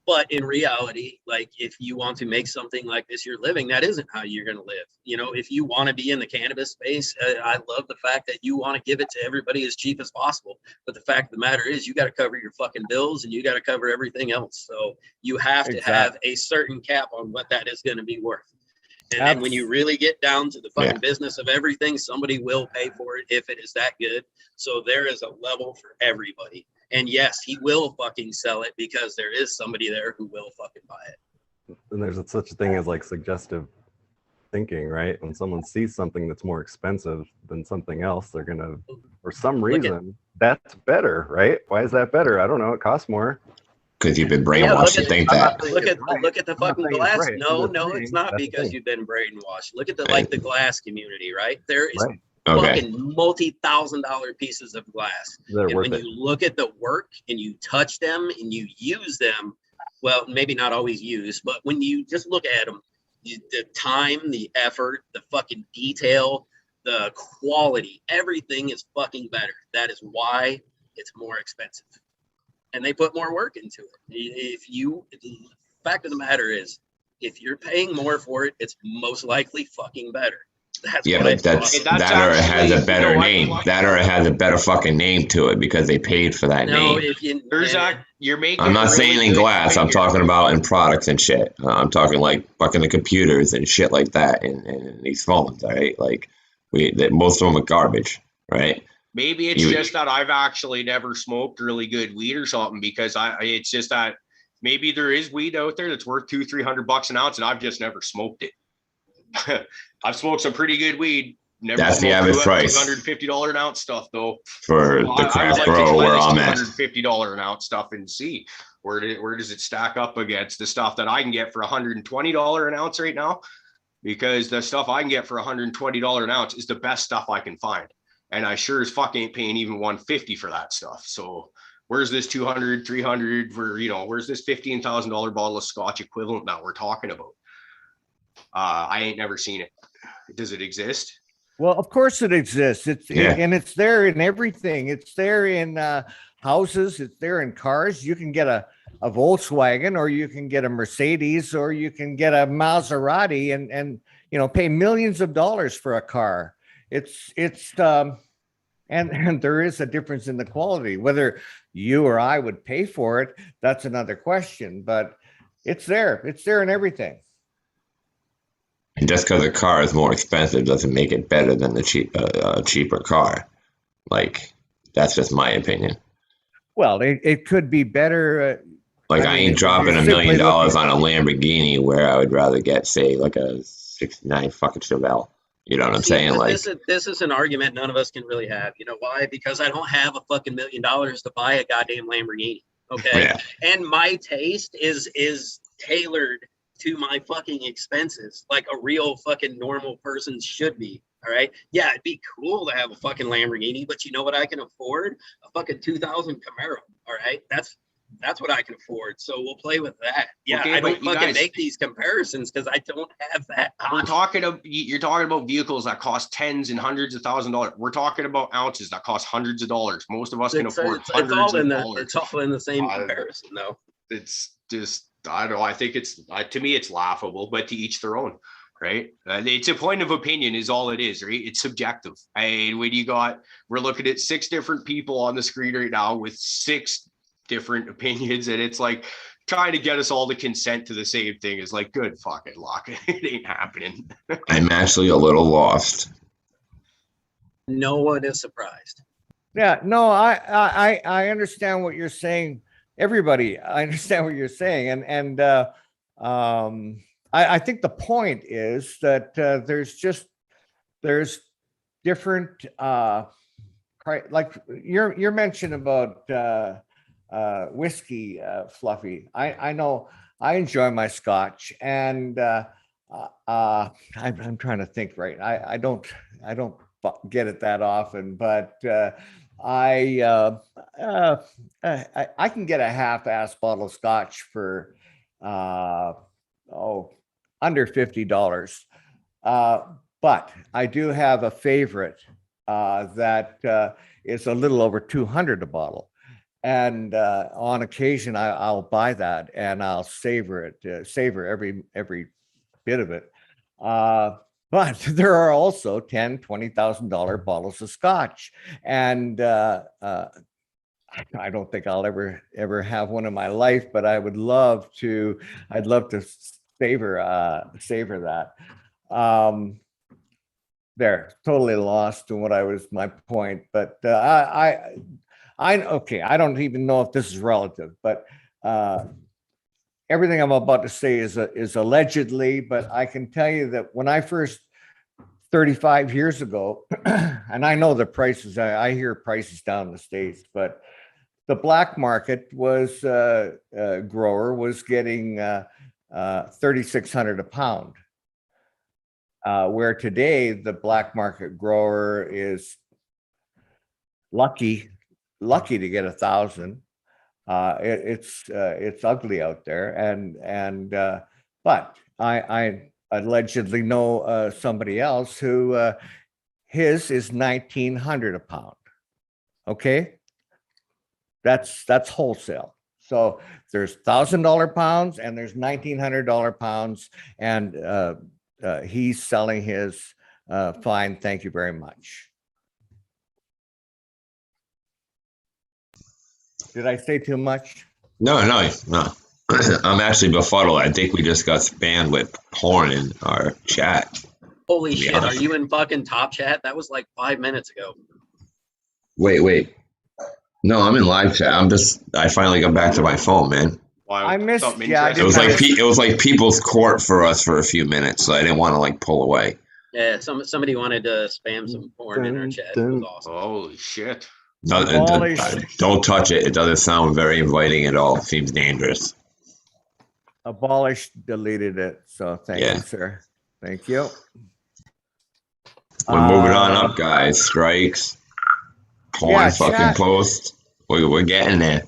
But in reality, like, if you want to make something like this your living, that isn't how you're going to live. You know, if you want to be in the cannabis space, I love the fact that you want to give it to everybody as cheap as possible. But the fact of the matter is, you got to cover your fucking bills and you got to cover everything else. So you have to have a certain cap on what that is going to be worth. And then when you really get down to the fucking business of everything, somebody will pay for it if it is that good. So there is a level for everybody. And yes, he will fucking sell it because there is somebody there who will fucking buy it. And there's such a thing as like suggestive thinking, right? When someone sees something that's more expensive than something else, they're gonna, for some reason, that's better, right? Why is that better? I don't know. It costs more. Because you've been brainwashed to think that. Look at the fucking glass. Right. No, it's not because you've been brainwashed. Look at the glass community, right? There is fucking multi-$1,000 pieces of glass. And when you look at the work and you touch them and you use them, well, maybe not always use, but when you just look at them, the time, the effort, the fucking detail, the quality, everything is fucking better. That is why it's more expensive. And they put more work into it. The fact of the matter is, if you're paying more for it, it's most likely fucking better. But that or it has a better name. That or it has a better fucking name to it because they paid for that name. I'm not saying in glass. I'm talking about in products and shit. I'm talking like fucking the computers and shit like that, and these phones. Right, like most of them are garbage. Right. Maybe it's just that I've actually never smoked really good weed or something, because it's just that maybe there is weed out there that's worth $200-300 an ounce, and I've just never smoked it. I've smoked some pretty good weed. That's the average price. $250 an ounce stuff, though. For the craft grow where I'm at. $250 an ounce stuff, and see where does it stack up against the stuff that I can get for $120 an ounce right now? Because the stuff I can get for $120 an ounce is the best stuff I can find. And I sure as fuck ain't paying even $150 for that stuff. So where's this $200, $300 for, where's this $15,000 bottle of scotch equivalent that we're talking about? I ain't never seen it. Does it exist? Well, of course it exists. And it's there in everything. It's there in houses. It's there in cars. You can get a Volkswagen, or you can get a Mercedes, or you can get a Maserati, and pay millions of dollars for a car. And there is a difference in the quality. Whether you or I would pay for it, that's another question. But it's there in everything. And just because a car is more expensive doesn't make it better than the cheaper car. Like, that's just my opinion. Well, it could be better. Like, I ain't dropping $1 million on a Lamborghini where I would rather get, say, like a '69 fucking Chevelle. You know what I'm saying? Like, this is an argument none of us can really have. You know why? Because I don't have a fucking $1 million to buy a goddamn Lamborghini. Okay. Yeah. And my taste is tailored to my fucking expenses, like a real fucking normal person should be. All right. Yeah, it'd be cool to have a fucking Lamborghini, but you know what I can afford? A fucking 2000 Camaro. All right. That's what I can afford. So we'll play with that. Yeah, okay, I don't fucking make these comparisons because I don't have that. You're talking about vehicles that cost tens and hundreds of $1,000s. We're talking about ounces that cost hundreds of dollars. Most of us can afford hundreds of dollars. It's all in the same comparison, though. It's just, I don't know. I think to me, it's laughable, but to each their own. Right. It's a point of opinion is all it is, right? It's subjective. We're looking at 6 different people on the screen right now with 6 different opinions, and it's like trying to get us all to consent to the same thing is like, good fucking luck. It ain't happening. I'm actually a little lost. No one is surprised. Yeah, no, I understand what you're saying. Everybody, I understand what you're saying. And I think the point is that there's different, like your mention about whiskey, Fluffy. I know I enjoy my scotch, and I'm trying to think right. I don't get it that often, but I can get a half-ass bottle of scotch for under $50. But I do have a favorite that is a little over $200 a bottle. And on occasion, I'll buy that and I'll savor every bit of it. But there are also $10,000-$20,000 bottles of scotch, and I don't think I'll ever have one in my life. But I'd love to savor that. There, totally lost to what my point, but okay, I don't even know if this is relative, but everything I'm about to say is allegedly, but I can tell you that when I first 35 years ago, and I know the prices, I hear prices down in the States, but the black market was grower was getting $3,600 a pound, where today the black market grower is lucky to get 1,000. It's ugly out there, but I allegedly know somebody else who his is $1,900 a pound. Okay, that's wholesale. So there's $1,000 pounds and there's $1,900 pounds, and he's selling his fine. Thank you very much. Did I say too much? No. I'm actually befuddled. I think we just got spammed with porn in our chat. Holy shit, honest. Are you in fucking top chat? That was like 5 minutes ago. Wait. No, I'm in live chat. I finally got back to my phone, man. I missed. It was like people's court for us for a few minutes, so I didn't want to like pull away. Yeah, somebody wanted to spam some porn in our chat. It was awesome. Holy shit. Don't touch it. It doesn't sound very inviting at all. It seems dangerous. Abolished, deleted it. So thank you, sir. Thank you. We're moving on up, guys. Strikes. Porn fucking posts. We're getting there.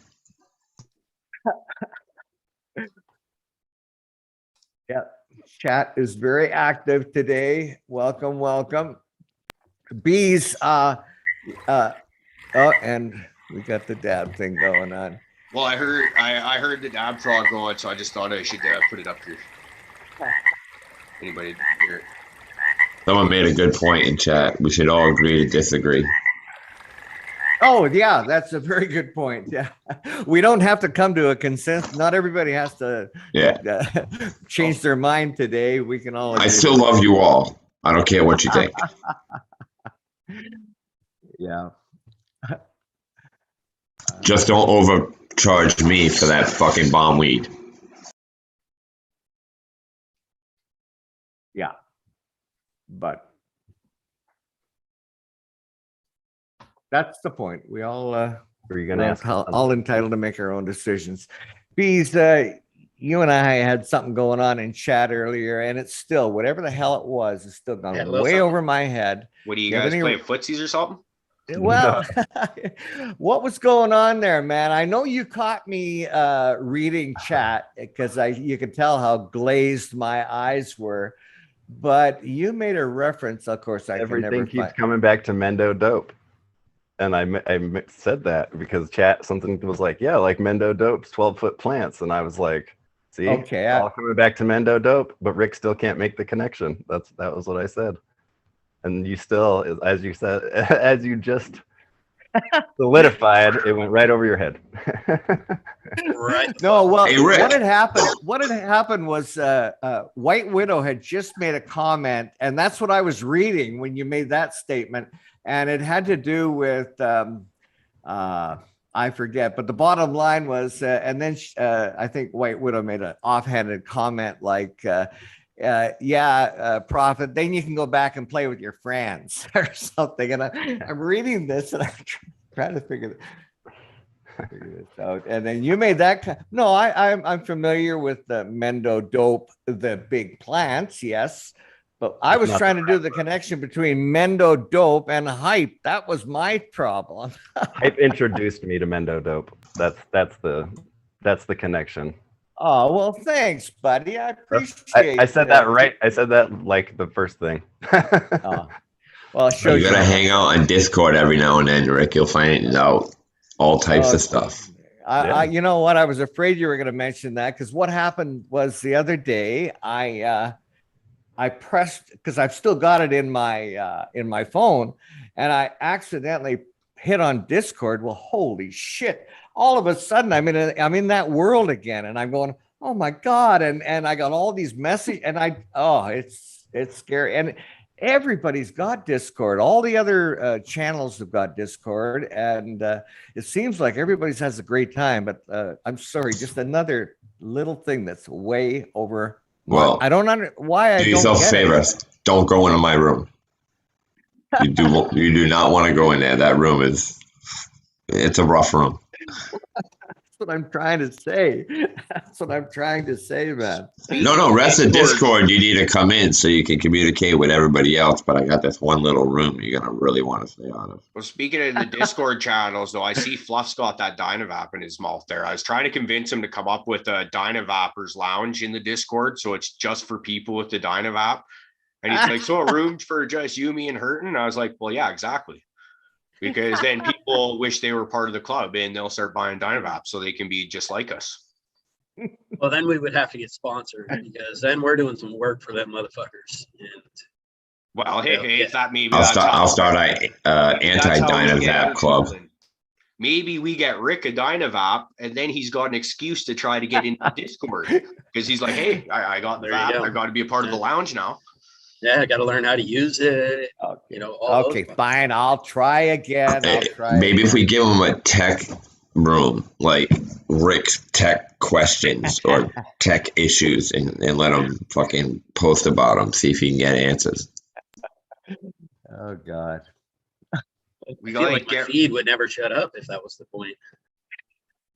Yeah. Chat is very active today. Welcome. Bees, and we got the dab thing going on. Well, I heard the dab frog going, so I just thought I should put it up here. Anybody hear it? Someone made a good point in chat. We should all agree to disagree. Oh, yeah, that's a very good point. Yeah, we don't have to come to a consensus. Not everybody has to change their mind today. We can all. I still love you all. I don't care what you think. Yeah. Just don't overcharge me for that fucking bomb weed. Yeah. But that's the point. We all Were you gonna ask? all entitled to make our own decisions. Bees, you and I had something going on in chat earlier, and it's still whatever the hell it was, it's still gone way over my head. What do you guys play, footsies or something? Well, what was going on there, man? I know you caught me reading chat because you could tell how glazed my eyes were, but you made a reference. Of course, everything keeps coming back to Mendo dope, and I said that because something was like, yeah, like Mendo dope's 12-foot plants, and I was like, see, okay, all coming back to Mendo dope, but Rick still can't make the connection. That was what I said. And you still, as you said, as you just solidified, it went right over your head. Right. No, well, hey, Rick. what had happened was White Widow had just made a comment, and that's what I was reading when you made that statement. And it had to do with, I forget, but the bottom line was, and then I think White Widow made an offhanded comment like, Prophet, then you can go back and play with your friends or something. And I'm reading this and I'm trying to figure this out. And then you made that. No, I'm familiar with the Mendo dope, the big plants. Yes. But I was trying to do the connection between Mendo dope and hype. That was my problem. Hype introduced me to Mendo dope. That's the connection. Oh, well, thanks, buddy. I appreciate I said that right. I said that like the first thing. Well, You gotta hang out on Discord every now and then, Rick. You'll find out all types of stuff. You know what? I was afraid you were going to mention that because what happened was the other day I pressed because I've still got it in my phone, and I accidentally hit on Discord. Well, holy shit. All of a sudden I'm in that world again, and I'm going, oh my God. And I got all these messages, and it's scary. And everybody's got Discord. All the other channels have got Discord, and it seems like everybody's has a great time, but I'm sorry, just another little thing that's way over. Well, I don't why I do don't yourself a get favor. it. Don't go into my room. You do not want to go in there. That room it's a rough room. That's what I'm trying to say. That's what I'm trying to say, man. No, rest of Discord, you need to come in so you can communicate with everybody else. But I got this one little room you're going to really want to stay out of. Well, speaking of the Discord channels, though, I see Fluff's got that Dynavap in his mouth there. I was trying to convince him to come up with a Dynavappers Lounge in the Discord. So it's just for people with the Dynavap. And he's like, so a room for just you, me, and Hurton? And I was like, well, yeah, exactly. Because then people wish they were part of the club and they'll start buying Dynavap so they can be just like us. Well, then we would have to get sponsored because then we're doing some work for them motherfuckers. And well, hey, if that maybe I'll start an anti-Dynavap club. Maybe we get Rick a Dynavap, and then he's got an excuse to try to get into Discord because he's like, hey, I got the Vap. I got to be a part of the lounge now. Yeah, I got to learn how to use it. You know. Okay, fine. I'll try again. Maybe if we give him a tech room, like Rick's tech questions or tech issues, and let him fucking post about them, see if he can get answers. Oh God. We feel like my feed would never shut up if that was the point.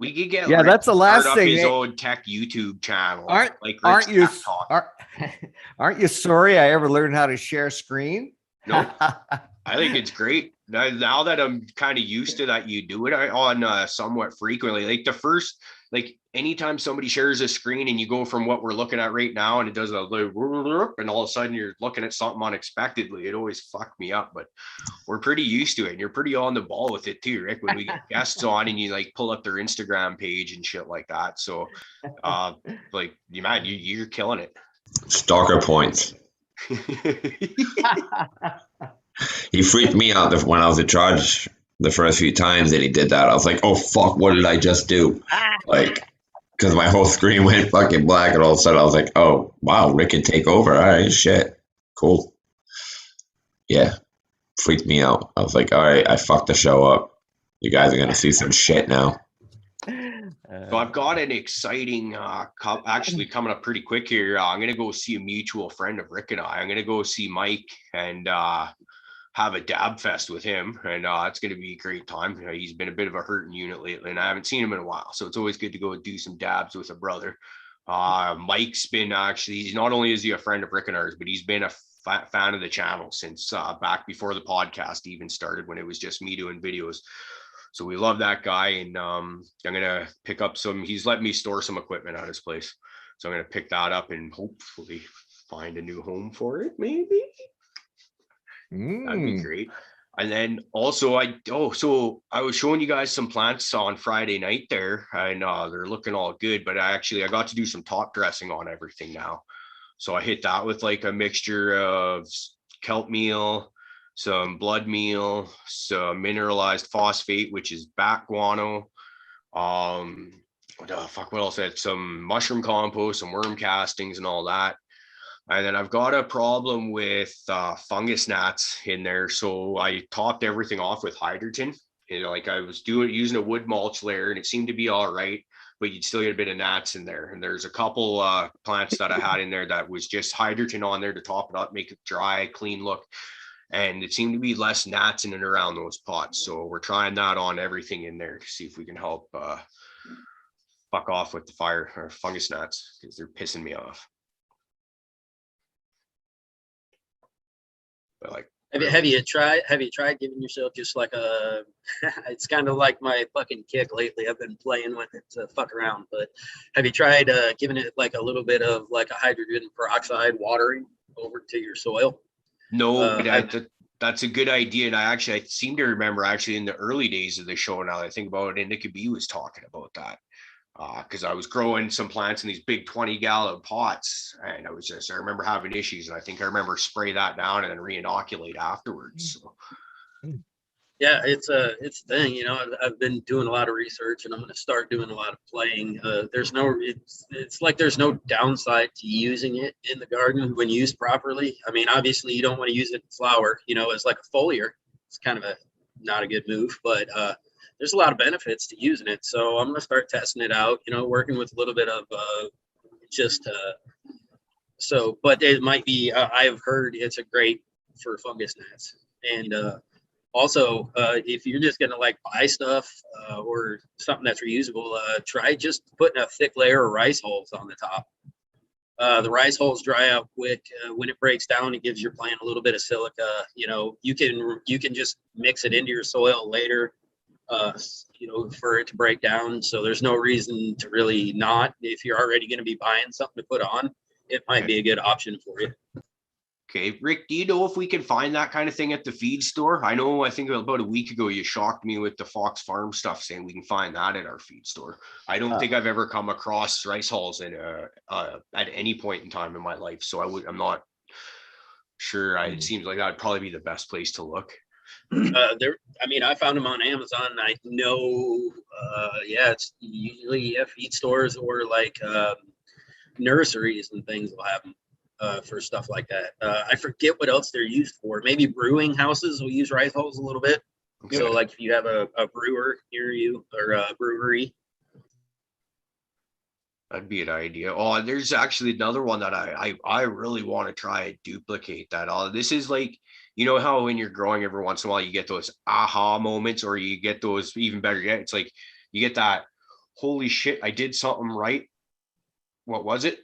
We could get Rick that's the last thing. His own tech YouTube channel. Aren't you sorry I ever learned how to share screen? No, I think it's great. Now that I'm kind of used to that, you do it on somewhat frequently. Like the first like anytime somebody shares a screen and you go from what we're looking at right now and it does a little, and all of a sudden you're looking at something unexpectedly, it always fucked me up. But we're pretty used to it, and you're pretty on the ball with it too, Rick, when we get guests on and you like pull up their Instagram page and shit like that. So like you're killing it. Stalker points. He freaked me out when I was in charge the first few times that he did that. I was like, oh fuck, what did I just do? Like, because my whole screen went fucking black, and all of a sudden I was like, oh wow, Rick can take over. All right, shit, cool. Yeah, freaked me out. I was like, all right, I fucked the show up. You guys are gonna see some shit now. So I've got an exciting, actually coming up pretty quick here. I'm going to go see a mutual friend of Rick and I. I'm going to go see Mike and have a dab fest with him. And it's going to be a great time. He's been a bit of a hurting unit lately, and I haven't seen him in a while. So it's always good to go do some dabs with a brother. Mike's been he's not only is he a friend of Rick and ours, but he's been a fan of the channel since back before the podcast even started, when it was just me doing videos. So we love that guy, and I'm gonna pick up he's let me store some equipment at his place. So I'm gonna pick that up and hopefully find a new home for it, maybe. That'd be great. And then also so I was showing you guys some plants on Friday night there, and they're looking all good, but I got to do some top dressing on everything now. So I hit that with like a mixture of kelp meal, some blood meal, some mineralized phosphate, which is bat guano. What else? I had some mushroom compost, some worm castings and all that. And then I've got a problem with fungus gnats in there. So I topped everything off with hydrogen. Like I was using a wood mulch layer, and it seemed to be all right, but you'd still get a bit of gnats in there. And there's a couple plants that I had in there that was just hydrogen on there to top it up, make it dry, clean look. And it seemed to be less gnats in and around those pots. So we're trying that on everything in there to see if we can help fuck off with the fire or fungus gnats, because they're pissing me off. But like, have you tried giving yourself just like a it's kind of like my fucking kick lately. I've been playing with it to fuck around, but have you tried giving it like a little bit of like a hydrogen peroxide watering over to your soil? No, that's a good idea. And I seem to remember in the early days of the show, now that I think about it, Indica B was talking about that. Because I was growing some plants in these big 20-gallon pots, and I remember having issues, and I think I remember spray that down and then re-inoculate afterwards. So. Yeah, it's a thing. I've been doing a lot of research, and I'm going to start doing a lot of playing. It's like there's no downside to using it in the garden when used properly. I mean, obviously you don't want to use it in flower. As like a foliar. It's kind of not a good move, but there's a lot of benefits to using it. So I'm going to start testing it out, working with a little bit of but it might be, I've heard it's a great for fungus gnats. And also, if you're just going to like buy stuff or something that's reusable, try just putting a thick layer of rice hulls on the top. The rice hulls dry out quick. When it breaks down, it gives your plant a little bit of silica. You can just mix it into your soil later. For it to break down. So there's no reason to really not. If you're already going to be buying something to put on, it might be a good option for you. Okay, Rick, do you know if we can find that kind of thing at the feed store? I think about a week ago, you shocked me with the Fox Farm stuff, saying we can find that at our feed store. I don't think I've ever come across rice hulls at any point in time in my life. So I'm not sure. It seems like that'd probably be the best place to look. I found them on Amazon. I know, it's usually feed stores or like nurseries and things will have them for stuff like that. I forget what else they're used for. Maybe brewing houses will use rice hulls a little bit. Okay. So like if you have a brewer near you or a brewery. That'd be an idea. Oh, there's actually another one that I really want to try and duplicate that. This is like, how when you're growing every once in a while, you get those aha moments, or you get those even better yet. It's like you get that, holy shit, I did something right. What was it?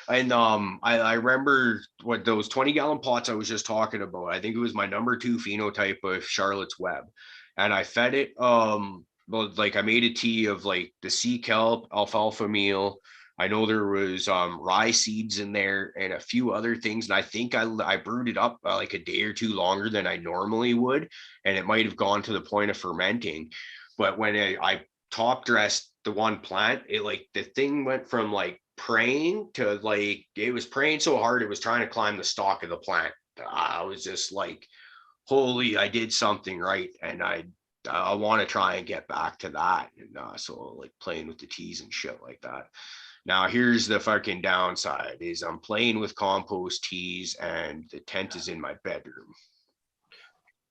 And I remember what those 20-gallon pots I was just talking about. I think it was my number 2 phenotype of Charlotte's Web. And I fed it like I made a tea of like the sea kelp, alfalfa meal. I know there was rye seeds in there and a few other things. And I think I brewed it up like a day or two longer than I normally would. And it might have gone to the point of fermenting. But when I top dressed the one plant, it like the thing went from like praying to like, it was praying so hard it was trying to climb the stalk of the plant. I was just like, holy, I did something right. And I want to try and get back to that. And so like playing with the teas and shit like that. Now here's the fucking downside is I'm playing with compost teas and the tent is in my bedroom.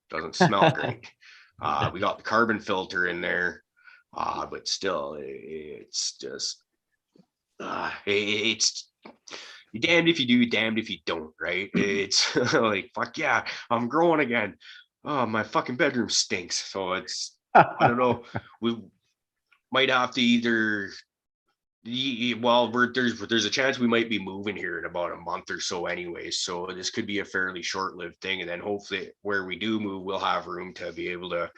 Doesn't smell great. We got the carbon filter in there, but still it's just it's you're damned if you do, damned if you don't, right? It's like, fuck yeah, I'm growing again. Oh, my fucking bedroom stinks. So it's, I don't know. We might have to either, well, there's a chance we might be moving here in about a month or so anyways. So this could be a fairly short-lived thing. And then hopefully where we do move, we'll have room to be able to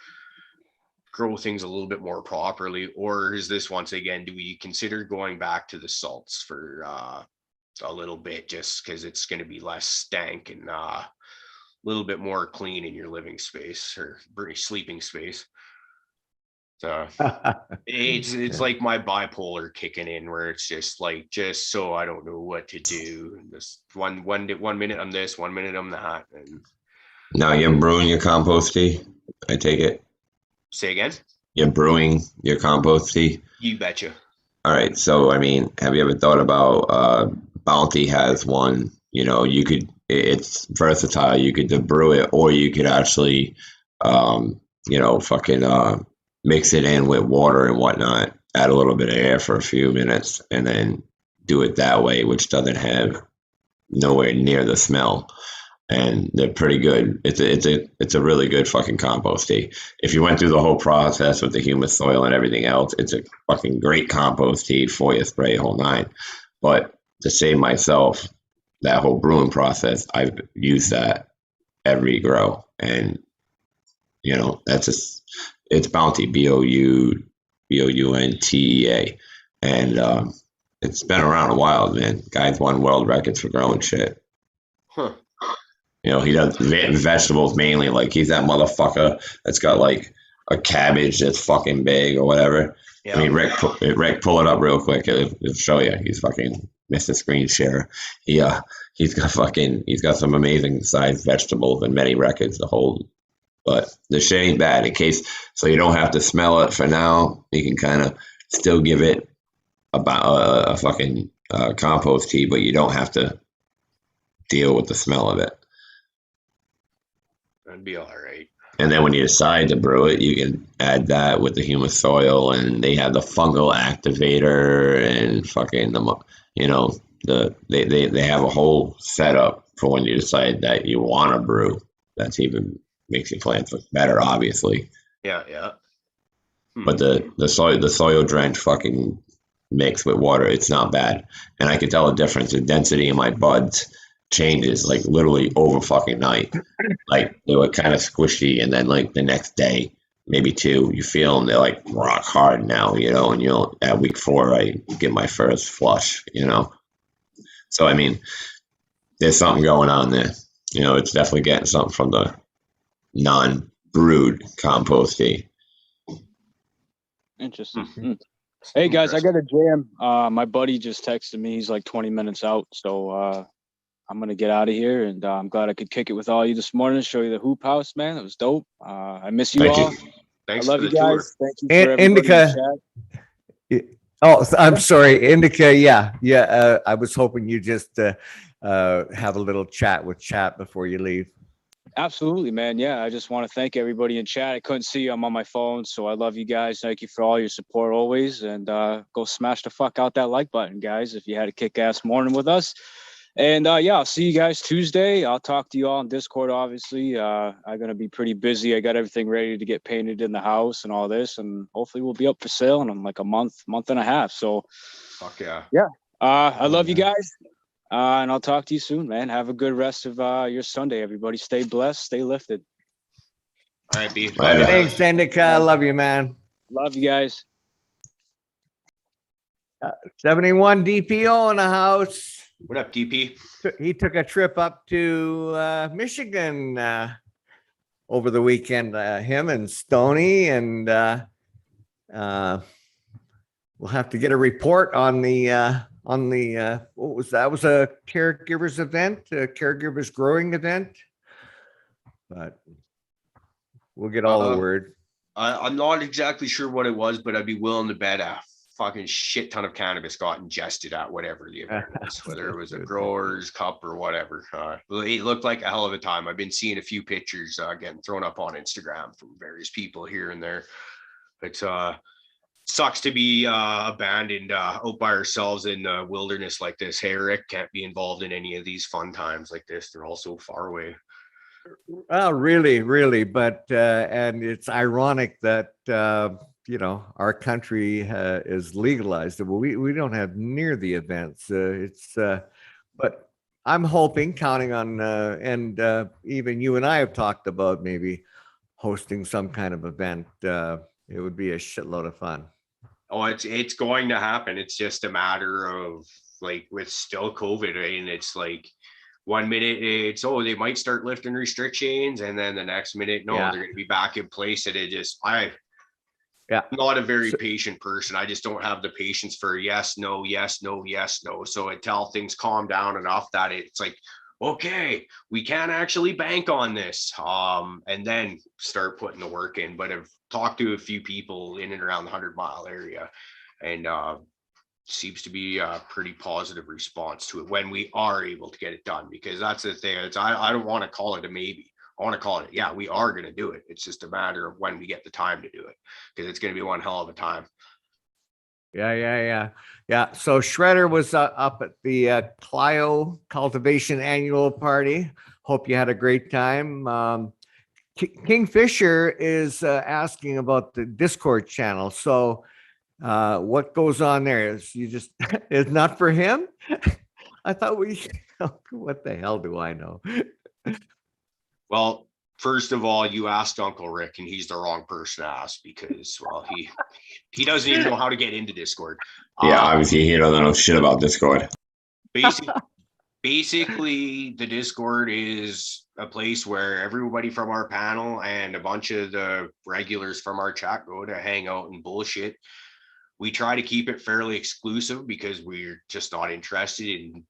grow things a little bit more properly. Or is this, once again, do we consider going back to the salts for a little bit, just because it's going to be less stank and a little bit more clean in your living space or sleeping space? So it's like my bipolar kicking in, where it's just like, just so I don't know what to do. Just one minute I'm this, 1 minute I'm that. And now you're brewing your compost tea, I take it? Say again? You're brewing your compost tea? You betcha. All right. So, I mean, have you ever thought about Bounty has one, you know, it's versatile. You could brew it, or you could actually, you know, fucking mix it in with water and whatnot, add a little bit of air for a few minutes, and then do it that way, which doesn't have nowhere near the smell. And they're pretty good. It's a really good fucking compost tea. If you went through the whole process with the humus soil and everything else, it's a fucking great compost tea for you, spray whole nine. But to save myself that whole brewing process, I've used that every grow. And, you know, that's just, it's Bounty, Bountea. And it's been around a while, man. Guy's won world records for growing shit. Huh. You know, he does vegetables mainly. Like, he's that motherfucker that's got like a cabbage that's fucking big or whatever. Yeah. I mean, Rick, pull it up real quick. It'll show you. He's fucking Mr. Screen Share. He's got some amazing sized vegetables and many records to hold. But the shit ain't bad. So you don't have to smell it for now. You can kind of still give it about a fucking compost tea, but you don't have to deal with the smell of it. That'd be all right. And then when you decide to brew it, you can add that with the humus soil, and they have the fungal activator and fucking they have a whole setup for when you decide that you want to brew. That's even makes your plants look better, obviously. Yeah. But the soil drenched fucking mix with water, it's not bad. And I could tell the difference. The density in my buds changes like literally over fucking night. Like, they were kind of squishy, and then like the next day, maybe two, you feel them, they're like rock hard now, you know. And at week 4 I get my first flush, you know. So I mean, there's something going on there. You know, it's definitely getting something from the non-brewed compost tea. Interesting. Hey guys, I got a jam. My buddy just texted me. He's like 20 minutes out, so I'm gonna get out of here, and I'm glad I could kick it with all you this morning, show you the hoop house, man. It was dope. I miss you all. Thanks. I love you guys. Tour. Thank you for Indica. Oh, I'm sorry, Indica. Yeah. I was hoping you just have a little chat with chat before you leave. Absolutely, man. Yeah, I just want to thank everybody in chat. I couldn't see you. I'm on my phone, so I love you guys. Thank you for all your support always, and go smash the fuck out that like button, guys, if you had a kick-ass morning with us. And I'll see you guys Tuesday. I'll talk to you all on Discord, obviously. I'm going to be pretty busy. I got everything ready to get painted in the house and all this, and hopefully we'll be up for sale in like a month and a half. So fuck yeah. Yeah. I love you guys. And I'll talk to you soon, man. Have a good rest of your Sunday, everybody. Stay blessed, stay lifted. All right, B. Thanks, Indica. I love you, man. Love you guys. 71 DPO in the house. What up, DP? He took a trip up to Michigan over the weekend. Him and Stoney, and we'll have to get a report on the what was that? Was a caregivers event, a caregivers growing event, but we'll get all the word. I'm not exactly sure what it was, but I'd be willing to bet a fucking shit ton of cannabis got ingested at whatever the event was, whether it was a grower's cup or whatever. It looked like a hell of a time. I've been seeing a few pictures getting thrown up on Instagram from various people here and there. It sucks to be abandoned out by ourselves in the wilderness like this. Hey, Rick, can't be involved in any of these fun times like this. They're all so far away. Well, really, but and it's ironic that our country is legalized. Well, we don't have near the events. But I'm hoping, counting on, and even you and I have talked about maybe hosting some kind of event. It would be a shitload of fun. Oh, it's going to happen. It's just a matter of like with still COVID, right? And it's like 1 minute it's they might start lifting restrictions, and then the next minute they're going to be back in place. And I'm not a very patient person. I just don't have the patience for yes, no, yes, no, yes, no. So until things calm down enough that it's like, okay, we can't actually bank on this, and then start putting the work in. But I've talked to a few people in and around the 100-mile area, and seems to be a pretty positive response to it when we are able to get it done, because that's the thing. I don't want to call it a maybe. I want to call it, yeah, we are going to do it. It's just a matter of when we get the time to do it, because it's going to be one hell of a time. Yeah. So Shredder was up at the Clio Cultivation Annual Party. Hope you had a great time. Kingfisher is asking about the Discord channel. So what goes on there? It's not for him? I thought what the hell do I know? Well, first of all, you asked Uncle Rick, and he's the wrong person to ask, because, well, he doesn't even know how to get into Discord. Yeah, obviously he doesn't know shit about Discord. Basically, the Discord is a place where everybody from our panel and a bunch of the regulars from our chat go to hang out and bullshit. We try to keep it fairly exclusive because we're just not interested in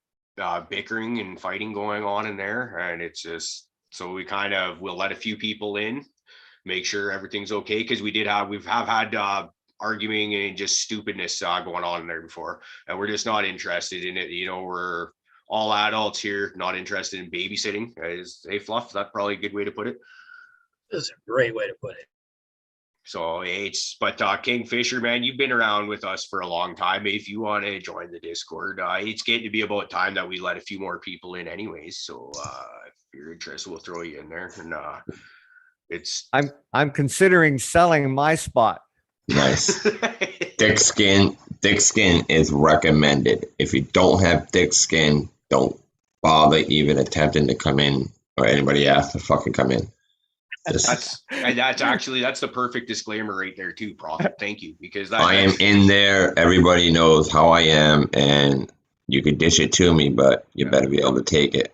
bickering and fighting going on in there. And it's just, so we we'll let a few people in, make sure everything's okay. Cause we've had arguing and just stupidness going on in there before. And we're just not interested in it. We're all adults here, not interested in babysitting. Hey, Fluff, that's probably a good way to put it. That's a great way to put it. So but Kingfisher, man, you've been around with us for a long time. If you want to join the Discord, it's getting to be about time that we let a few more people in anyways. So if you're interested, we'll throw you in there. And I'm considering selling my spot. Nice. Thick skin is recommended. If you don't have thick skin, don't bother even attempting to come in, or anybody ask to fucking come in. That's the perfect disclaimer right there too, Prophet. Thank you, because I am in there. Everybody knows how I am, and you can dish it to me, but you better be able to take it.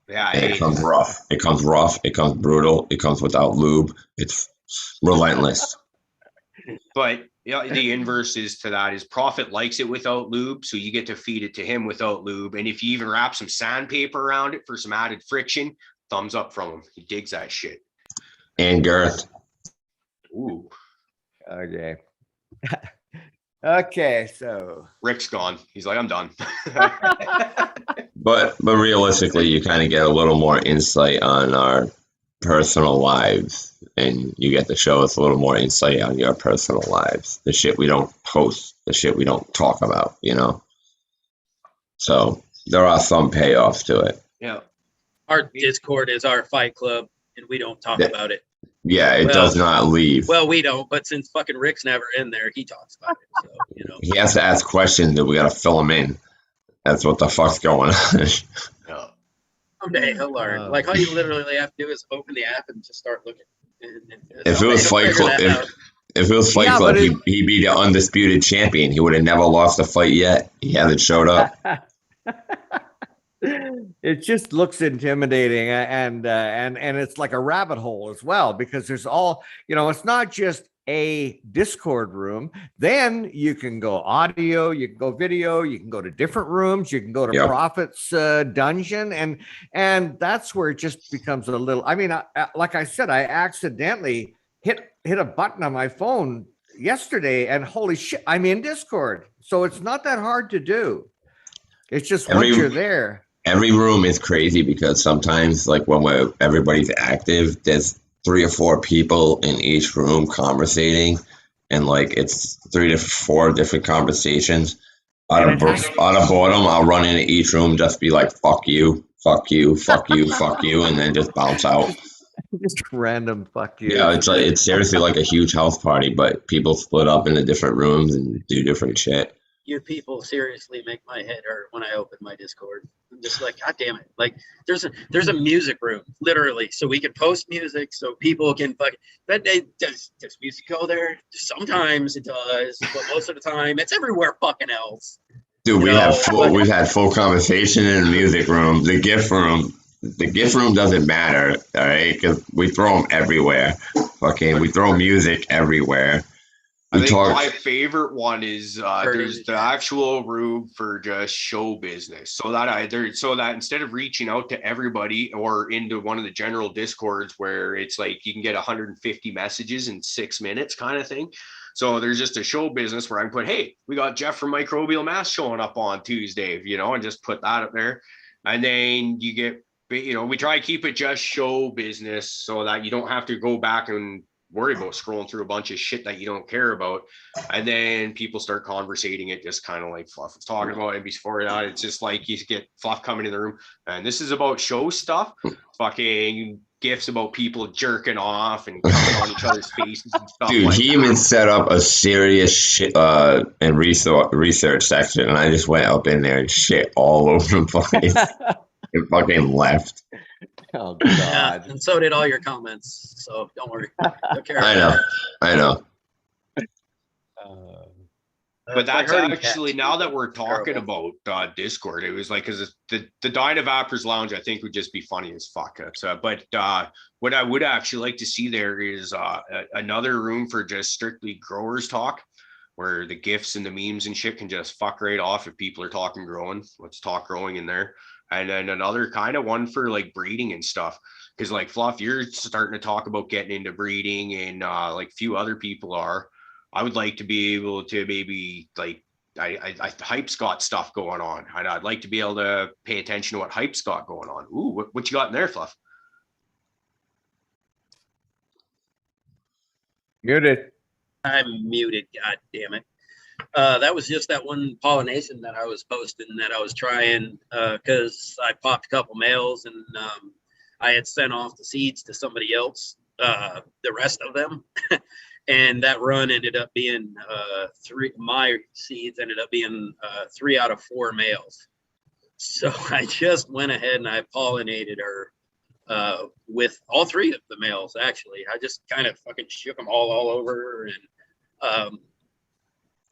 Yeah, and it comes rough. It comes rough. It comes brutal. It comes without lube. It's relentless. But the inverse is to that is Prophet likes it without lube, so you get to feed it to him without lube. And if you even wrap some sandpaper around it for some added friction, thumbs up from him. He digs that shit. And girth. Ooh. Okay. Okay, so Rick's gone. He's like, I'm done. But realistically, you kind of get a little more insight on our personal lives, and you get to show us a little more insight on your personal lives. The shit we don't post, the shit we don't talk about, So there are some payoffs to it. Yeah. Our Discord is our fight club, and we don't talk about it. Yeah, it does not leave. Well, we don't, but since fucking Rick's never in there, he talks about it. So, He has to ask questions that we got to fill him in. That's what the fuck's going on. Yeah. Someday he'll learn. Like, all you literally have to do is open the app and just start looking. If it was Fight Club, If it was Fight Yeah, Club, but he'd be the undisputed champion. He would have never lost a fight yet. He hasn't showed up. it just looks intimidating, and it's like a rabbit hole as well, because there's all, it's not just a Discord room. Then you can go audio, you can go video, you can go to different rooms, you can go to Yep. Prophet's dungeon, and that's where it just becomes a little. I mean, like I said, I accidentally hit a button on my phone yesterday, and holy shit, I'm in Discord. So it's not that hard to do. It's just once you're there. Every room is crazy because sometimes, like when everybody's active, there's 3 or 4 people in each room conversating, and like it's 3 to 4 different conversations. Out of boredom, I'll run into each room, just be like, "Fuck you, fuck you, fuck you, fuck you," and then just bounce out. Just random fuck you. Yeah, it's seriously like a huge house party, but people split up into different rooms and do different shit. You people seriously make my head hurt when I open my Discord. I'm just like, God damn it. Like there's a music room, literally, so we can post music so people can fucking, but does music go there? Sometimes it does, but most of the time it's everywhere fucking else. Dude, we've had full conversation in the music room, the gift room. The gift room doesn't matter, all right? Because we throw them everywhere. Okay, we throw music everywhere. I think my favorite one is there's the actual room for just show business. So that instead of reaching out to everybody or into one of the general Discords where it's like you can get 150 messages in 6 minutes kind of thing. So there's just a show business where I can put, hey, we got Jeff from Microbial Mass showing up on Tuesday, and just put that up there. And then you get, we try to keep it just show business so that you don't have to go back and worry about scrolling through a bunch of shit that you don't care about. And then people start conversating it, just kind of like Fluff was talking about. And before that, it's just like you get Fluff coming in the room and this is about show stuff, fucking gifts about people jerking off and coming on each other's faces and stuff. Dude, he even set up a serious shit and research section, and I just went up in there and shit all over the place and fucking left. Oh God! Yeah, and so did all your comments. So don't worry. Don't care. I know. But that's actually, now that we're talking about Discord, it was like, because the Dynavappers Lounge, I think, would just be funny as fuck. But what I would actually like to see there is another room for just strictly growers talk, where the GIFs and the memes and shit can just fuck right off if people are talking growing. Let's talk growing in there. And then another kind of one for like breeding and stuff. Because like Fluff, you're starting to talk about getting into breeding, and like few other people are. I would like to be able to maybe like, Hype's got stuff going on. I'd like to be able to pay attention to what Hype's got going on. Ooh, what you got in there, Fluff? Muted. I'm muted. God damn it. That was just that one pollination that I was posting that I was trying, because I popped a couple males and I had sent off the seeds to somebody else, the rest of them. And that run ended up being my seeds ended up being 3 out of 4 males. So I just went ahead and I pollinated her with all 3 of the males, actually. I just kind of fucking shook them all over. And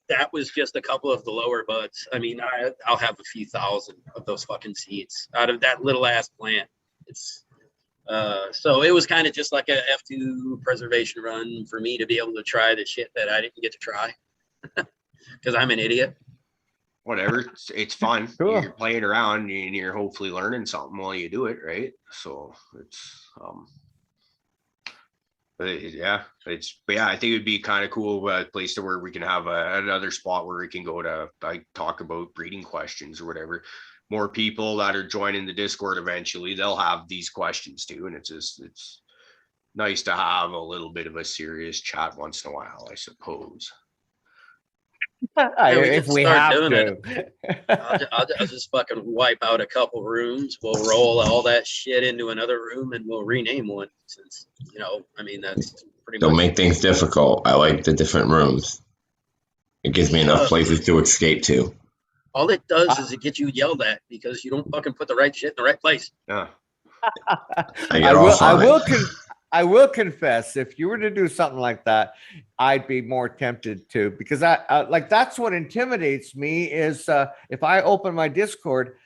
that was just a couple of the lower buds. I mean, I'll have a few thousand of those fucking seeds out of that little ass plant. It's so it was kind of just like a F2 preservation run for me to be able to try the shit that I didn't get to try because I'm an idiot. Whatever, it's fun. Cool. You're playing around and you're hopefully learning something while you do it, right? So it's I think it'd be kind of cool, place to where we can have another spot where we can go to like talk about breeding questions or whatever. More people that are joining the Discord eventually, they'll have these questions too, and it's nice to have a little bit of a serious chat once in a while, I suppose. If we have to. I'll just fucking wipe out a couple rooms. We'll roll all that shit into another room and we'll rename one, since I mean, that's pretty Don't much. make things difficult. I like the different rooms. It gives me enough places to escape to. All it does is it gets you yelled at because you don't fucking put the right shit in the right place. Yeah. I I will confess, if you were to do something like that, I'd be more tempted to, because I like, that's what intimidates me is if I open my Discord,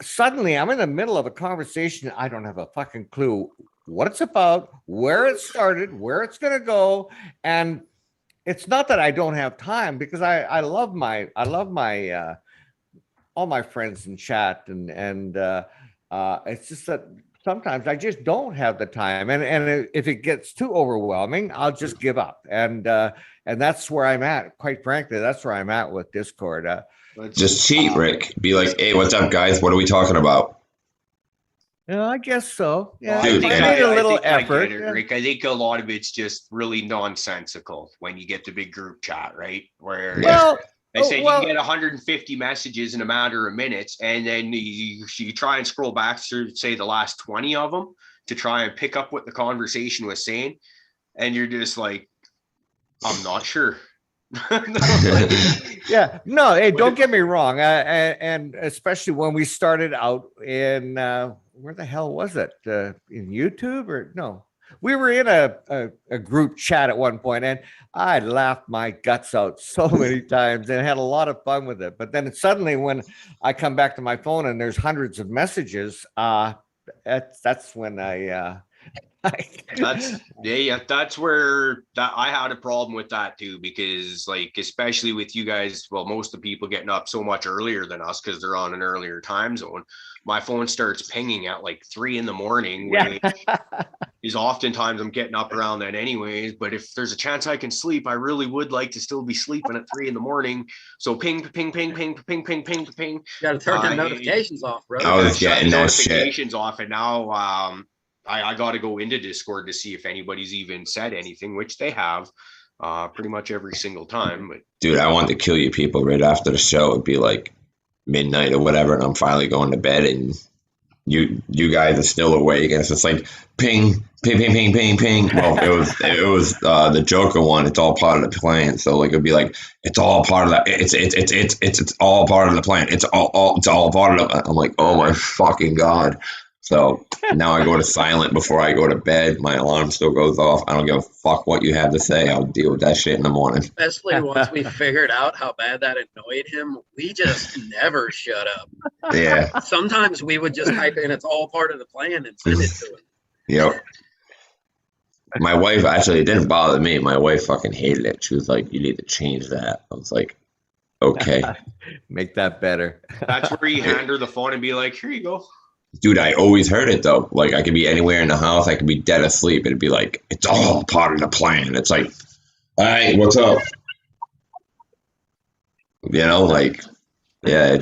suddenly I'm in the middle of a conversation. I don't have a fucking clue what it's about, where it started, where it's going to go. And it's not that I don't have time, because I love my all my friends in chat, and it's just that sometimes I just don't have the time, and if it gets too overwhelming, I'll just give up, and that's where I'm at. Quite frankly, that's where I'm at with Discord. Just cheat, Rick. Be like, hey, what's up, guys? What are we talking about? Yeah, I guess so. Yeah, Dude, I made a little effort. I get it, Rick. I think a lot of it's just really nonsensical when you get the big group chat, right? Where they say you can get 150 messages in a matter of minutes, and then you try and scroll back through, say, the last 20 of them to try and pick up what the conversation was saying, and you're just like, I'm not sure. Yeah, no, hey, don't get me wrong, and especially when we started out in where the hell was it, in YouTube, or no, we were in a group chat at one point, and I laughed my guts out so many times and had a lot of fun with it. But then suddenly when I come back to my phone and there's hundreds of messages, that's when that's where I had a problem with that too, because like, especially with you guys, well, most of the people getting up so much earlier than us because they're on an earlier time zone. My phone starts pinging at like 3 a.m, is oftentimes I'm getting up around that anyways. But if there's a chance I can sleep, I really would like to still be sleeping at 3 a.m. So ping, ping, ping, ping, ping, ping, ping, ping. You gotta turn the notifications off, bro. I was getting no notifications off, and now I got to go into Discord to see if anybody's even said anything, which they have pretty much every single time. But dude, I want to kill you people right after the show. It'd be like midnight or whatever, and I'm finally going to bed, and you guys are still awake, and it's just like ping, ping, ping, ping, ping, ping. Well, it was the Joker one. It's all part of the plan. So like, it'd be like, it's all part of that. It's all part of the plan. It's all part of the. I'm like, oh my fucking god. So now I go to silent before I go to bed. My alarm still goes off. I don't give a fuck what you have to say. I'll deal with that shit in the morning. Especially once we figured out how bad that annoyed him, we just never shut up. Yeah. Sometimes we would just type in, it's all part of the plan, and send it to him. Yep. My wife, actually, it didn't bother me. My wife fucking hated it. She was like, you need to change that. I was like, okay. Make that better. That's where you hand her the phone and be like, here you go. Dude, I always heard it though. Like, I could be anywhere in the house, I could be dead asleep. It'd be like, it's all part of the plan. It's like, all right, what's up? You know, like, yeah,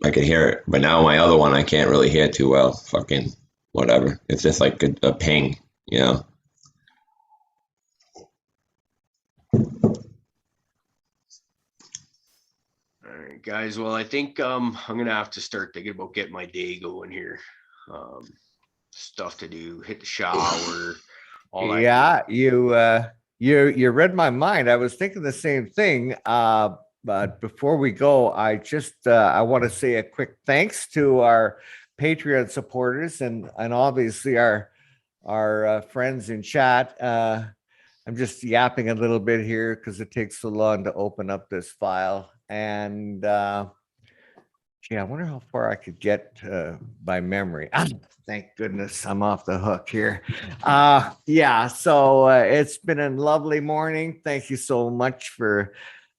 I could hear it. But now my other one, I can't really hear too well. Fucking whatever. It's just like a ping, you know? Guys, well, I think I'm gonna have to start thinking about getting my day going here. Stuff to do, hit the shower, all that. Yeah, you read my mind. I was thinking the same thing. But before we go, I want to say a quick thanks to our Patreon supporters and obviously our friends in chat. I'm just yapping a little bit here because it takes so long to open up this file. And gee, I wonder how far I could get by memory. Thank goodness I'm off the hook here. Yeah, so it's been a lovely morning. Thank you so much for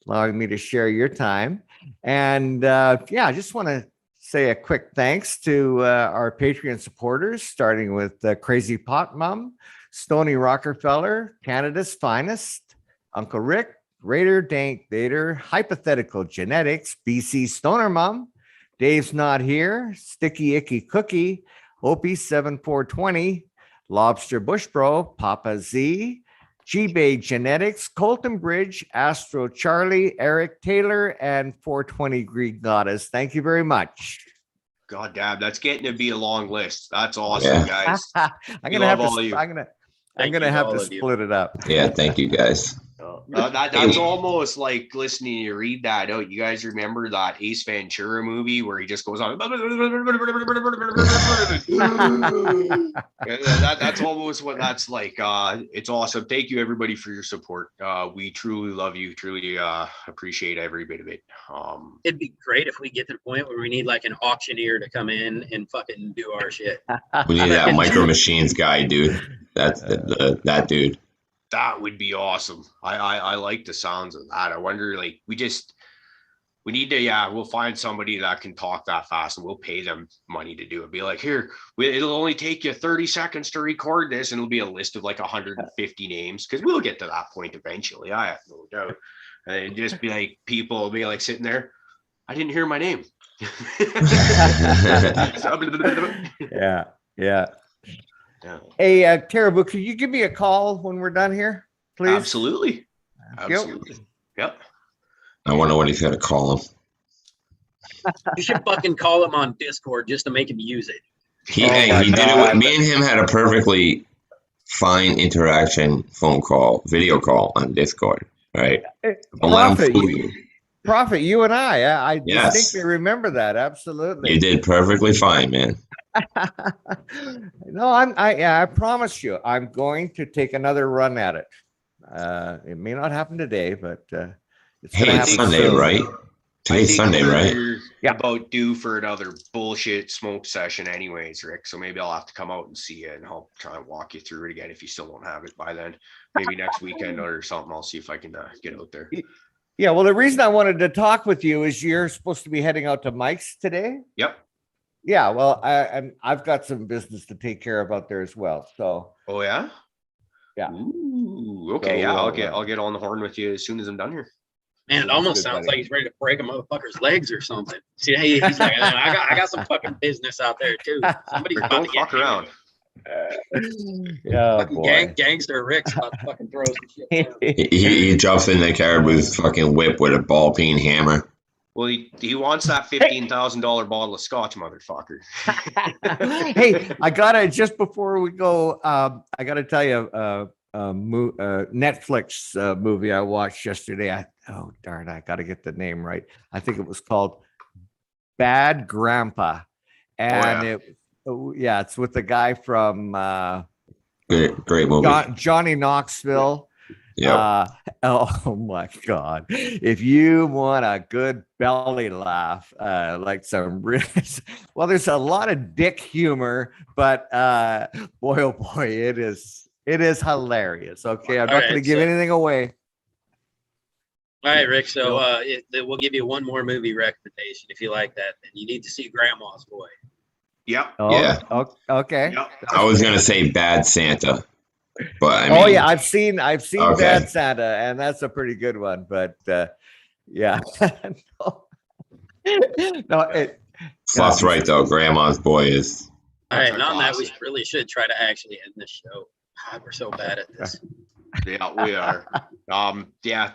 allowing me to share your time. And yeah, I just want to say a quick thanks to our Patreon supporters, starting with Crazy Pot Mom, Stony Rockefeller, Canada's Finest, Uncle Rick, Raider Dank Bader, Hypothetical Genetics, BC Stoner Mom, Dave's Not Here, Sticky Icky Cookie, Opie 7420, Lobster Bush Bro, Papa Z, G-Bay Genetics, Colton Bridge, Astro Charlie, Eric Taylor, and 420 Greek Goddess. Thank you very much. God damn, that's getting to be a long list. That's awesome, guys. I'm gonna have to split it up. Yeah, thank you guys. That's almost like listening to you read that out. You guys remember that Ace Ventura movie where he just goes on? That's almost what that's like. It's awesome. Thank you everybody for your support. We truly love you. Truly appreciate every bit of it. It'd be great if we get to the point where we need like an auctioneer to come in and fucking do our shit. We need that Micro Machines guy, dude. That's that dude. That would be awesome. I like the sounds of that. I wonder, like, we need to, we'll find somebody that can talk that fast and we'll pay them money to do it. Be like, here, it'll only take you 30 seconds to record this, and it'll be a list of like 150 names, because we'll get to that point eventually. I have no doubt. And just be like, people will be like sitting there, I didn't hear my name. Yeah. Hey, Caribou, can you give me a call when we're done here, please? Absolutely. Yep. I wonder what he's going to call him. You should fucking call him on Discord just to make him use it. He did it with me and him had a perfectly fine interaction video call on Discord, right? Prophet, you and I distinctly remember that. Absolutely. You did perfectly fine, man. No, I promise you, I'm going to take another run at it. It may not happen today, but it's gonna happen Sunday, soon. right? Today's Sunday, right? Yeah. About due for another bullshit smoke session anyways, Rick. So maybe I'll have to come out and see you, and I'll try and walk you through it again if you still don't have it by then. Maybe next weekend or something. I'll see if I can get out there. Yeah, well, the reason I wanted to talk with you is you're supposed to be heading out to Mike's today. Yep. Yeah, well, I've got some business to take care of out there as well. So. Oh yeah. Yeah. Ooh, okay. So, I'll get on the horn with you as soon as I'm done here. Man, it almost sounds like he's ready to break a motherfucker's legs or something. See, he's like, I got some fucking business out there too. Somebody's about to fuck around. Yeah, gangster Rick's about to fucking throw some shit down. He jumps in the Caribou's fucking whip with a ball peen hammer. Well, he wants that $15,000 bottle of scotch, motherfucker. Hey, I gotta, just before we go, I gotta tell you, Netflix movie I watched yesterday. Oh darn, I gotta get the name right. I think it was called Bad Grandpa, and it's with the guy from great movie, Johnny Knoxville. Yeah. Oh my God! If you want a good belly laugh, like some well, there's a lot of dick humor, but boy, oh boy, it is hilarious. Okay, I'm not going to give anything away. All right, Rick. So we'll give you one more movie recommendation if you like that. Then you need to see Grandma's Boy. Yep. Okay. Yep. I was going to say Bad Santa. But I mean, I've seen okay. Bad Santa, and that's a pretty good one. But yeah, Fluff's right though. Grandma's Boy is. All right, on that we really should try to actually end this show. God, we're so bad at this. Yeah, we are.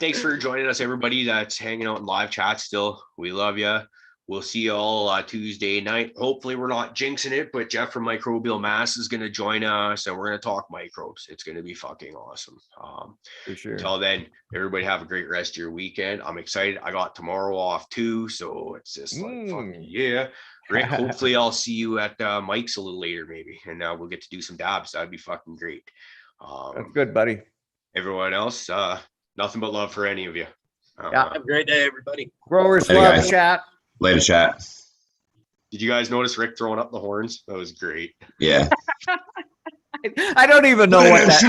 Thanks for joining us, everybody that's hanging out in live chat still. We love you. We'll see you all Tuesday night. Hopefully we're not jinxing it, but Jeff from Microbial Mass is going to join us, and we're going to talk microbes. It's going to be fucking awesome. For sure. Until then, everybody have a great rest of your weekend. I'm excited. I got tomorrow off too, so it's just like, fucking yeah. Rick, hopefully I'll see you at Mike's a little later maybe, and we'll get to do some dabs. That'd be fucking great. That's good, buddy. Everyone else, nothing but love for any of you. Have a great day, everybody. Growers love chat. Later, chat. Did you guys notice Rick throwing up the horns? That was great. Yeah. I don't even know what that.